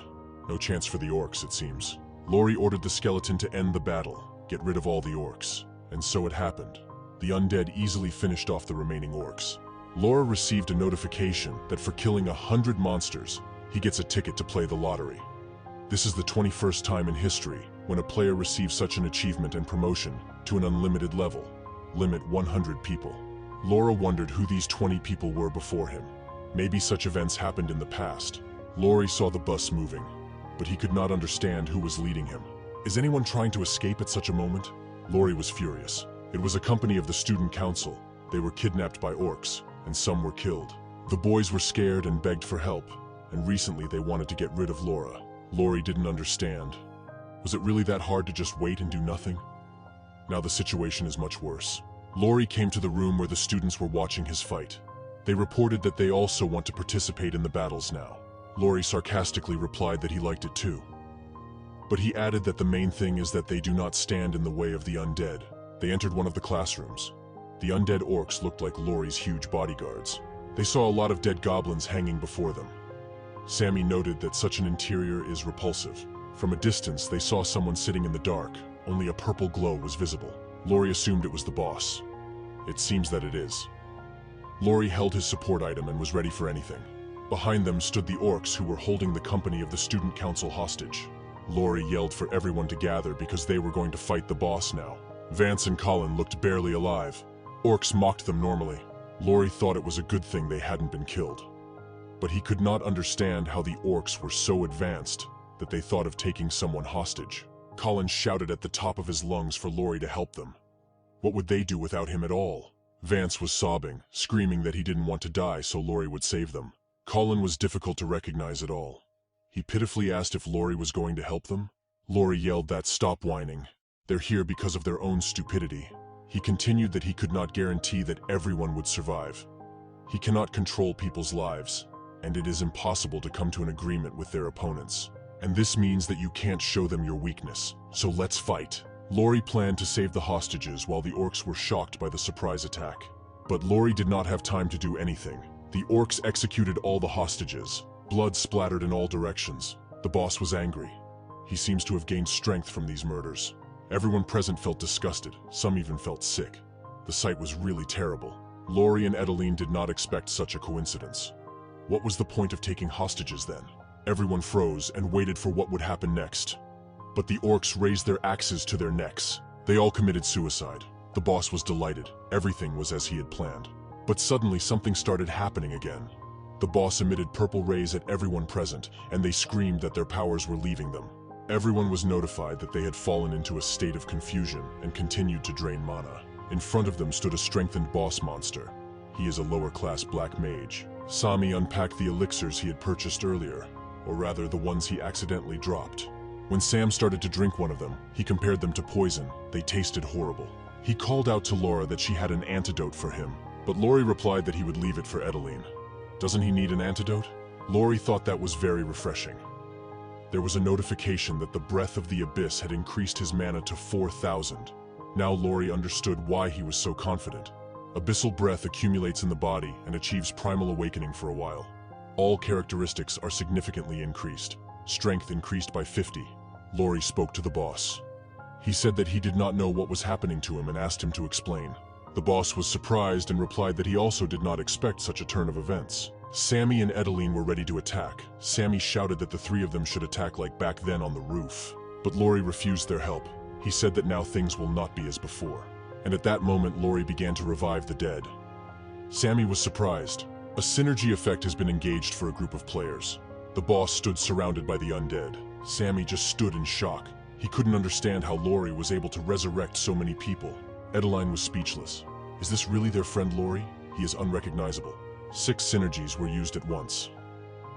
No chance for the orcs, it seems. Lori ordered the skeleton to end the battle, get rid of all the orcs. And so it happened. The undead easily finished off the remaining orcs. Laura received a notification that for killing 100 monsters, he gets a ticket to play the lottery. This is the 21st time in history when a player receives such an achievement and promotion to an unlimited level. Limit 100 people. Laura wondered who these 20 people were before him. Maybe such events happened in the past. Lori saw the bus moving, but he could not understand who was leading him. Is anyone trying to escape at such a moment? Lori was furious. It was a company of the student council. They were kidnapped by orcs, and some were killed. The boys were scared and begged for help, and recently they wanted to get rid of Laura. Lori didn't understand. Was it really that hard to just wait and do nothing? Now the situation is much worse. Lori came to the room where the students were watching his fight. They reported that they also want to participate in the battles now. Lori sarcastically replied that he liked it too. But he added that the main thing is that they do not stand in the way of the undead. They entered one of the classrooms. The undead orcs looked like Lori's huge bodyguards. They saw a lot of dead goblins hanging before them. Sammy noted that such an interior is repulsive. From a distance, they saw someone sitting in the dark. Only a purple glow was visible. Lori assumed it was the boss. It seems that it is. Lori held his support item and was ready for anything. Behind them stood the orcs who were holding the company of the student council hostage. Lori yelled for everyone to gather because they were going to fight the boss now. Vance and Colin looked barely alive. Orcs mocked them normally. Lori thought it was a good thing they hadn't been killed. But he could not understand how the orcs were so advanced that they thought of taking someone hostage. Colin shouted at the top of his lungs for Lori to help them. What would they do without him at all? Vance was sobbing, screaming that he didn't want to die so Laurie would save them. Colin was difficult to recognize at all. He pitifully asked if Laurie was going to help them. Laurie yelled that stop whining. They're here because of their own stupidity. He continued that he could not guarantee that everyone would survive. He cannot control people's lives, and it is impossible to come to an agreement with their opponents. And this means that you can't show them your weakness, so let's fight. Laurie planned to save the hostages while the orcs were shocked by the surprise attack. But Laurie did not have time to do anything. The orcs executed all the hostages. Blood splattered in all directions. The boss was angry. He seems to have gained strength from these murders. Everyone present felt disgusted, some even felt sick. The sight was really terrible. Laurie and Edeline did not expect such a coincidence. What was the point of taking hostages then? Everyone froze and waited for what would happen next. But the orcs raised their axes to their necks. They all committed suicide. The boss was delighted. Everything was as he had planned. But suddenly something started happening again. The boss emitted purple rays at everyone present, and they screamed that their powers were leaving them. Everyone was notified that they had fallen into a state of confusion and continued to drain mana. In front of them stood a strengthened boss monster. He is a lower-class black mage. Sami unpacked the elixirs he had purchased earlier, or rather the ones he accidentally dropped. When Sam started to drink one of them, he compared them to poison. They tasted horrible. He called out to Laura that she had an antidote for him, but Laurie replied that he would leave it for Edeline. Doesn't he need an antidote? Laurie thought that was very refreshing. There was a notification that the breath of the abyss had increased his mana to 4,000. Now Laurie understood why he was so confident. Abyssal breath accumulates in the body and achieves primal awakening for a while. All characteristics are significantly increased. Strength increased by 50. Laurie spoke to the boss. He said that he did not know what was happening to him and asked him to explain. The boss was surprised and replied that he also did not expect such a turn of events. Sammy and Edeline were ready to attack. Sammy shouted that the three of them should attack like back then on the roof. But Laurie refused their help. He said that now things will not be as before. And at that moment Laurie began to revive the dead. Sammy was surprised. A synergy effect has been engaged for a group of players. The boss stood surrounded by the undead. Sammy just stood in shock. He couldn't understand how Laurie was able to resurrect so many people. Edeline was speechless. Is this really their friend Laurie? He is unrecognizable. 6 synergies were used at once.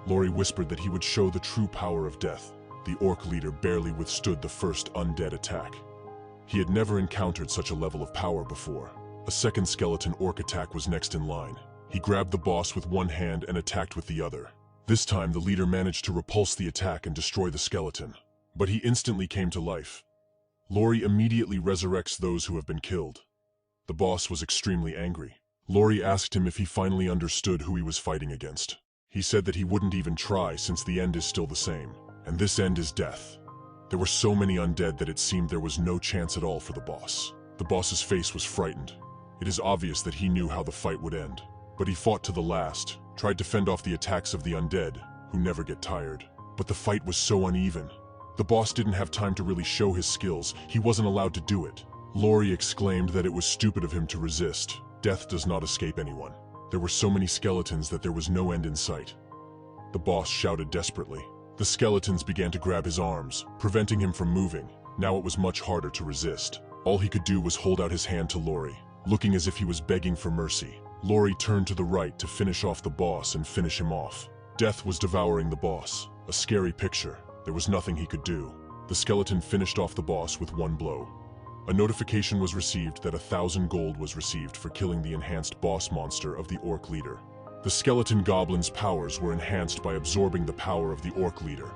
Laurie whispered that he would show the true power of death. The orc leader barely withstood the first undead attack. He had never encountered such a level of power before. A second skeleton orc attack was next in line. He grabbed the boss with one hand and attacked with the other. This time the leader managed to repulse the attack and destroy the skeleton. But he instantly came to life. Laurie immediately resurrects those who have been killed. The boss was extremely angry. Laurie asked him if he finally understood who he was fighting against. He said that he wouldn't even try since the end is still the same. And this end is death. There were so many undead that it seemed there was no chance at all for the boss. The boss's face was frightened. It is obvious that he knew how the fight would end. But he fought to the last, tried to fend off the attacks of the undead, who never get tired. But the fight was so uneven. The boss didn't have time to really show his skills. He wasn't allowed to do it. Laurie exclaimed that it was stupid of him to resist. Death does not escape anyone. There were so many skeletons that there was no end in sight. The boss shouted desperately. The skeletons began to grab his arms, preventing him from moving. Now it was much harder to resist. All he could do was hold out his hand to Laurie, looking as if he was begging for mercy. Laurie turned to the right to finish off the boss and finish him off. Death was devouring the boss. A scary picture. There was nothing he could do. The skeleton finished off the boss with one blow. A notification was received that 1,000 gold was received for killing the enhanced boss monster of the orc leader. The skeleton goblin's powers were enhanced by absorbing the power of the orc leader.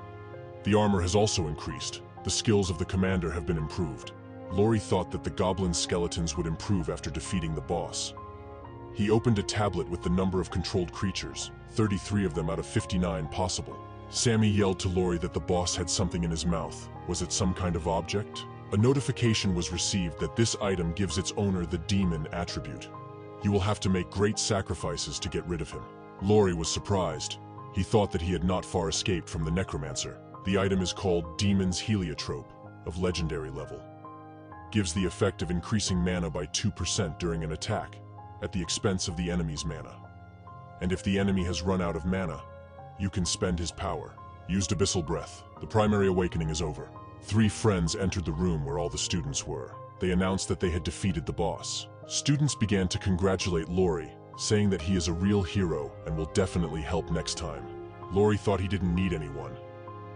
The armor has also increased. The skills of the commander have been improved. Laurie thought that the goblin skeletons would improve after defeating the boss. He opened a tablet with the number of controlled creatures, 33 of them out of 59 possible. Sammy yelled to Laurie that the boss had something in his mouth. Was it some kind of object? A notification was received that this item gives its owner the demon attribute. You will have to make great sacrifices to get rid of him. Laurie was surprised. He thought that he had not far escaped from the Necromancer. The item is called Demon's Heliotrope, of legendary level. Gives the effect of increasing mana by 2% during an attack, at the expense of the enemy's mana. And if the enemy has run out of mana, you can spend his power. Used Abyssal Breath. The primary awakening is over. 3 friends entered the room where all the students were. They announced that they had defeated the boss. Students began to congratulate Laurie, saying that he is a real hero and will definitely help next time. Laurie thought he didn't need anyone,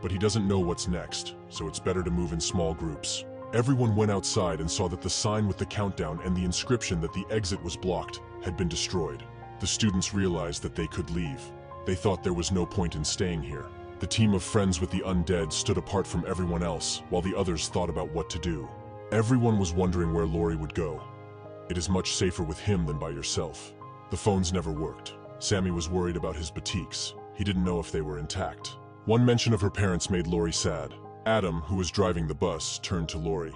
but he doesn't know what's next, so it's better to move in small groups. Everyone went outside and saw that the sign with the countdown and the inscription that the exit was blocked had been destroyed. The students realized that they could leave. They thought there was no point in staying here. The team of friends with the undead stood apart from everyone else while the others thought about what to do. Everyone was wondering where Laurie would go. It is much safer with him than by yourself. The phones never worked. Sammy was worried about his boutiques. He didn't know if they were intact. One mention of her parents made Laurie sad. Adam, who was driving the bus, turned to Laurie.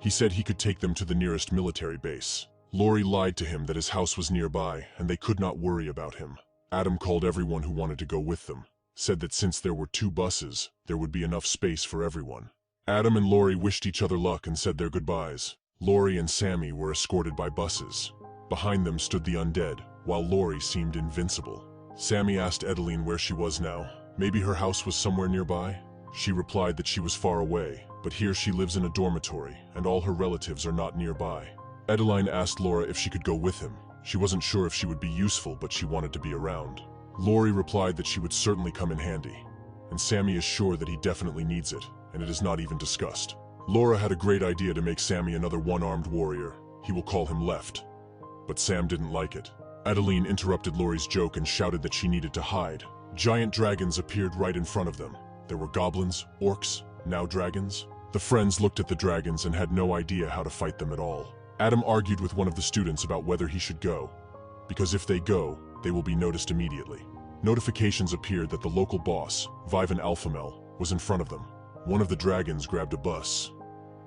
He said he could take them to the nearest military base. Laurie lied to him that his house was nearby and they could not worry about him. Adam called everyone who wanted to go with them, said that since there were 2 buses, there would be enough space for everyone. Adam and Laurie wished each other luck and said their goodbyes. Laurie and Sammy were escorted by buses. Behind them stood the undead, while Laurie seemed invincible. Sammy asked Edeline where she was now. Maybe her house was somewhere nearby? She replied that she was far away, but here she lives in a dormitory, and all her relatives are not nearby. Edeline asked Laura if she could go with him. She wasn't sure if she would be useful, but she wanted to be around. Laurie replied that she would certainly come in handy, and Sammy is sure that he definitely needs it, and it is not even discussed. Laura had a great idea to make Sammy another one-armed warrior. He will call him Left. But Sam didn't like it. Adeline interrupted Laurie's joke and shouted that she needed to hide. Giant dragons appeared right in front of them. There were goblins, orcs, now dragons. The friends looked at the dragons and had no idea how to fight them at all. Adam argued with one of the students about whether he should go, because if they go, they will be noticed immediately. Notifications appeared that the local boss, Vivan Alphamel, was in front of them. One of the dragons grabbed a bus.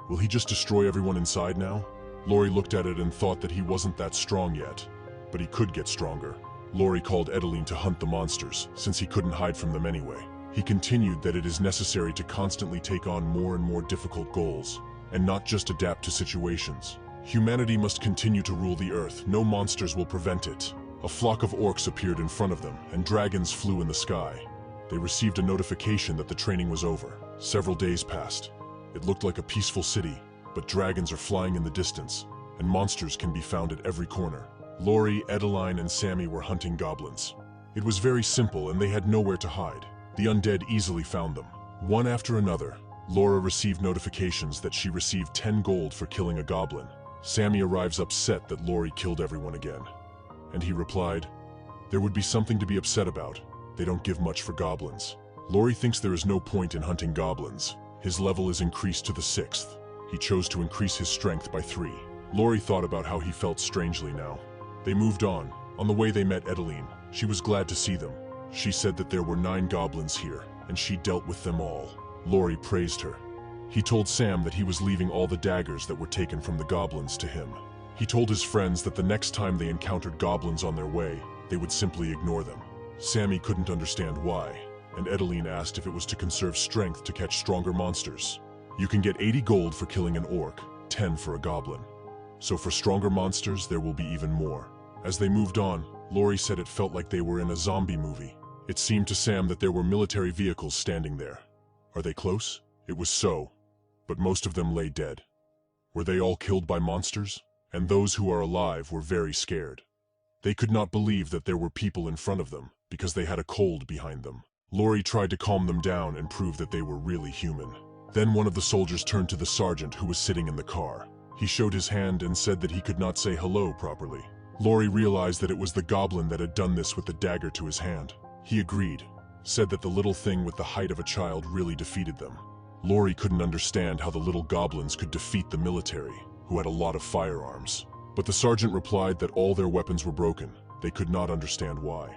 Will he just destroy everyone inside now? Laurie looked at it and thought that he wasn't that strong yet, but he could get stronger. Laurie called Edeline to hunt the monsters, since he couldn't hide from them anyway. He continued that it is necessary to constantly take on more and more difficult goals, and not just adapt to situations. Humanity must continue to rule the earth. No monsters will prevent it. A flock of orcs appeared in front of them, and dragons flew in the sky. They received a notification that the training was over. Several days passed. It looked like a peaceful city, but dragons are flying in the distance, and monsters can be found at every corner. Laurie, Edeline, and Sammy were hunting goblins. It was very simple, and they had nowhere to hide. The undead easily found them. One after another, Laura received notifications that she received 10 gold for killing a goblin. Sammy arrives upset that Laurie killed everyone again. And he replied, "There would be something to be upset about. They don't give much for goblins." Laurie thinks there is no point in hunting goblins. His level is increased to the 6th. He chose to increase his strength by 3. Laurie thought about how he felt strangely now. They moved on. On the way they met Edeline. She was glad to see them. She said that there were 9 goblins here, and she dealt with them all. Laurie praised her. He told Sam that he was leaving all the daggers that were taken from the goblins to him. He told his friends that the next time they encountered goblins on their way, they would simply ignore them. Sammy couldn't understand why, and Edeline asked if it was to conserve strength to catch stronger monsters. You can get 80 gold for killing an orc, 10 for a goblin. So for stronger monsters, there will be even more. As they moved on, Laurie said it felt like they were in a zombie movie. It seemed to Sam that there were military vehicles standing there. Are they close? It was so, but most of them lay dead. Were they all killed by monsters? And those who are alive were very scared. They could not believe that there were people in front of them, because they had a cold behind them. Laurie tried to calm them down and prove that they were really human. Then one of the soldiers turned to the sergeant who was sitting in the car. He showed his hand and said that he could not say hello properly. Laurie realized that it was the goblin that had done this with the dagger to his hand. He agreed, said that the little thing with the height of a child really defeated them. Laurie couldn't understand how the little goblins could defeat the military, who had a lot of firearms. But the sergeant replied that all their weapons were broken. They could not understand why.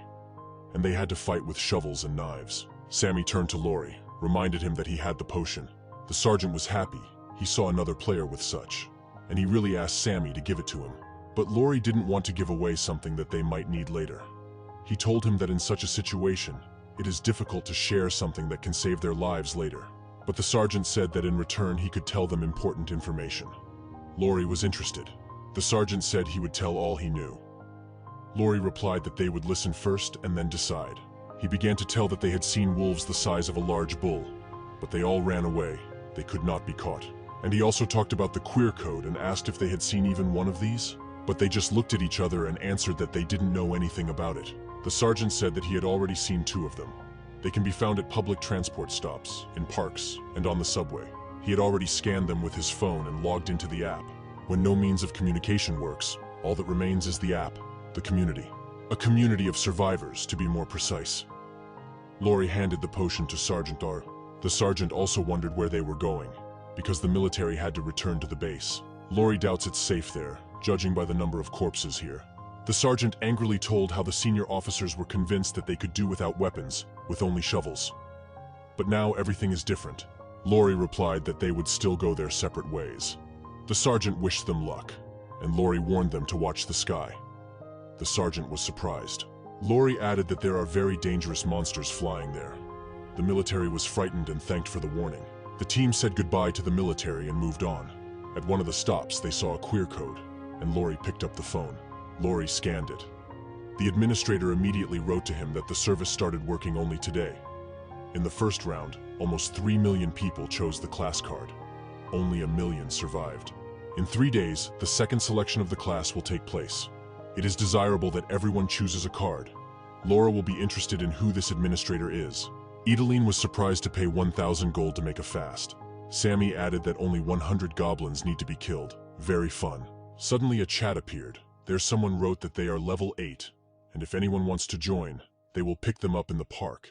And they had to fight with shovels and knives. Sammy turned to Laurie, reminded him that he had the potion. The sergeant was happy. He saw another player with such, and he really asked Sammy to give it to him. But Laurie didn't want to give away something that they might need later. He told him that in such a situation, it is difficult to share something that can save their lives later. But the sergeant said that in return he could tell them important information. Laurie was interested. The sergeant said he would tell all he knew. Laurie replied that they would listen first and then decide. He began to tell that they had seen wolves the size of a large bull, but they all ran away. They could not be caught. And he also talked about the queer code and asked if they had seen even one of these. but they just looked at each other and answered that they didn't know anything about it. The sergeant said that he had already seen 2 of them. They can be found at public transport stops, in parks, and on the subway. He had already scanned them with his phone and logged into the app. When no means of communication works, all that remains is the app, the community. A community of survivors, to be more precise. Lori handed the potion to Sergeant R. The sergeant also wondered where they were going, because the military had to return to the base. Lori doubts it's safe there, judging by the number of corpses here. The sergeant angrily told how the senior officers were convinced that they could do without weapons, with only shovels. But now everything is different. Lori replied that they would still go their separate ways. The sergeant wished them luck, and Lori warned them to watch the sky. The sergeant was surprised. Lori added that there are very dangerous monsters flying there. The military was frightened and thanked for the warning. The team said goodbye to the military and moved on. At one of the stops, they saw a queer code, and Lori picked up the phone. Lori scanned it. The administrator immediately wrote to him that the service started working only today. In the first round, almost 3 million people chose the class card. Only 1 million survived. In 3 days, the second selection of the class will take place. It is desirable that everyone chooses a card. Laura will be interested in who this administrator is. Edeline was surprised to pay 1,000 gold to make a fast. Sammy added that only 100 goblins need to be killed. Very fun. Suddenly a chat appeared. There someone wrote that they are level 8, and if anyone wants to join, they will pick them up in the park.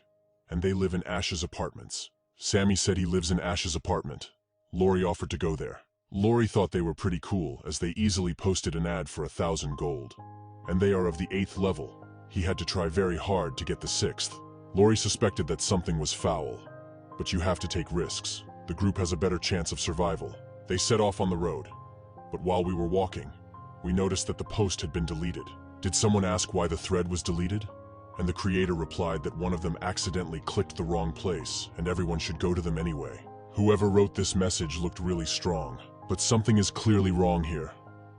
And they live in Ash's apartments. Sammy said he lives in Ash's apartment. Lori offered to go there. Lori thought they were pretty cool, as they easily posted an ad for 1,000 gold. And they are of the 8th level. He had to try very hard to get the 6th. Lori suspected that something was foul. But you have to take risks. The group has a better chance of survival. They set off on the road. But while we were walking, we noticed that the post had been deleted. Did someone ask why the thread was deleted? And the creator replied that one of them accidentally clicked the wrong place, and everyone should go to them anyway. Whoever wrote this message looked really strong, but something is clearly wrong here.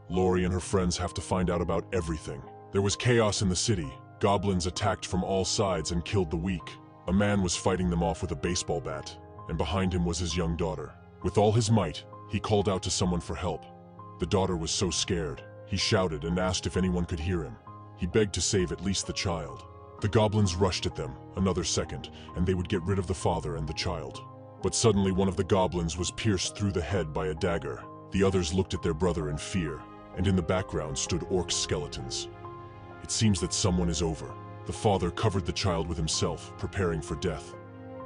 Lori and her friends have to find out about everything. There was chaos in the city. Goblins attacked from all sides and killed the weak. A man was fighting them off with a baseball bat, and behind him was his young daughter. With all his might, he called out to someone for help. The daughter was so scared. He shouted and asked if anyone could hear him. He begged to save at least the child. The goblins rushed at them, another second, and they would get rid of the father and the child. But suddenly one of the goblins was pierced through the head by a dagger. The others looked at their brother in fear, and in the background stood orc skeletons. It seems that someone is over. The father covered the child with himself, preparing for death.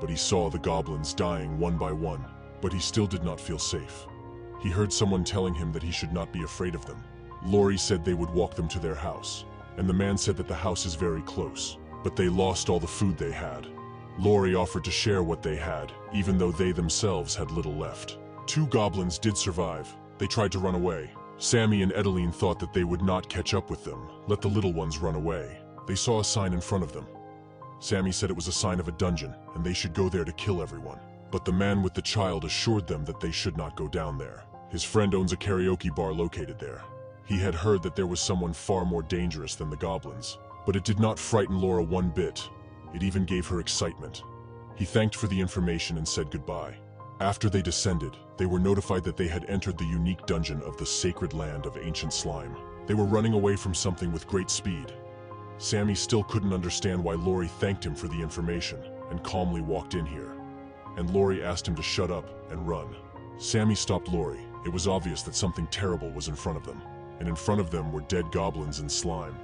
But he saw the goblins dying one by one, but he still did not feel safe. He heard someone telling him that he should not be afraid of them. Lori said they would walk them to their house, and the man said that the house is very close, but they lost all the food they had. Lori offered to share what they had, even though they themselves had little left. 2 goblins did survive. They tried to run away. Sammy and Edeline thought that they would not catch up with them, let the little ones run away. They saw a sign in front of them. Sammy said it was a sign of a dungeon, and they should go there to kill everyone. But the man with the child assured them that they should not go down there. His friend owns a karaoke bar located there. He had heard that there was someone far more dangerous than the goblins. But it did not frighten Laura one bit. It even gave her excitement. He thanked for the information and said goodbye. After they descended, they were notified that they had entered the unique dungeon of the sacred land of ancient slime. They were running away from something with great speed. Sammy still couldn't understand why Lori thanked him for the information and calmly walked in here. And Lori asked him to shut up and run. Sammy stopped Lori. It was obvious that something terrible was in front of them, and in front of them were dead goblins and slime.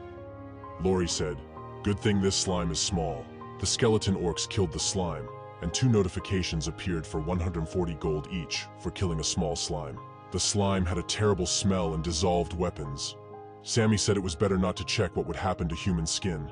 Lori said, "Good thing this slime is small." The skeleton orcs killed the slime, and 2 notifications appeared for 140 gold each for killing a small slime. The slime had a terrible smell and dissolved weapons. Sammy said it was better not to check what would happen to human skin.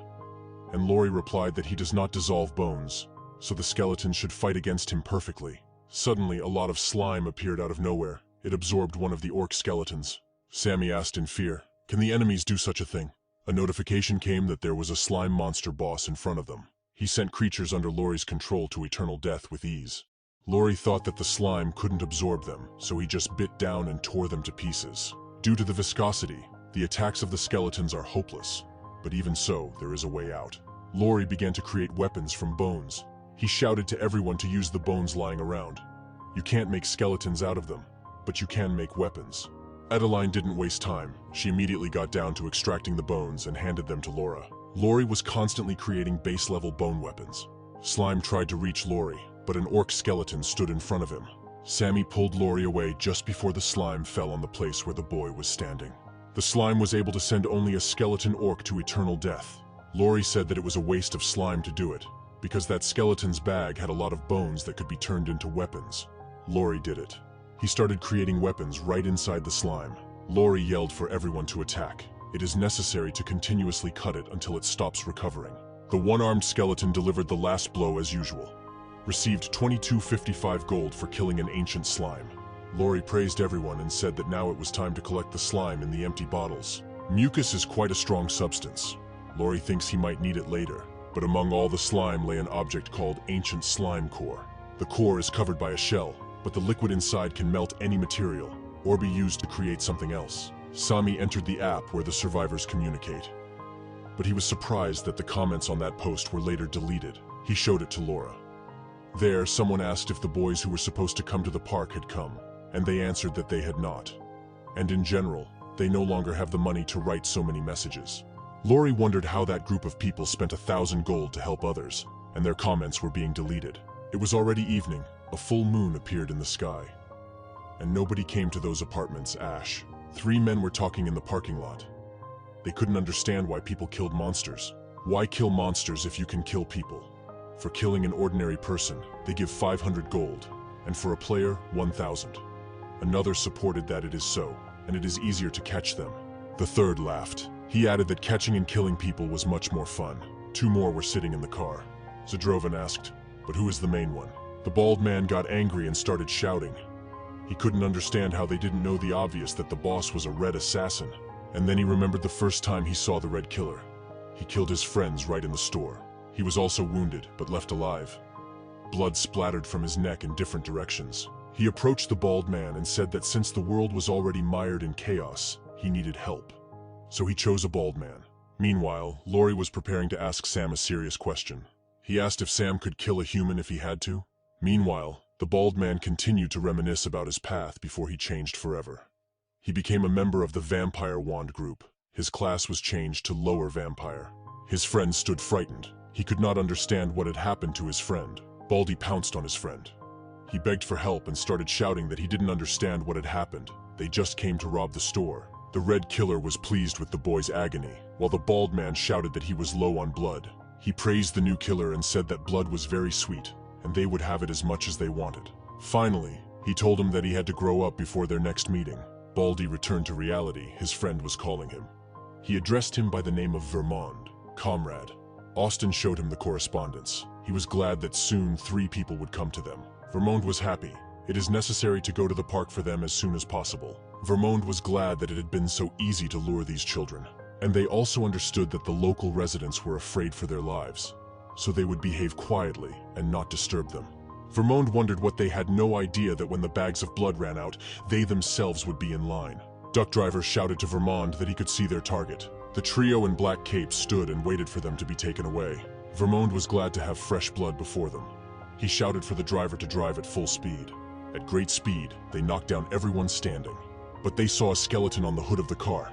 And Lori replied that he does not dissolve bones, so the skeleton should fight against him perfectly. Suddenly, a lot of slime appeared out of nowhere. It absorbed one of the orc skeletons. Sammy asked in fear, "Can the enemies do such a thing?" A notification came that there was a slime monster boss in front of them. He sent creatures under Lori's control to eternal death with ease. Lori thought that the slime couldn't absorb them, so he just bit down and tore them to pieces. Due to the viscosity, the attacks of the skeletons are hopeless, but even so, there is a way out. Lori began to create weapons from bones. He shouted to everyone to use the bones lying around. You can't make skeletons out of them, but you can make weapons. Adeline didn't waste time. She immediately got down to extracting the bones and handed them to Laura. Laurie was constantly creating base-level bone weapons. Slime tried to reach Laurie, but an orc skeleton stood in front of him. Sammy pulled Laurie away just before the slime fell on the place where the boy was standing. The slime was able to send only a skeleton orc to eternal death. Laurie said that it was a waste of slime to do it, because that skeleton's bag had a lot of bones that could be turned into weapons. Laurie did it. He started creating weapons right inside the slime. Laurie yelled for everyone to attack. It is necessary to continuously cut it until it stops recovering. The one-armed skeleton delivered the last blow as usual. Received 2255 gold for killing an ancient slime. Laurie praised everyone and said that now it was time to collect the slime in the empty bottles. Mucus is quite a strong substance. Laurie thinks he might need it later, but among all the slime lay an object called Ancient Slime Core. The core is covered by a shell, but the liquid inside can melt any material, or be used to create something else. Sami entered the app where the survivors communicate. But he was surprised that the comments on that post were later deleted. He showed it to Laura. There, someone asked if the boys who were supposed to come to the park had come, and they answered that they had not. And in general, they no longer have the money to write so many messages. Laurie wondered how that group of people spent 1,000 gold to help others, and their comments were being deleted. It was already evening. A full moon appeared in the sky. And nobody came to those apartments, Ash. 3 men were talking in the parking lot. They couldn't understand why people killed monsters. Why kill monsters if you can kill people? For killing an ordinary person, they give 500 gold, and for a player, 1,000. Another supported that it is so, and it is easier to catch them. The third laughed. He added that catching and killing people was much more fun. 2 more were sitting in the car. Zadrovan asked, "But who is the main one?" The bald man got angry and started shouting. He couldn't understand how they didn't know the obvious that the boss was a red assassin. And then he remembered the first time he saw the red killer. He killed his friends right in the store. He was also wounded, but left alive. Blood splattered from his neck in different directions. He approached the bald man and said that since the world was already mired in chaos, he needed help. So he chose a bald man. Meanwhile, Laurie was preparing to ask Sam a serious question. He asked if Sam could kill a human if he had to. Meanwhile, the bald man continued to reminisce about his path before he changed forever. He became a member of the Vampire Wand group. His class was changed to Lower Vampire. His friend stood frightened. He could not understand what had happened to his friend. Baldy pounced on his friend. He begged for help and started shouting that he didn't understand what had happened. They just came to rob the store. The red killer was pleased with the boy's agony, while the bald man shouted that he was low on blood. He praised the new killer and said that blood was very sweet, and they would have it as much as they wanted. Finally, he told him that he had to grow up before their next meeting. Baldy returned to reality. His friend was calling him. He addressed him by the name of Vermond, comrade. Austin showed him the correspondence. He was glad that soon 3 people would come to them. Vermond was happy. It is necessary to go to the park for them as soon as possible. Vermond was glad that it had been so easy to lure these children. And they also understood that the local residents were afraid for their lives, so they would behave quietly and not disturb them. Vermond wondered what they had no idea that when the bags of blood ran out, they themselves would be in line. Duck Driver shouted to Vermond that he could see their target. The trio in black capes stood and waited for them to be taken away. Vermond was glad to have fresh blood before them. He shouted for the driver to drive at full speed. At great speed, they knocked down everyone standing. But they saw a skeleton on the hood of the car.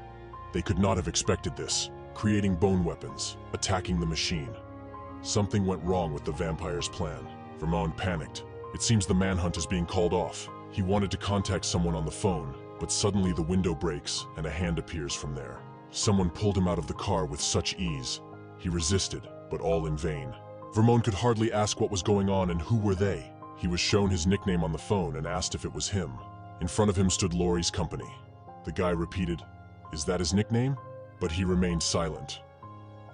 They could not have expected this, creating bone weapons, attacking the machine. Something went wrong with the vampire's plan. Vermond panicked. It seems the manhunt is being called off. He wanted to contact someone on the phone, but suddenly the window breaks and a hand appears from there. Someone pulled him out of the car with such ease. He resisted, but all in vain. Vermond could hardly ask what was going on and who were they. He was shown his nickname on the phone and asked if it was him. In front of him stood Laurie's company. The guy repeated, "Is that his nickname?" But he remained silent.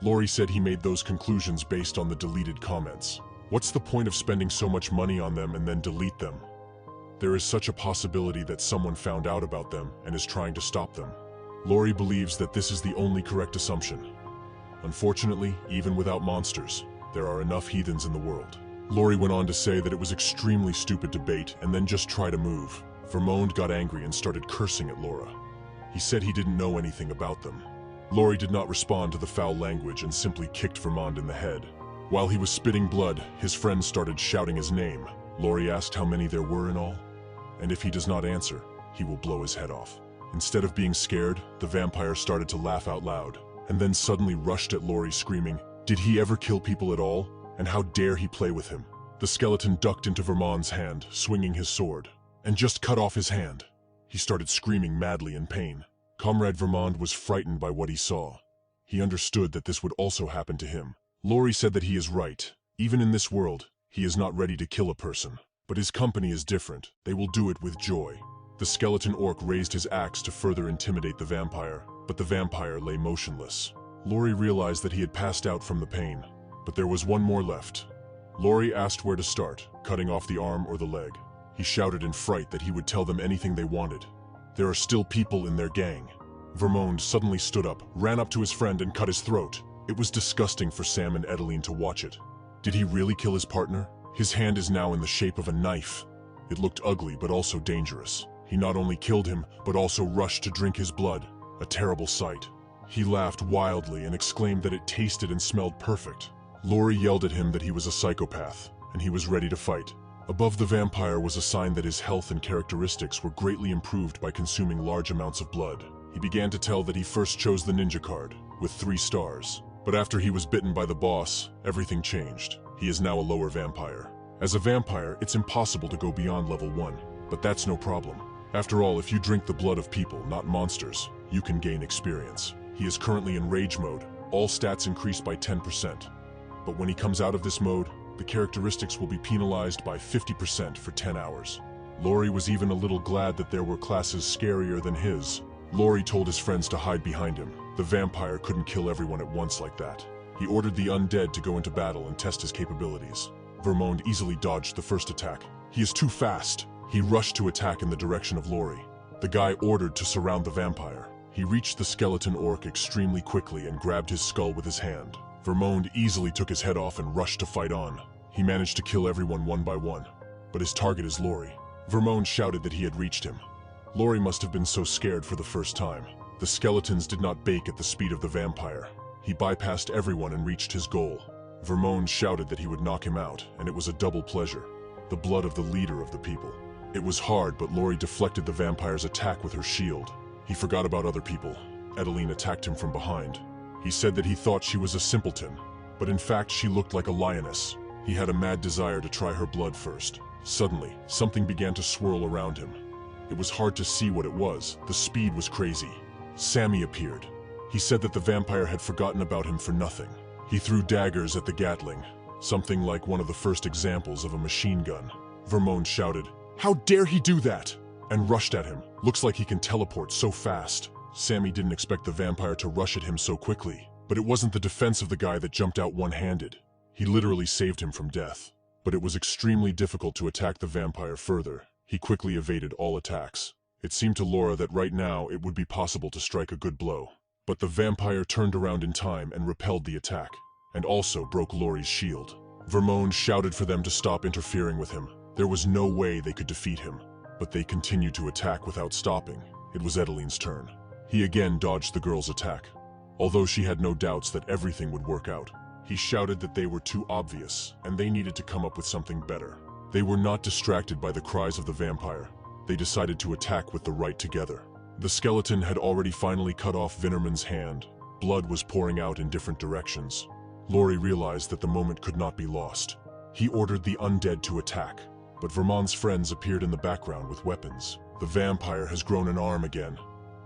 Laurie said he made those conclusions based on the deleted comments. What's the point of spending so much money on them and then delete them? There is such a possibility that someone found out about them and is trying to stop them. Laurie believes that this is the only correct assumption. Unfortunately, even without monsters, there are enough heathens in the world. Laurie went on to say that it was extremely stupid to bait and then just try to move. Vermond got angry and started cursing at Laura. He said he didn't know anything about them. Laurie did not respond to the foul language and simply kicked Vermond in the head. While he was spitting blood, his friend started shouting his name. Laurie asked how many there were in all, and if he does not answer, he will blow his head off. Instead of being scared, the vampire started to laugh out loud, and then suddenly rushed at Lori screaming, "Did he ever kill people at all? And how dare he play with him?" The skeleton ducked into Vermond's hand, swinging his sword, and just cut off his hand. He started screaming madly in pain. Comrade Vermond was frightened by what he saw. He understood that this would also happen to him. Lori said that he is right. Even in this world, he is not ready to kill a person. But his company is different. They will do it with joy. The skeleton orc raised his axe to further intimidate the vampire, but the vampire lay motionless. Lori realized that he had passed out from the pain, but there was one more left. Lori asked where to start, cutting off the arm or the leg. He shouted in fright that he would tell them anything they wanted. There are still people in their gang. Vermond suddenly stood up, ran up to his friend and cut his throat. It was disgusting for Sam and Edeline to watch it. Did he really kill his partner? His hand is now in the shape of a knife. It looked ugly but also dangerous. He not only killed him, but also rushed to drink his blood. A terrible sight. He laughed wildly and exclaimed that it tasted and smelled perfect. Lori yelled at him that he was a psychopath, and he was ready to fight. Above the vampire was a sign that his health and characteristics were greatly improved by consuming large amounts of blood. He began to tell that he first chose the ninja card, with 3 stars. But after he was bitten by the boss, everything changed. He is now a lower vampire. As a vampire, it's impossible to go beyond level 1, but that's no problem. After all, if you drink the blood of people, not monsters, you can gain experience. He is currently in rage mode. All stats increase by 10%. But when he comes out of this mode, the characteristics will be penalized by 50% for 10 hours. Lori was even a little glad that there were classes scarier than his. Lori told his friends to hide behind him. The vampire couldn't kill everyone at once like that. He ordered the undead to go into battle and test his capabilities. Vermond easily dodged the first attack. He is too fast. He rushed to attack in the direction of Lori. The guy ordered to surround the vampire. He reached the skeleton orc extremely quickly and grabbed his skull with his hand. Vermond easily took his head off and rushed to fight on. He managed to kill everyone one by one, but his target is Lori. Vermond shouted that he had reached him. Lori must have been so scared for the first time. The skeletons did not bake at the speed of the vampire. He bypassed everyone and reached his goal. Vermond shouted that he would knock him out, and it was a double pleasure. The blood of the leader of the people. It was hard, but Lori deflected the vampire's attack with her shield. He forgot about other people. Edeline attacked him from behind. He said that he thought she was a simpleton, but in fact she looked like a lioness. He had a mad desire to try her blood first. Suddenly, something began to swirl around him. It was hard to see what it was. The speed was crazy. Sammy appeared. He said that the vampire had forgotten about him for nothing. He threw daggers at the Gatling, something like one of the first examples of a machine gun. Vermond shouted, "How dare he do that?" and rushed at him. Looks like he can teleport so fast. Sammy didn't expect the vampire to rush at him so quickly, but it wasn't the defense of the guy that jumped out one-handed. He literally saved him from death. But it was extremely difficult to attack the vampire further. He quickly evaded all attacks. It seemed to Laura that right now it would be possible to strike a good blow. But the vampire turned around in time and repelled the attack, and also broke Lori's shield. Vermond shouted for them to stop interfering with him. There was no way they could defeat him, but they continued to attack without stopping. It was Edeline's turn. He again dodged the girl's attack, although she had no doubts that everything would work out. He shouted that they were too obvious, and they needed to come up with something better. They were not distracted by the cries of the vampire. They decided to attack with the right together. The skeleton had already finally cut off Vinnerman's hand. Blood was pouring out in different directions. Lori realized that the moment could not be lost. He ordered the undead to attack, but Vermond's friends appeared in the background with weapons. The vampire has grown an arm again.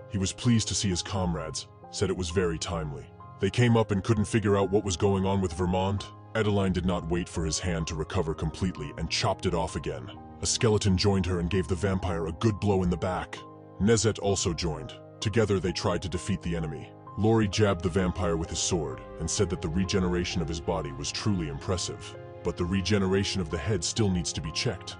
He was pleased to see his comrades, said it was very timely. They came up and couldn't figure out what was going on with Vermond. Edeline did not wait for his hand to recover completely and chopped it off again. A skeleton joined her and gave the vampire a good blow in the back. Nezet also joined. Together they tried to defeat the enemy. Lori jabbed the vampire with his sword and said that the regeneration of his body was truly impressive. But the regeneration of the head still needs to be checked.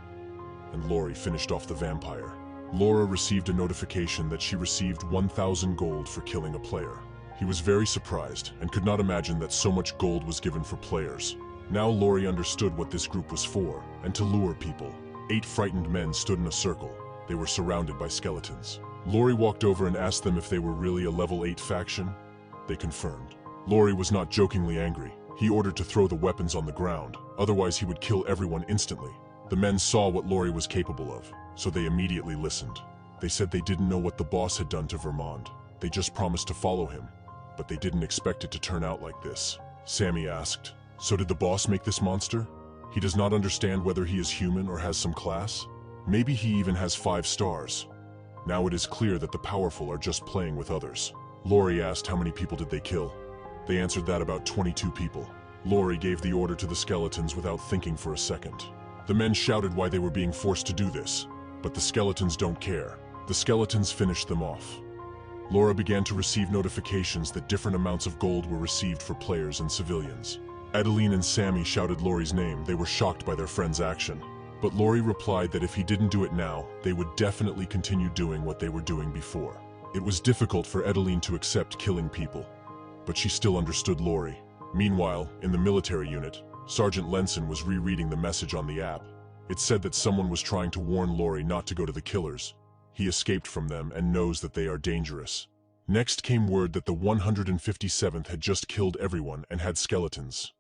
And Lori finished off the vampire. Laura received a notification that she received 1,000 gold for killing a player. He was very surprised and could not imagine that so much gold was given for players. Now Lori understood what this group was for, and to lure people. 8 frightened men stood in a circle. They were surrounded by skeletons. Lori walked over and asked them if they were really a level 8 faction. They confirmed. Lori was not jokingly angry. He ordered to throw the weapons on the ground, otherwise he would kill everyone instantly. The men saw what Lori was capable of, so they immediately listened. They said they didn't know what the boss had done to Vermond. They just promised to follow him, but they didn't expect it to turn out like this. Sammy asked, "So did the boss make this monster? He does not understand whether he is human or has some class? Maybe he even has 5 stars. Now it is clear that the powerful are just playing with others." Lori asked how many people did they kill. They answered that about 22 people. Lori gave the order to the skeletons without thinking for a second. The men shouted why they were being forced to do this, but the skeletons don't care. The skeletons finished them off. Laura began to receive notifications that different amounts of gold were received for players and civilians. Adeline and Sammy shouted Lori's name. They were shocked by their friend's action. But Lori replied that if he didn't do it now, they would definitely continue doing what they were doing before. It was difficult for Adeline to accept killing people, but she still understood Lori. Meanwhile, in the military unit, Sergeant Lenson was rereading the message on the app. It said that someone was trying to warn Lori not to go to the killers. He escaped from them and knows that they are dangerous. Next came word that the 157th had just killed everyone and had skeletons.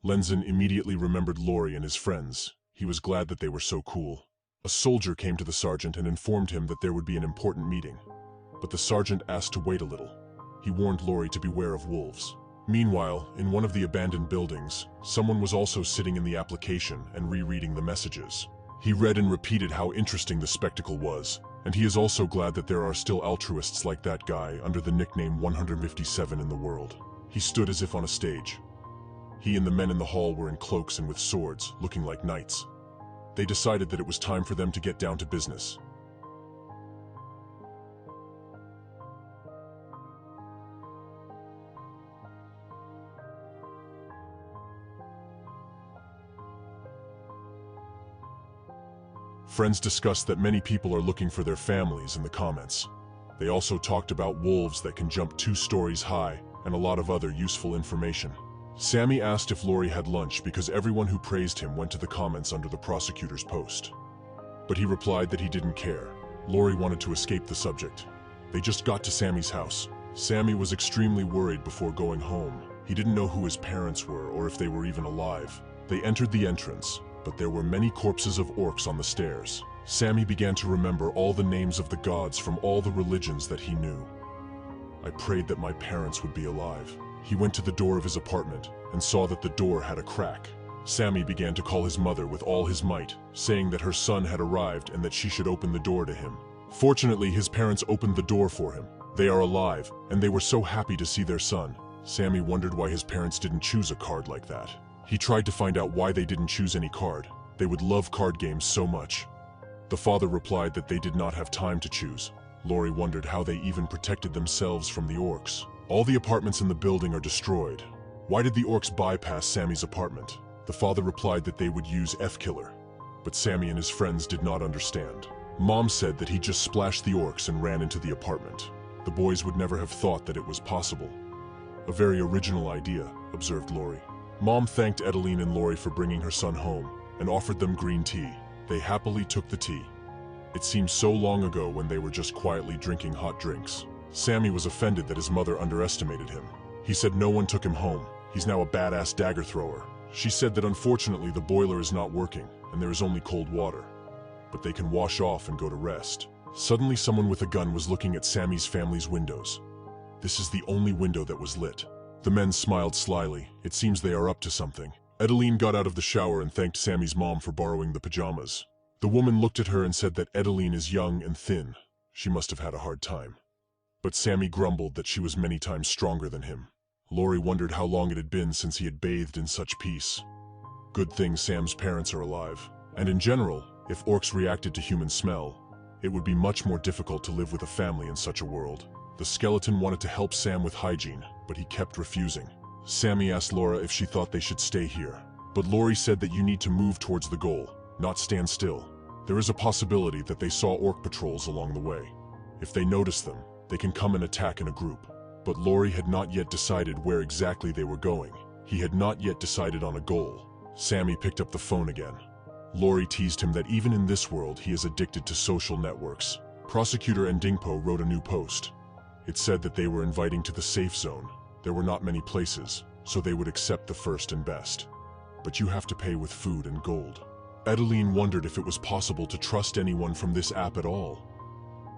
Lenson immediately remembered Lori and his friends. He was glad that they were so cool. A soldier came to the sergeant and informed him that there would be an important meeting. But the sergeant asked to wait a little. He warned Lori to beware of wolves. Meanwhile, in one of the abandoned buildings, someone was also sitting in the application and rereading the messages. He read and repeated how interesting the spectacle was, and he is also glad that there are still altruists like that guy under the nickname 157 in the world. He stood as if on a stage. He and the men in the hall were in cloaks and with swords, looking like knights. They decided that it was time for them to get down to business. Friends discussed that many people are looking for their families in the comments. They also talked about wolves that can jump 2 stories high and a lot of other useful information. Sammy asked if Lori had lunch because everyone who praised him went to the comments under the prosecutor's post. But he replied that he didn't care. Lori wanted to escape the subject. They just got to Sammy's house. Sammy was extremely worried before going home. He didn't know who his parents were or if they were even alive. They entered the entrance, but there were many corpses of orcs on the stairs. Sammy began to remember all the names of the gods from all the religions that he knew. "I prayed that my parents would be alive." He went to the door of his apartment and saw that the door had a crack. Sammy began to call his mother with all his might, saying that her son had arrived and that she should open the door to him. Fortunately, his parents opened the door for him. They are alive, and they were so happy to see their son. Sammy wondered why his parents didn't choose a card like that. He tried to find out why they didn't choose any card. They would love card games so much. The father replied that they did not have time to choose. Lori wondered how they even protected themselves from the orcs. All the apartments in the building are destroyed. Why did the orcs bypass Sammy's apartment? The father replied that they would use F-Killer. But Sammy and his friends did not understand. Mom said that he just splashed the orcs and ran into the apartment. The boys would never have thought that it was possible. "A very original idea," observed Lori. Mom thanked Adeline and Lori for bringing her son home and offered them green tea. They happily took the tea. It seemed so long ago when they were just quietly drinking hot drinks. Sammy was offended that his mother underestimated him. He said no one took him home. He's now a badass dagger thrower. She said that unfortunately the boiler is not working and there is only cold water. But they can wash off and go to rest. Suddenly someone with a gun was looking at Sammy's family's windows. This is the only window that was lit. The men smiled slyly. It seems they are up to something. Adeline got out of the shower and thanked Sammy's mom for borrowing the pajamas. The woman looked at her and said that Adeline is young and thin. She must have had a hard time. But Sammy grumbled that she was many times stronger than him. Lori wondered how long it had been since he had bathed in such peace. Good thing Sam's parents are alive. And in general, if orcs reacted to human smell, it would be much more difficult to live with a family in such a world. The skeleton wanted to help Sam with hygiene, but he kept refusing. Sammy asked Laura if she thought they should stay here. But Lori said that you need to move towards the goal, not stand still. There is a possibility that they saw orc patrols along the way. If they notice them, they can come and attack in a group. But Lori had not yet decided where exactly they were going. He had not yet decided on a goal. Sammy picked up the phone again. Lori teased him that even in this world he is addicted to social networks. Prosecutor Ndingpo wrote a new post. It said that they were inviting to the safe zone. There were not many places, so they would accept the first and best. But you have to pay with food and gold. Adeline wondered if it was possible to trust anyone from this app at all.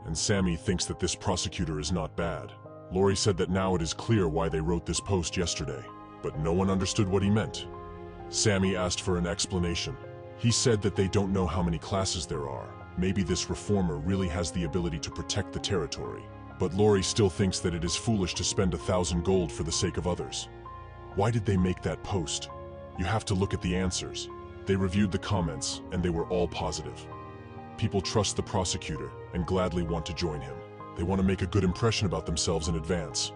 and Sammy thinks that this prosecutor is not bad. Lori said that now it is clear why they wrote this post yesterday, but no one understood what he meant. Sammy asked for an explanation. He said that they don't know how many classes there are. Maybe this reformer really has the ability to protect the territory. But Lori still thinks that it is foolish to spend 1,000 gold for the sake of others. Why did they make that post? You have to look at the answers. They reviewed the comments, and they were all positive. People trust the prosecutor and gladly want to join him. They want to make a good impression about themselves in advance.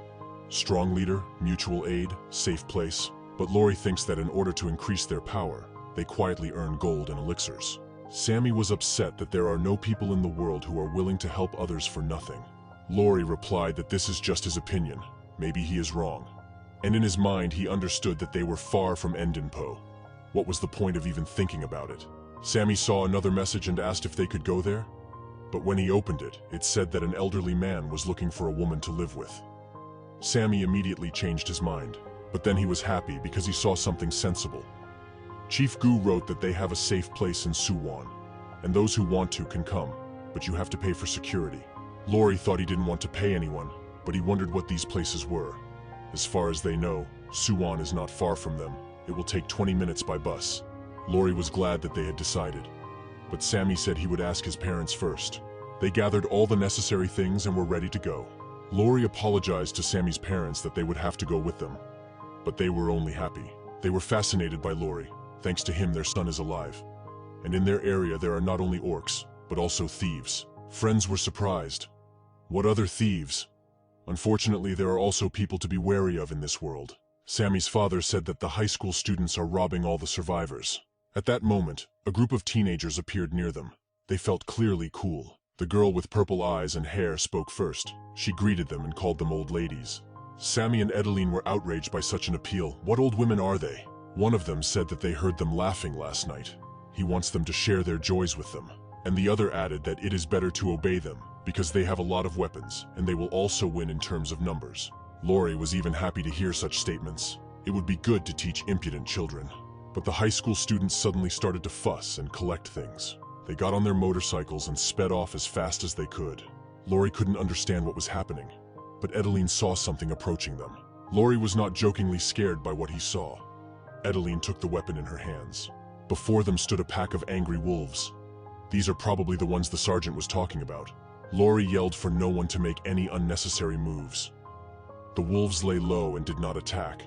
Strong leader, mutual aid, safe place. But Lori thinks that in order to increase their power, they quietly earn gold and elixirs. Sammy was upset that there are no people in the world who are willing to help others for nothing. Lori replied that this is just his opinion. Maybe he is wrong. And in his mind, he understood that they were far from Endinpo. What was the point of even thinking about it? Sammy saw another message and asked if they could go there. But when he opened it, it said that an elderly man was looking for a woman to live with. Sammy immediately changed his mind, but then he was happy because he saw something sensible. Chief Gu wrote that they have a safe place in Suwon, and those who want to can come, but you have to pay for security. Lori thought he didn't want to pay anyone, but he wondered what these places were. As far as they know, Suwon is not far from them. It will take 20 minutes by bus. Lori was glad that they had decided, but Sammy said he would ask his parents first. They gathered all the necessary things and were ready to go. Lori apologized to Sammy's parents that they would have to go with them, but they were only happy. They were fascinated by Lori. Thanks to him, their son is alive. And in their area, there are not only orcs, but also thieves. Friends were surprised. What other thieves? Unfortunately, there are also people to be wary of in this world. Sammy's father said that the high school students are robbing all the survivors. At that moment, a group of teenagers appeared near them. They felt clearly cool. The girl with purple eyes and hair spoke first. She greeted them and called them old ladies. Sammy and Edeline were outraged by such an appeal. What old women are they? One of them said that they heard them laughing last night. He wants them to share their joys with them. And the other added that it is better to obey them, because they have a lot of weapons, and they will also win in terms of numbers. Lori was even happy to hear such statements. It would be good to teach impudent children. But the high school students suddenly started to fuss and collect things. They got on their motorcycles and sped off as fast as they could. Lori couldn't understand what was happening, but Edeline saw something approaching them. Lori was not jokingly scared by what he saw. Edeline took the weapon in her hands. Before them stood a pack of angry wolves. These are probably the ones the sergeant was talking about. Lori yelled for no one to make any unnecessary moves. The wolves lay low and did not attack,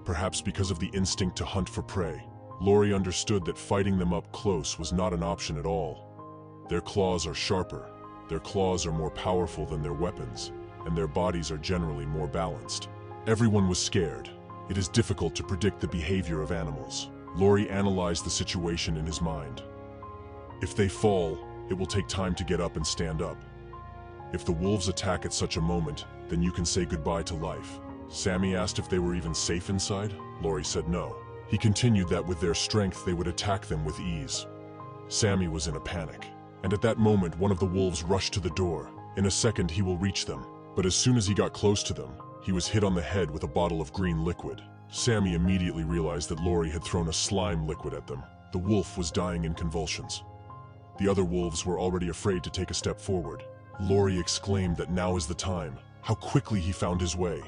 perhaps because of the instinct to hunt for prey. Lori understood that fighting them up close was not an option at all. Their claws are sharper, their claws are more powerful than their weapons, and their bodies are generally more balanced. Everyone was scared. It is difficult to predict the behavior of animals. Lori analyzed the situation in his mind. If they fall, it will take time to get up and stand up. If the wolves attack at such a moment, then you can say goodbye to life. Sammy asked if they were even safe inside. Lori said no. He continued that with their strength they would attack them with ease. Sammy was in a panic, and at that moment one of the wolves rushed to the door. In a second he will reach them, but as soon as he got close to them, he was hit on the head with a bottle of green liquid. Sammy immediately realized that Lori had thrown a slime liquid at them. The wolf was dying in convulsions. The other wolves were already afraid to take a step forward. Lori exclaimed that now is the time. How quickly he found his way.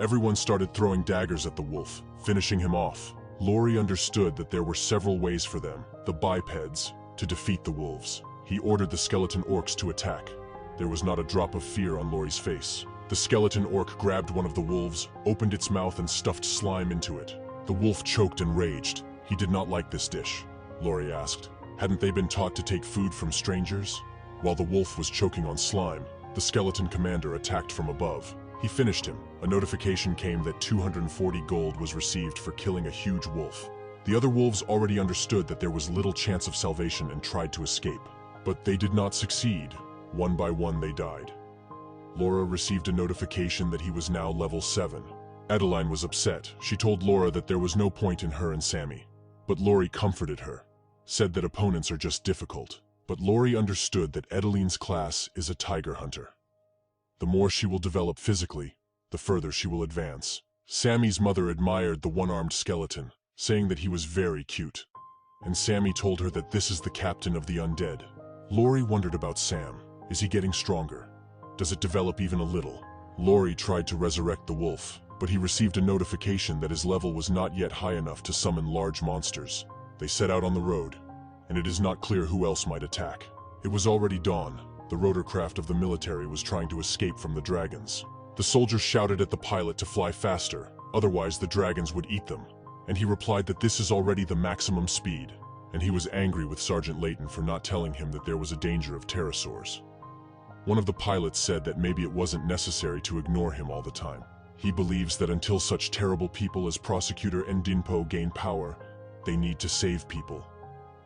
Everyone started throwing daggers at the wolf, finishing him off. Lori understood that there were several ways for them, the bipeds, to defeat the wolves. He ordered the skeleton orcs to attack. There was not a drop of fear on Lori's face. The skeleton orc grabbed one of the wolves, opened its mouth and stuffed slime into it. The wolf choked and raged. He did not like this dish. Lori asked, hadn't they been taught to take food from strangers? While the wolf was choking on slime, the skeleton commander attacked from above. He finished him. A notification came that 240 gold was received for killing a huge wolf. The other wolves already understood that there was little chance of salvation and tried to escape. But they did not succeed. One by one they died. Laura received a notification that he was now level 7. Adeline was upset. She told Laura that there was no point in her and Sammy. But Lori comforted her, said that opponents are just difficult. But Lori understood that Adeline's class is a tiger hunter. The more she will develop physically, the further she will advance. Sammy's mother admired the one-armed skeleton, saying that he was very cute. And Sammy told her that this is the captain of the undead. Lori wondered about Sam. Is he getting stronger? Does it develop even a little? Laurie tried to resurrect the wolf, but he received a notification that his level was not yet high enough to summon large monsters. They set out on the road, and it is not clear who else might attack. It was already dawn. The rotorcraft of the military was trying to escape from the dragons. The soldiers shouted at the pilot to fly faster, otherwise the dragons would eat them. And he replied that this is already the maximum speed, and he was angry with Sergeant Layton for not telling him that there was a danger of pterosaurs. One of the pilots said that maybe it wasn't necessary to ignore him all the time. He believes that until such terrible people as Prosecutor Ndinpo gain power, they need to save people.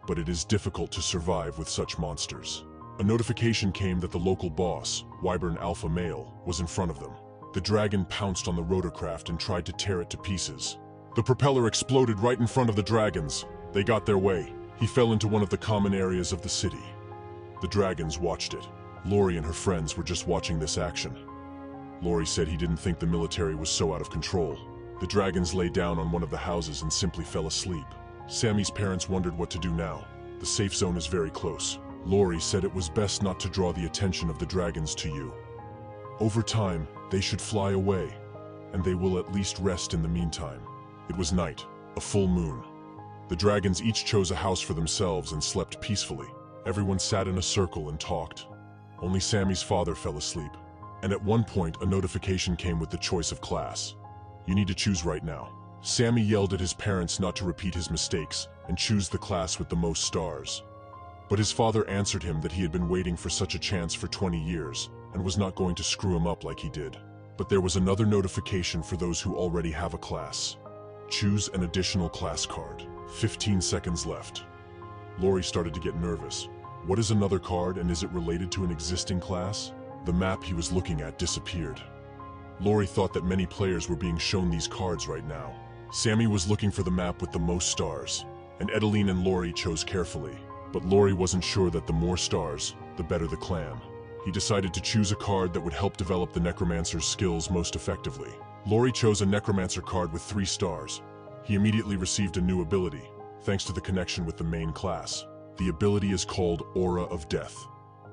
But it is difficult to survive with such monsters. A notification came that the local boss, Wyvern Alpha Male, was in front of them. The dragon pounced on the rotorcraft and tried to tear it to pieces. The propeller exploded right in front of the dragons. They got their way. He fell into one of the common areas of the city. The dragons watched it. Laurie and her friends were just watching this action. Laurie said he didn't think the military was so out of control. The dragons lay down on one of the houses and simply fell asleep. Sammy's parents wondered what to do now. The safe zone is very close. Laurie said it was best not to draw the attention of the dragons to you. Over time, they should fly away, and they will at least rest in the meantime. It was night, a full moon. The dragons each chose a house for themselves and slept peacefully. Everyone sat in a circle and talked. Only Sammy's father fell asleep. And at one point, a notification came with the choice of class. You need to choose right now. Sammy yelled at his parents not to repeat his mistakes and choose the class with the most stars. But his father answered him that he had been waiting for such a chance for 20 years and was not going to screw him up like he did. But there was another notification for those who already have a class. Choose an additional class card. 15 seconds left. Laurie started to get nervous. What is another card, and is it related to an existing class? The map he was looking at disappeared. Laurie thought that many players were being shown these cards right now. Sammy was looking for the map with the most stars, and Edeline and Laurie chose carefully. But Laurie wasn't sure that the more stars, the better the clan. He decided to choose a card that would help develop the Necromancer's skills most effectively. Laurie chose a Necromancer card with 3 stars. He immediately received a new ability, thanks to the connection with the main class. The ability is called Aura of Death.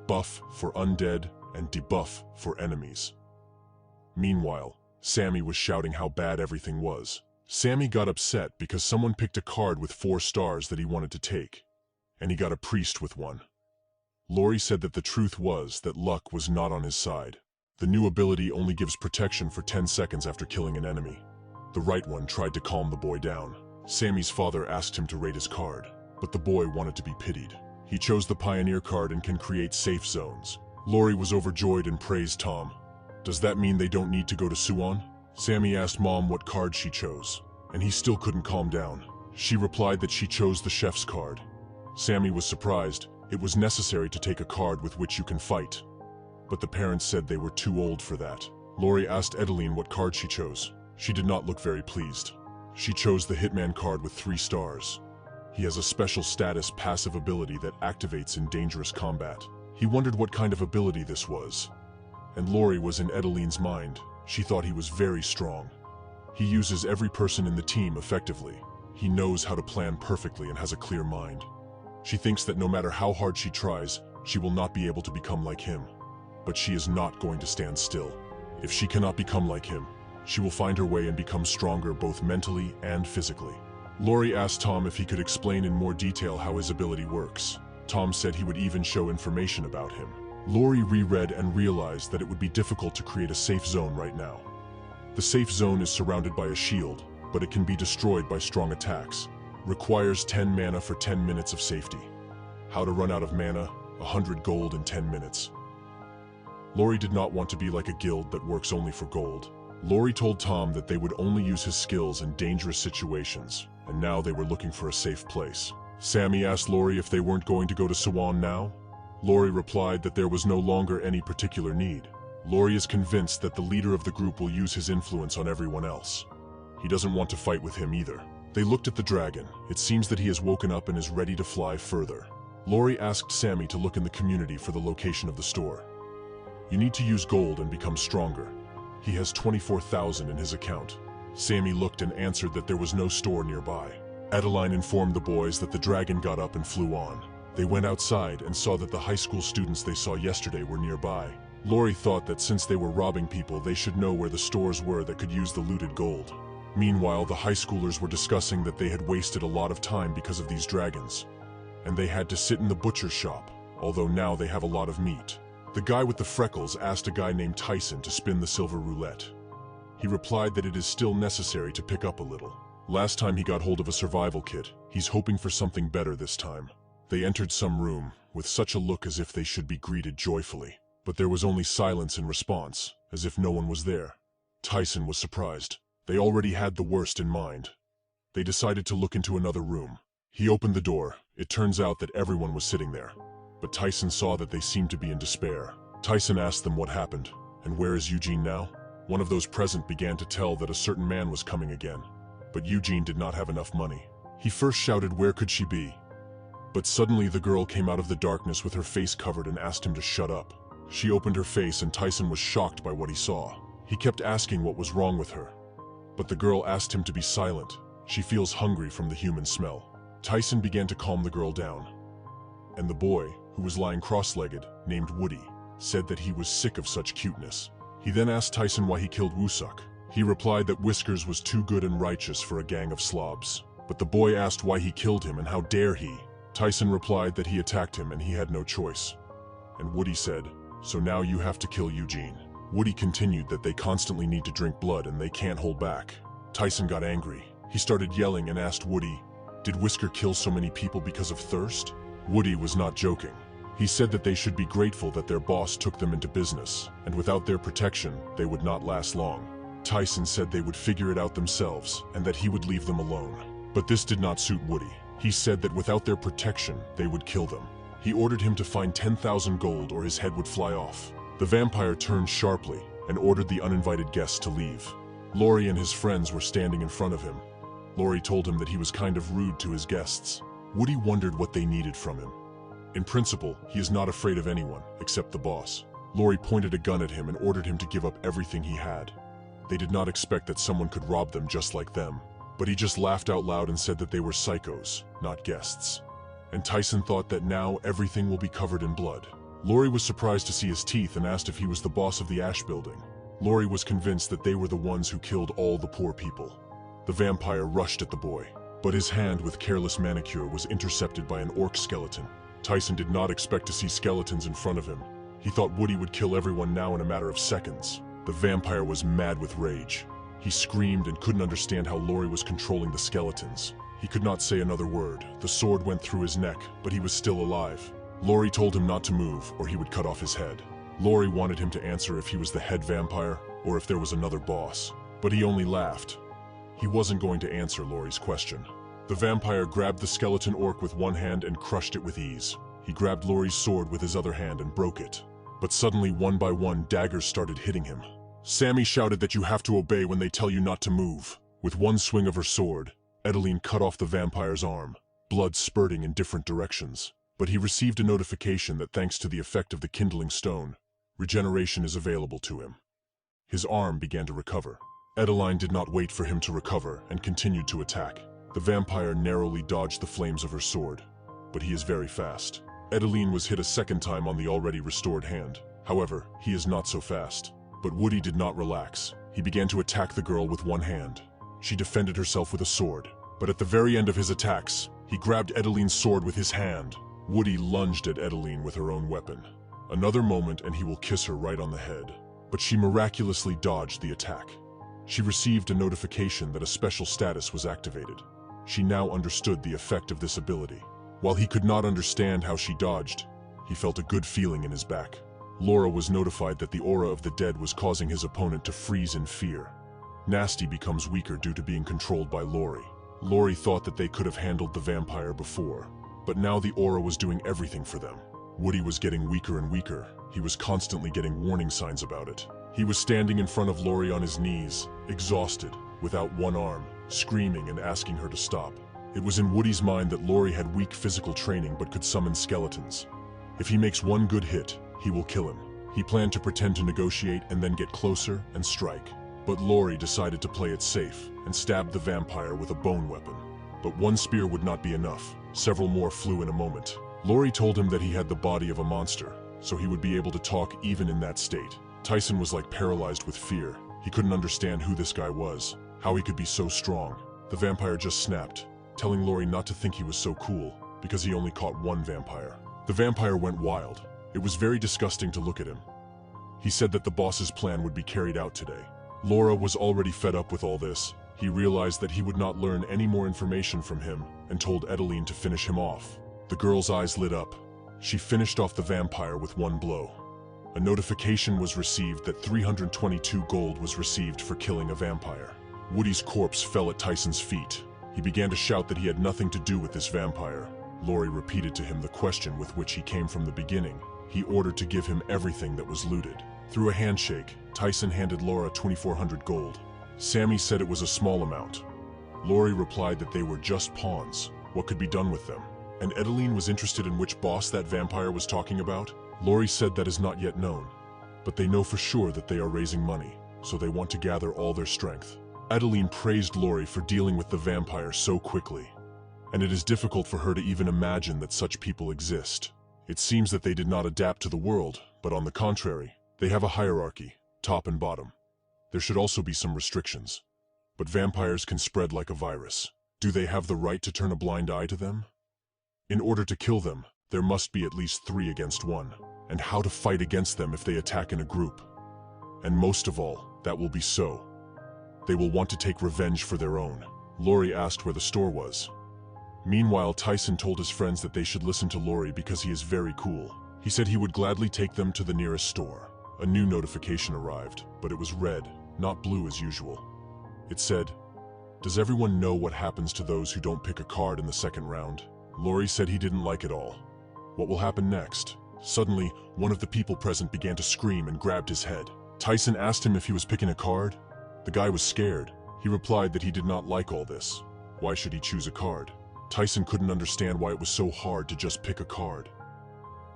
Buff for undead and debuff for enemies. Meanwhile, Sammy was shouting how bad everything was. Sammy got upset because someone picked a card with 4 stars that he wanted to take, and he got a priest with 1. Laurie said that the truth was that luck was not on his side. The new ability only gives protection for 10 seconds after killing an enemy. The right one tried to calm the boy down. Sammy's father asked him to rate his card, but the boy wanted to be pitied. He chose the Pioneer card and can create safe zones. Laurie was overjoyed and praised Tom. Does that mean they don't need to go to Suwon? Sammy asked Mom what card she chose, and he still couldn't calm down. She replied that she chose the chef's card. Sammy was surprised. It was necessary to take a card with which you can fight. But the parents said they were too old for that. Laurie asked Edeline what card she chose. She did not look very pleased. She chose the Hitman card with 3 stars. He has a special status passive ability that activates in dangerous combat. He wondered what kind of ability this was. And Laurie was in Edeline's mind. She thought he was very strong. He uses every person in the team effectively. He knows how to plan perfectly and has a clear mind. She thinks that no matter how hard she tries, she will not be able to become like him. But she is not going to stand still. If she cannot become like him, she will find her way and become stronger both mentally and physically. Laurie asked Tom if he could explain in more detail how his ability works. Tom said he would even show information about him. Laurie reread and realized that it would be difficult to create a safe zone right now. The safe zone is surrounded by a shield, but it can be destroyed by strong attacks. Requires 10 mana for 10 minutes of safety. How to run out of mana? 100 gold in 10 minutes. Laurie did not want to be like a guild that works only for gold. Laurie told Tom that they would only use his skills in dangerous situations, and now they were looking for a safe place. Sammy asked Laurie if they weren't going to go to Suwon now. Laurie replied that there was no longer any particular need. Laurie is convinced that the leader of the group will use his influence on everyone else. He doesn't want to fight with him either. They looked at the dragon. It seems that he has woken up and is ready to fly further. Laurie asked Sammy to look in the community for the location of the store. You need to use gold and become stronger. He has 24,000 in his account. Sammy looked and answered that there was no store nearby. Adeline informed the boys that the dragon got up and flew on. They went outside and saw that the high school students they saw yesterday were nearby. Lori thought that since they were robbing people, they should know where the stores were that could use the looted gold. Meanwhile, the high schoolers were discussing that they had wasted a lot of time because of these dragons, and they had to sit in the butcher's shop, although now they have a lot of meat. The guy with the freckles asked a guy named Tyson to spin the silver roulette. He replied that it is still necessary to pick up a little. Last time he got hold of a survival kit, he's hoping for something better this time. They entered some room, with such a look as if they should be greeted joyfully. But there was only silence in response, as if no one was there. Tyson was surprised. They already had the worst in mind. They decided to look into another room. He opened the door. It turns out that everyone was sitting there. But Tyson saw that they seemed to be in despair. Tyson asked them what happened, and where is Eugene now? One of those present began to tell that a certain man was coming again. But Eugene did not have enough money. He first shouted, "Where could she be?" But suddenly the girl came out of the darkness with her face covered and asked him to shut up. She opened her face and Tyson was shocked by what he saw. He kept asking what was wrong with her. But the girl asked him to be silent. She feels hungry from the human smell. Tyson began to calm the girl down. And the boy, who was lying cross-legged, named Woody, said that he was sick of such cuteness. He then asked Tyson why he killed Wusuk. He replied that Whiskers was too good and righteous for a gang of slobs. But the boy asked why he killed him and how dare he. Tyson replied that he attacked him and he had no choice. And Woody said, "So now you have to kill Eugene." Woody continued that they constantly need to drink blood and they can't hold back. Tyson got angry. He started yelling and asked Woody, "Did Whisker kill so many people because of thirst?" Woody was not joking. He said that they should be grateful that their boss took them into business, and without their protection, they would not last long. Tyson said they would figure it out themselves and that he would leave them alone. But this did not suit Woody. He said that without their protection, they would kill them. He ordered him to find 10,000 gold or his head would fly off. The vampire turned sharply and ordered the uninvited guests to leave. Lori and his friends were standing in front of him. Lori told him that he was kind of rude to his guests. Woody wondered what they needed from him. In principle, he is not afraid of anyone, except the boss. Lori pointed a gun at him and ordered him to give up everything he had. They did not expect that someone could rob them just like them. But he just laughed out loud and said that they were psychos, not guests. And Tyson thought that now everything will be covered in blood. Lori was surprised to see his teeth and asked if he was the boss of the Ash Building. Lori was convinced that they were the ones who killed all the poor people. The vampire rushed at the boy, but his hand with careless manicure was intercepted by an orc skeleton. Tyson did not expect to see skeletons in front of him. He thought Woody would kill everyone now in a matter of seconds. The vampire was mad with rage. He screamed and couldn't understand how Lori was controlling the skeletons. He could not say another word. The sword went through his neck, but he was still alive. Lori told him not to move or he would cut off his head. Lori wanted him to answer if he was the head vampire or if there was another boss, but he only laughed. He wasn't going to answer Lori's question. The vampire grabbed the skeleton orc with one hand and crushed it with ease. He grabbed Lori's sword with his other hand and broke it. But suddenly, one by one, daggers started hitting him. Sammy shouted that you have to obey when they tell you not to move. With one swing of her sword, Edeline cut off the vampire's arm, blood spurting in different directions. But he received a notification that thanks to the effect of the kindling stone, regeneration is available to him. His arm began to recover. Edeline did not wait for him to recover and continued to attack. The vampire narrowly dodged the flames of her sword, but he is very fast. Edeline was hit a second time on the already restored hand. However, he is not so fast. But Woody did not relax. He began to attack the girl with one hand. She defended herself with a sword, but at the very end of his attacks, he grabbed Edeline's sword with his hand. Woody lunged at Edeline with her own weapon. Another moment and he will kiss her right on the head. But she miraculously dodged the attack. She received a notification that a special status was activated. She now understood the effect of this ability. While he could not understand how she dodged, he felt a good feeling in his back. Laura was notified that the aura of the dead was causing his opponent to freeze in fear. Nasty becomes weaker due to being controlled by Lori. Lori thought that they could have handled the vampire before, but now the aura was doing everything for them. Woody was getting weaker and weaker. He was constantly getting warning signs about it. He was standing in front of Lori on his knees, exhausted, without one arm, screaming and asking her to stop. It was in Woody's mind that Lori had weak physical training but could summon skeletons. If he makes one good hit, he will kill him. He planned to pretend to negotiate and then get closer and strike. But Lori decided to play it safe and stabbed the vampire with a bone weapon. But one spear would not be enough. Several more flew in a moment. Laurie told him that he had the body of a monster, so he would be able to talk even in that state. Tyson was like paralyzed with fear. He couldn't understand who this guy was, how he could be so strong. The vampire just snapped, telling Laurie not to think he was so cool, because he only caught one vampire. The vampire went wild. It was very disgusting to look at him. He said that the boss's plan would be carried out today. Laura was already fed up with all this. He realized that he would not learn any more information from him and told Edeline to finish him off. The girl's eyes lit up. She finished off the vampire with one blow. A notification was received that 322 gold was received for killing a vampire. Woody's corpse fell at Tyson's feet. He began to shout that he had nothing to do with this vampire. Laurie repeated to him the question with which he came from the beginning. He ordered to give him everything that was looted. Through a handshake, Tyson handed Laura 2,400 gold. Sammy said it was a small amount. Laurie replied that they were just pawns. What could be done with them? And Edeline was interested in which boss that vampire was talking about. Laurie said that is not yet known, but they know for sure that they are raising money, so they want to gather all their strength. Edeline praised Laurie for dealing with the vampire so quickly, and it is difficult for her to even imagine that such people exist. It seems that they did not adapt to the world, but on the contrary, they have a hierarchy, top and bottom. There should also be some restrictions. But vampires can spread like a virus. Do they have the right to turn a blind eye to them? In order to kill them, there must be at least 3 against 1, and how to fight against them if they attack in a group. And most of all, that will be so. They will want to take revenge for their own. Laurie asked where the store was. Meanwhile, Tyson told his friends that they should listen to Laurie because he is very cool. He said he would gladly take them to the nearest store. A new notification arrived, but it was red, not blue as usual. It said, "Does everyone know what happens to those who don't pick a card in the second round?" Laurie said he didn't like it all. What will happen next? Suddenly, one of the people present began to scream and grabbed his head. Tyson asked him if he was picking a card. The guy was scared. He replied that he did not like all this. Why should he choose a card? Tyson couldn't understand why it was so hard to just pick a card.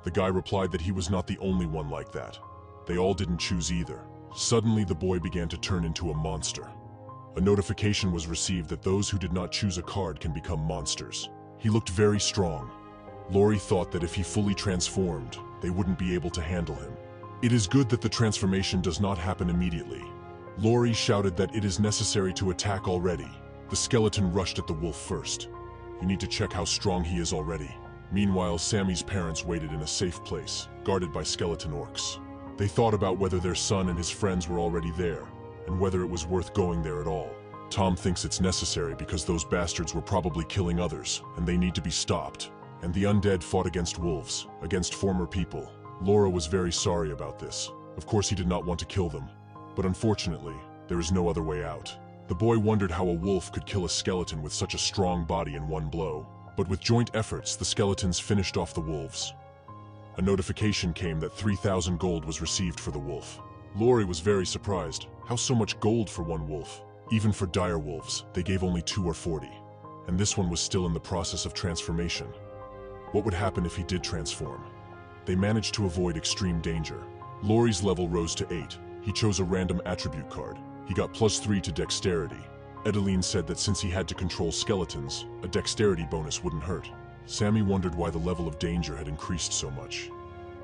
The guy replied that he was not the only one like that. They all didn't choose either. Suddenly, the boy began to turn into a monster. A notification was received that those who did not choose a card can become monsters. He looked very strong. Laurie thought that if he fully transformed, they wouldn't be able to handle him. It is good that the transformation does not happen immediately. Laurie shouted that it is necessary to attack already. The skeleton rushed at the wolf first. You need to check how strong he is already. Meanwhile, Sammy's parents waited in a safe place, guarded by skeleton orcs. They thought about whether their son and his friends were already there, and whether it was worth going there at all. Tom thinks it's necessary because those bastards were probably killing others, and they need to be stopped. And the undead fought against wolves, against former people. Laura was very sorry about this. Of course he did not want to kill them, but unfortunately, there is no other way out. The boy wondered how a wolf could kill a skeleton with such a strong body in one blow. But with joint efforts, the skeletons finished off the wolves. A notification came that 3,000 gold was received for the wolf. Laurie was very surprised. How so much gold for one wolf? Even for dire wolves, they gave only 2 or 40. And this one was still in the process of transformation. What would happen if he did transform? They managed to avoid extreme danger. Laurie's level rose to 8. He chose a random attribute card. He got +3 to dexterity. Edeline said that since he had to control skeletons, a dexterity bonus wouldn't hurt. Sammy wondered why the level of danger had increased so much.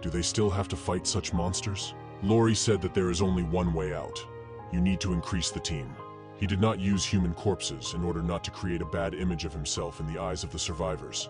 Do they still have to fight such monsters? Laurie said that there is only one way out. You need to increase the team. He did not use human corpses in order not to create a bad image of himself in the eyes of the survivors.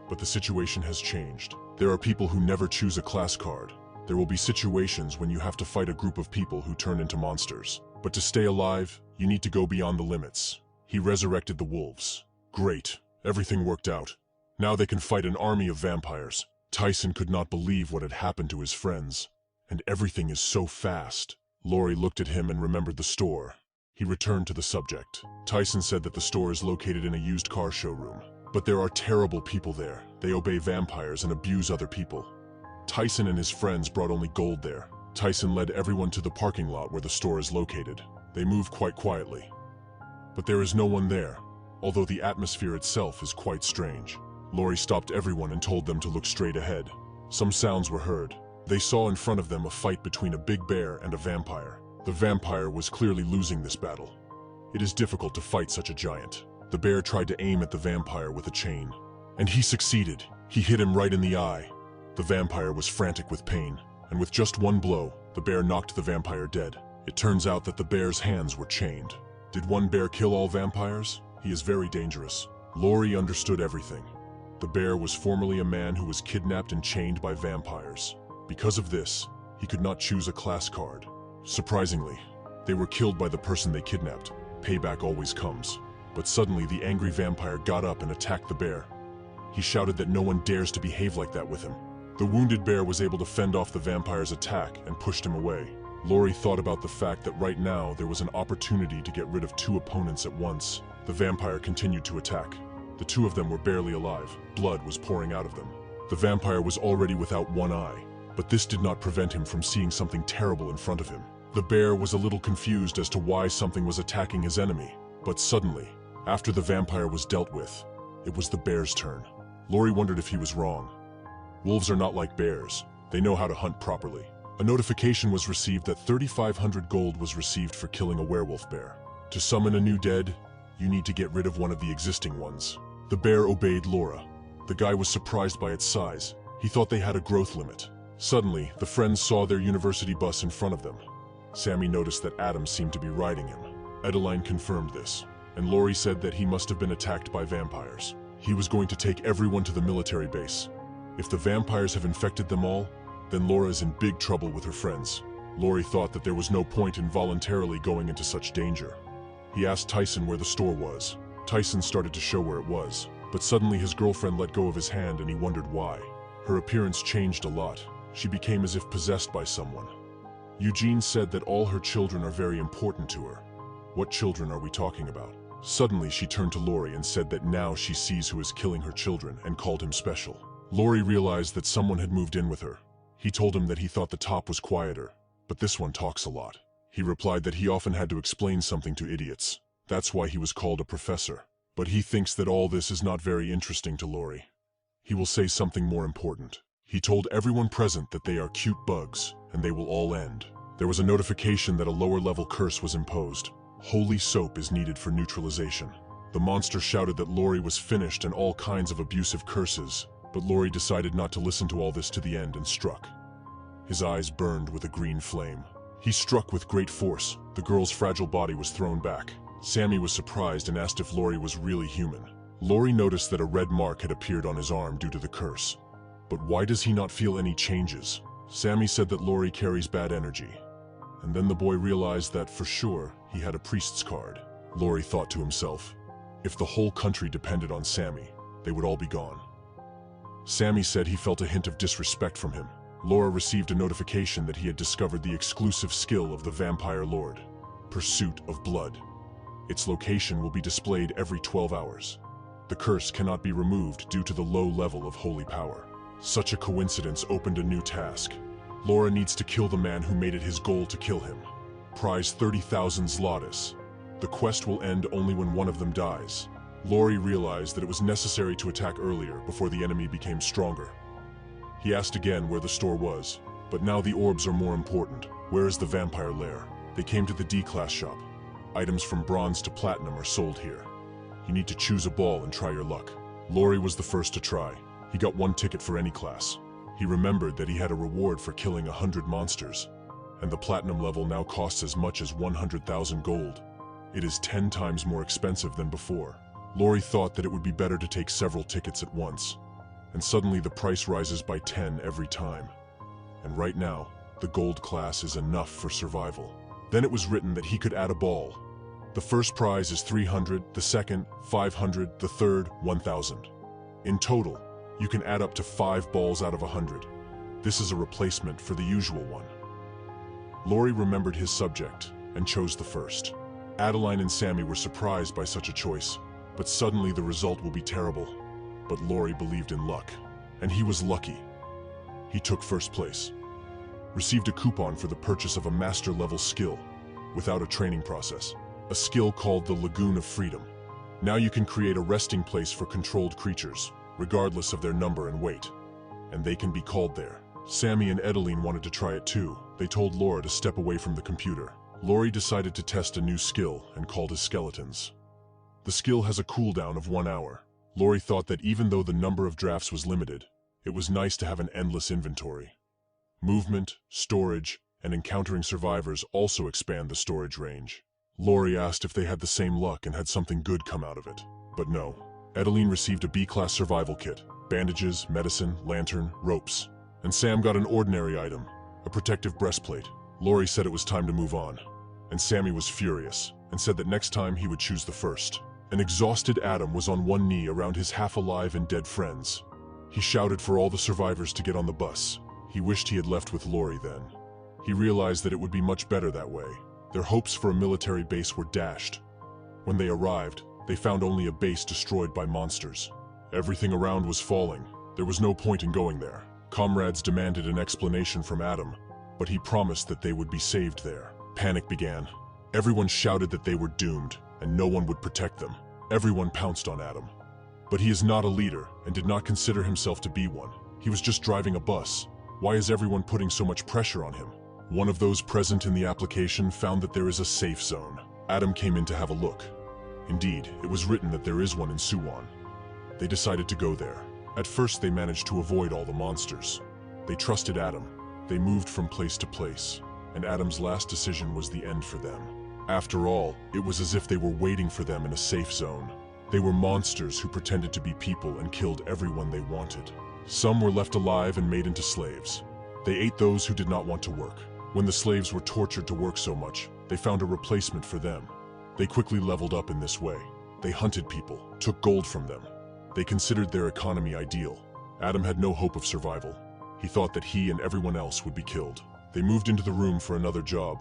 But the situation has changed. There are people who never choose a class card. There will be situations when you have to fight a group of people who turn into monsters. But to stay alive, you need to go beyond the limits. He resurrected the wolves. Great. Everything worked out. Now they can fight an army of vampires. Tyson could not believe what had happened to his friends. And everything is so fast. Laurie looked at him and remembered the store. He returned to the subject. Tyson said that the store is located in a used car showroom. But there are terrible people there. They obey vampires and abuse other people. Tyson and his friends brought only gold there. Tyson led everyone to the parking lot where the store is located. They moved quite quietly. But there is no one there, although the atmosphere itself is quite strange. Laurie stopped everyone and told them to look straight ahead. Some sounds were heard. They saw in front of them a fight between a big bear and a vampire. The vampire was clearly losing this battle. It is difficult to fight such a giant. The bear tried to aim at the vampire with a chain, and he succeeded. He hit him right in the eye. The vampire was frantic with pain, and with just one blow, the bear knocked the vampire dead. It turns out that the bear's hands were chained. Did one bear kill all vampires? He is very dangerous. Laurie understood everything. The bear was formerly a man who was kidnapped and chained by vampires. Because of this, he could not choose a class card. Surprisingly, they were killed by the person they kidnapped. Payback always comes. But suddenly the angry vampire got up and attacked the bear. He shouted that no one dares to behave like that with him. The wounded bear was able to fend off the vampire's attack and pushed him away. Laurie thought about the fact that right now there was an opportunity to get rid of two opponents at once. The vampire continued to attack. The two of them were barely alive. Blood was pouring out of them. The vampire was already without one eye, but this did not prevent him from seeing something terrible in front of him. The bear was a little confused as to why something was attacking his enemy, but suddenly, after the vampire was dealt with, it was the bear's turn. Laurie wondered if he was wrong. Wolves are not like bears. They know how to hunt properly. A notification was received that 3,500 gold was received for killing a werewolf bear. To summon a new dead, you need to get rid of one of the existing ones. The bear obeyed Laura. The guy was surprised by its size. He thought they had a growth limit. Suddenly, the friends saw their university bus in front of them. Sammy noticed that Adam seemed to be riding him. Adeline confirmed this, and Laurie said that he must have been attacked by vampires. He was going to take everyone to the military base. If the vampires have infected them all, then Laura is in big trouble with her friends. Laurie thought that there was no point in voluntarily going into such danger. He asked Tyson where the store was. Tyson started to show where it was, but suddenly his girlfriend let go of his hand and he wondered why. Her appearance changed a lot. She became as if possessed by someone. Eugene said that all her children are very important to her. What children are we talking about? Suddenly she turned to Laurie and said that now she sees who is killing her children and called him special. Laurie realized that someone had moved in with her. He told him that he thought the top was quieter, but this one talks a lot. He replied that he often had to explain something to idiots. That's why he was called a professor. But he thinks that all this is not very interesting to Laurie. He will say something more important. He told everyone present that they are cute bugs, and they will all end. There was a notification that a lower-level curse was imposed. Holy soap is needed for neutralization. The monster shouted that Laurie was finished and all kinds of abusive curses, but Laurie decided not to listen to all this to the end and struck. His eyes burned with a green flame. He struck with great force. The girl's fragile body was thrown back. Sammy was surprised and asked if Laurie was really human. Laurie noticed that a red mark had appeared on his arm due to the curse. But why does he not feel any changes? Sammy said that Laurie carries bad energy. And then the boy realized that, for sure, he had a priest's card. Laurie thought to himself, if the whole country depended on Sammy, they would all be gone. Sammy said he felt a hint of disrespect from him. Laura received a notification that he had discovered the exclusive skill of the Vampire Lord, Pursuit of Blood. Its location will be displayed every 12 hours. The curse cannot be removed due to the low level of holy power. Such a coincidence opened a new task. Laura needs to kill the man who made it his goal to kill him. Prize 30,000 zlotys. The quest will end only when one of them dies. Laurie realized that it was necessary to attack earlier before the enemy became stronger. He asked again where the store was, but now the orbs are more important. Where is the vampire lair? They came to the D-class shop. Items from bronze to platinum are sold here. You need to choose a ball and try your luck. Laurie was the first to try. He got one ticket for any class. He remembered that he had a reward for killing 100 monsters, and the platinum level now costs as much as 100,000 gold. It is 10 times more expensive than before. Laurie thought that it would be better to take several tickets at once, and suddenly the price rises by 10 every time. And right now, the gold class is enough for survival. Then it was written that he could add a ball. The first prize is 300, the second, 500, the third, 1,000. In total, you can add up to 5 balls out of 100. This is a replacement for the usual one. Laurie remembered his subject and chose the first. Adeline and Sammy were surprised by such a choice, but suddenly the result will be terrible. But Laurie believed in luck, and he was lucky. He took first place. Received a coupon for the purchase of a master-level skill, without a training process. A skill called the Lagoon of Freedom. Now you can create a resting place for controlled creatures, regardless of their number and weight. And they can be called there. Sammy and Adeline wanted to try it too. They told Laura to step away from the computer. Laurie decided to test a new skill and called his skeletons. The skill has a cooldown of 1 hour. Lori thought that even though the number of drafts was limited, it was nice to have an endless inventory. Movement, storage, and encountering survivors also expand the storage range. Lori asked if they had the same luck and had something good come out of it. But no. Edeline received a B-class survival kit, bandages, medicine, lantern, ropes. And Sam got an ordinary item, a protective breastplate. Lori said it was time to move on. And Sammy was furious and said that next time he would choose the first. An exhausted Adam was on one knee around his half-alive and dead friends. He shouted for all the survivors to get on the bus. He wished he had left with Lori then. He realized that it would be much better that way. Their hopes for a military base were dashed. When they arrived, they found only a base destroyed by monsters. Everything around was falling. There was no point in going there. Comrades demanded an explanation from Adam, but he promised that they would be saved there. Panic began. Everyone shouted that they were doomed, and no one would protect them. Everyone pounced on Adam. But he is not a leader, and did not consider himself to be one. He was just driving a bus. Why is everyone putting so much pressure on him? One of those present in the application found that there is a safe zone. Adam came in to have a look. Indeed, it was written that there is one in Suwon. They decided to go there. At first they managed to avoid all the monsters. They trusted Adam. They moved from place to place, and Adam's last decision was the end for them. After all, it was as if they were waiting for them in a safe zone. They were monsters who pretended to be people and killed everyone they wanted. Some were left alive and made into slaves. They ate those who did not want to work. When the slaves were tortured to work so much, they found a replacement for them. They quickly leveled up in this way. They hunted people, took gold from them. They considered their economy ideal. Adam had no hope of survival. He thought that he and everyone else would be killed. They moved into the room for another job.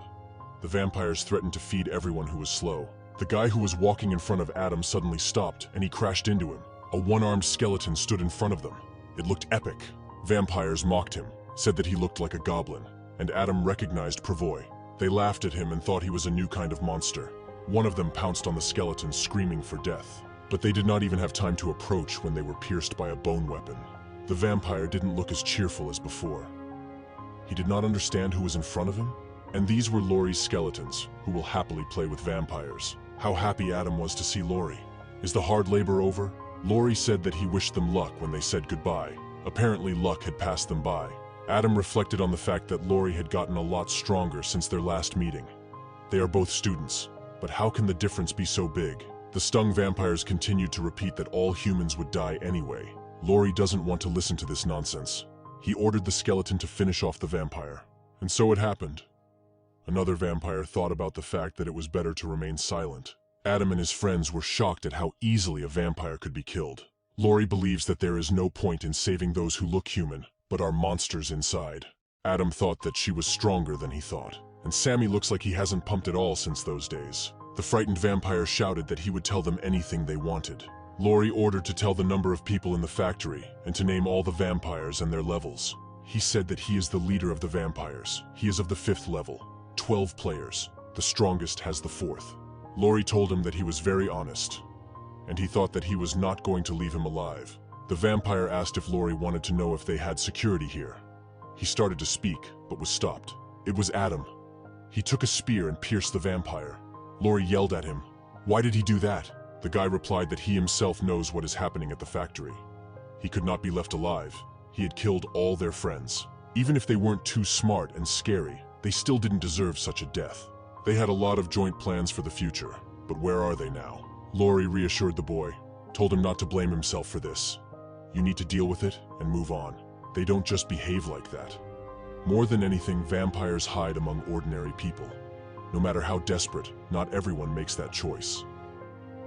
The vampires threatened to feed everyone who was slow. The guy who was walking in front of Adam suddenly stopped, and he crashed into him. A one-armed skeleton stood in front of them. It looked epic. Vampires mocked him, said that he looked like a goblin, and Adam recognized Prevoy. They laughed at him and thought he was a new kind of monster. One of them pounced on the skeleton, screaming for death. But they did not even have time to approach when they were pierced by a bone weapon. The vampire didn't look as cheerful as before. He did not understand who was in front of him, and these were Lori's skeletons, who will happily play with vampires. How happy Adam was to see Lori. Is the hard labor over? Lori said that he wished them luck when they said goodbye. Apparently luck had passed them by. Adam reflected on the fact that Lori had gotten a lot stronger since their last meeting. They are both students, but how can the difference be so big? The stung vampires continued to repeat that all humans would die anyway. Lori doesn't want to listen to this nonsense. He ordered the skeleton to finish off the vampire. And so it happened. Another vampire thought about the fact that it was better to remain silent. Adam and his friends were shocked at how easily a vampire could be killed. Lori believes that there is no point in saving those who look human, but are monsters inside. Adam thought that she was stronger than he thought. And Sammy looks like he hasn't pumped at all since those days. The frightened vampire shouted that he would tell them anything they wanted. Lori ordered to tell the number of people in the factory and to name all the vampires and their levels. He said that he is the leader of the vampires. He is of the 5th level. 12 players. The strongest has the 4th. Lori told him that he was very honest, and he thought that he was not going to leave him alive. The vampire asked if Lori wanted to know if they had security here. He started to speak, but was stopped. It was Adam. He took a spear and pierced the vampire. Lori yelled at him. Why did he do that? The guy replied that he himself knows what is happening at the factory. He could not be left alive. He had killed all their friends. Even if they weren't too smart and scary, they still didn't deserve such a death. They had a lot of joint plans for the future, but where are they now? Lori reassured the boy, told him not to blame himself for this. You need to deal with it and move on. They don't just behave like that. More than anything, vampires hide among ordinary people. No matter how desperate, not everyone makes that choice.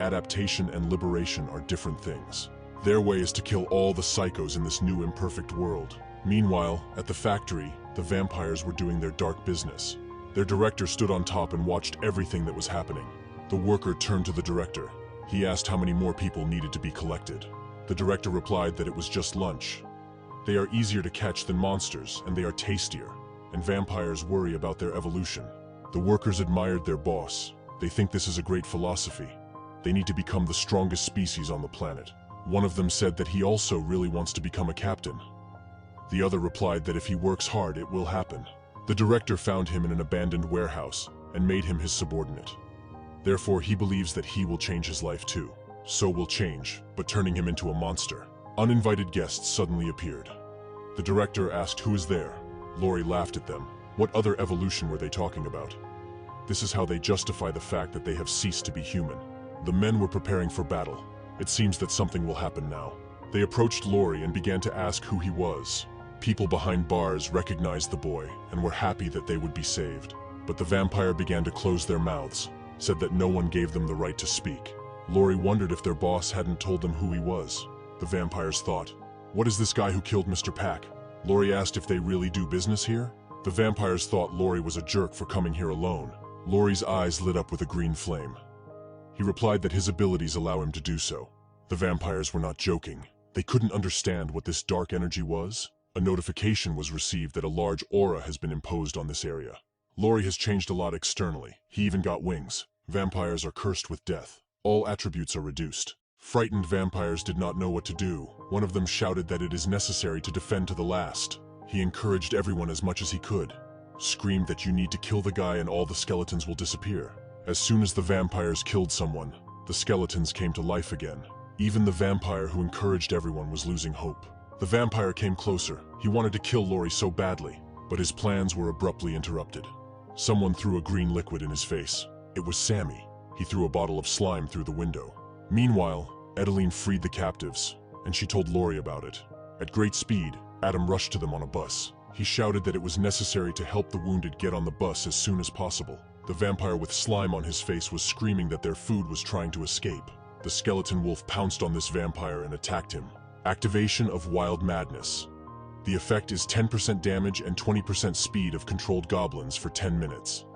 Adaptation and liberation are different things. Their way is to kill all the psychos in this new imperfect world. Meanwhile, at the factory, the vampires were doing their dark business. Their director stood on top and watched everything that was happening. The worker turned to the director. He asked how many more people needed to be collected. The director replied that it was just lunch. They are easier to catch than monsters, and they are tastier, and vampires worry about their evolution. The workers admired their boss. They think this is a great philosophy. They need to become the strongest species on the planet. One of them said that he also really wants to become a captain. The other replied that if he works hard, it will happen. The director found him in an abandoned warehouse and made him his subordinate. Therefore, he believes that he will change his life too. So will change, but turning him into a monster. Uninvited guests suddenly appeared. The director asked who is there. Laurie laughed at them. What other evolution were they talking about? This is how they justify the fact that they have ceased to be human. The men were preparing for battle. It seems that something will happen now. They approached Laurie and began to ask who he was. People behind bars recognized the boy and were happy that they would be saved. But the vampire began to close their mouths, said that no one gave them the right to speak. Laurie wondered if their boss hadn't told them who he was. The vampires thought, "What is this guy who killed Mr. Pack?" Laurie asked if they really do business here. The vampires thought Laurie was a jerk for coming here alone. Laurie's eyes lit up with a green flame. He replied that his abilities allow him to do so. The vampires were not joking. They couldn't understand what this dark energy was. A notification was received that a large aura has been imposed on this area. Laurie has changed a lot externally. He even got wings. Vampires are cursed with death. All attributes are reduced. Frightened vampires did not know what to do. One of them shouted that it is necessary to defend to the last. He encouraged everyone as much as he could. Screamed that you need to kill the guy and all the skeletons will disappear. As soon as the vampires killed someone, the skeletons came to life again. Even the vampire who encouraged everyone was losing hope. The vampire came closer. He wanted to kill Laurie so badly, but his plans were abruptly interrupted. Someone threw a green liquid in his face. It was Sammy. He threw a bottle of slime through the window. Meanwhile, Edeline freed the captives, and she told Laurie about it. At great speed, Adam rushed to them on a bus. He shouted that it was necessary to help the wounded get on the bus as soon as possible. The vampire with slime on his face was screaming that their food was trying to escape. The skeleton wolf pounced on this vampire and attacked him. Activation of Wild Madness. The effect is 10% damage and 20% speed of controlled goblins for 10 minutes.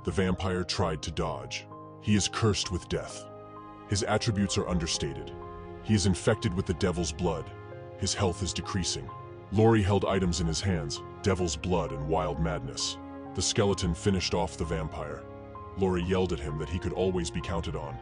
The vampire tried to dodge. He is cursed with death. His attributes are understated. He is infected with the devil's blood. His health is decreasing. Laurie held items in his hands, devil's blood and wild madness. The skeleton finished off the vampire. Laurie yelled at him that he could always be counted on.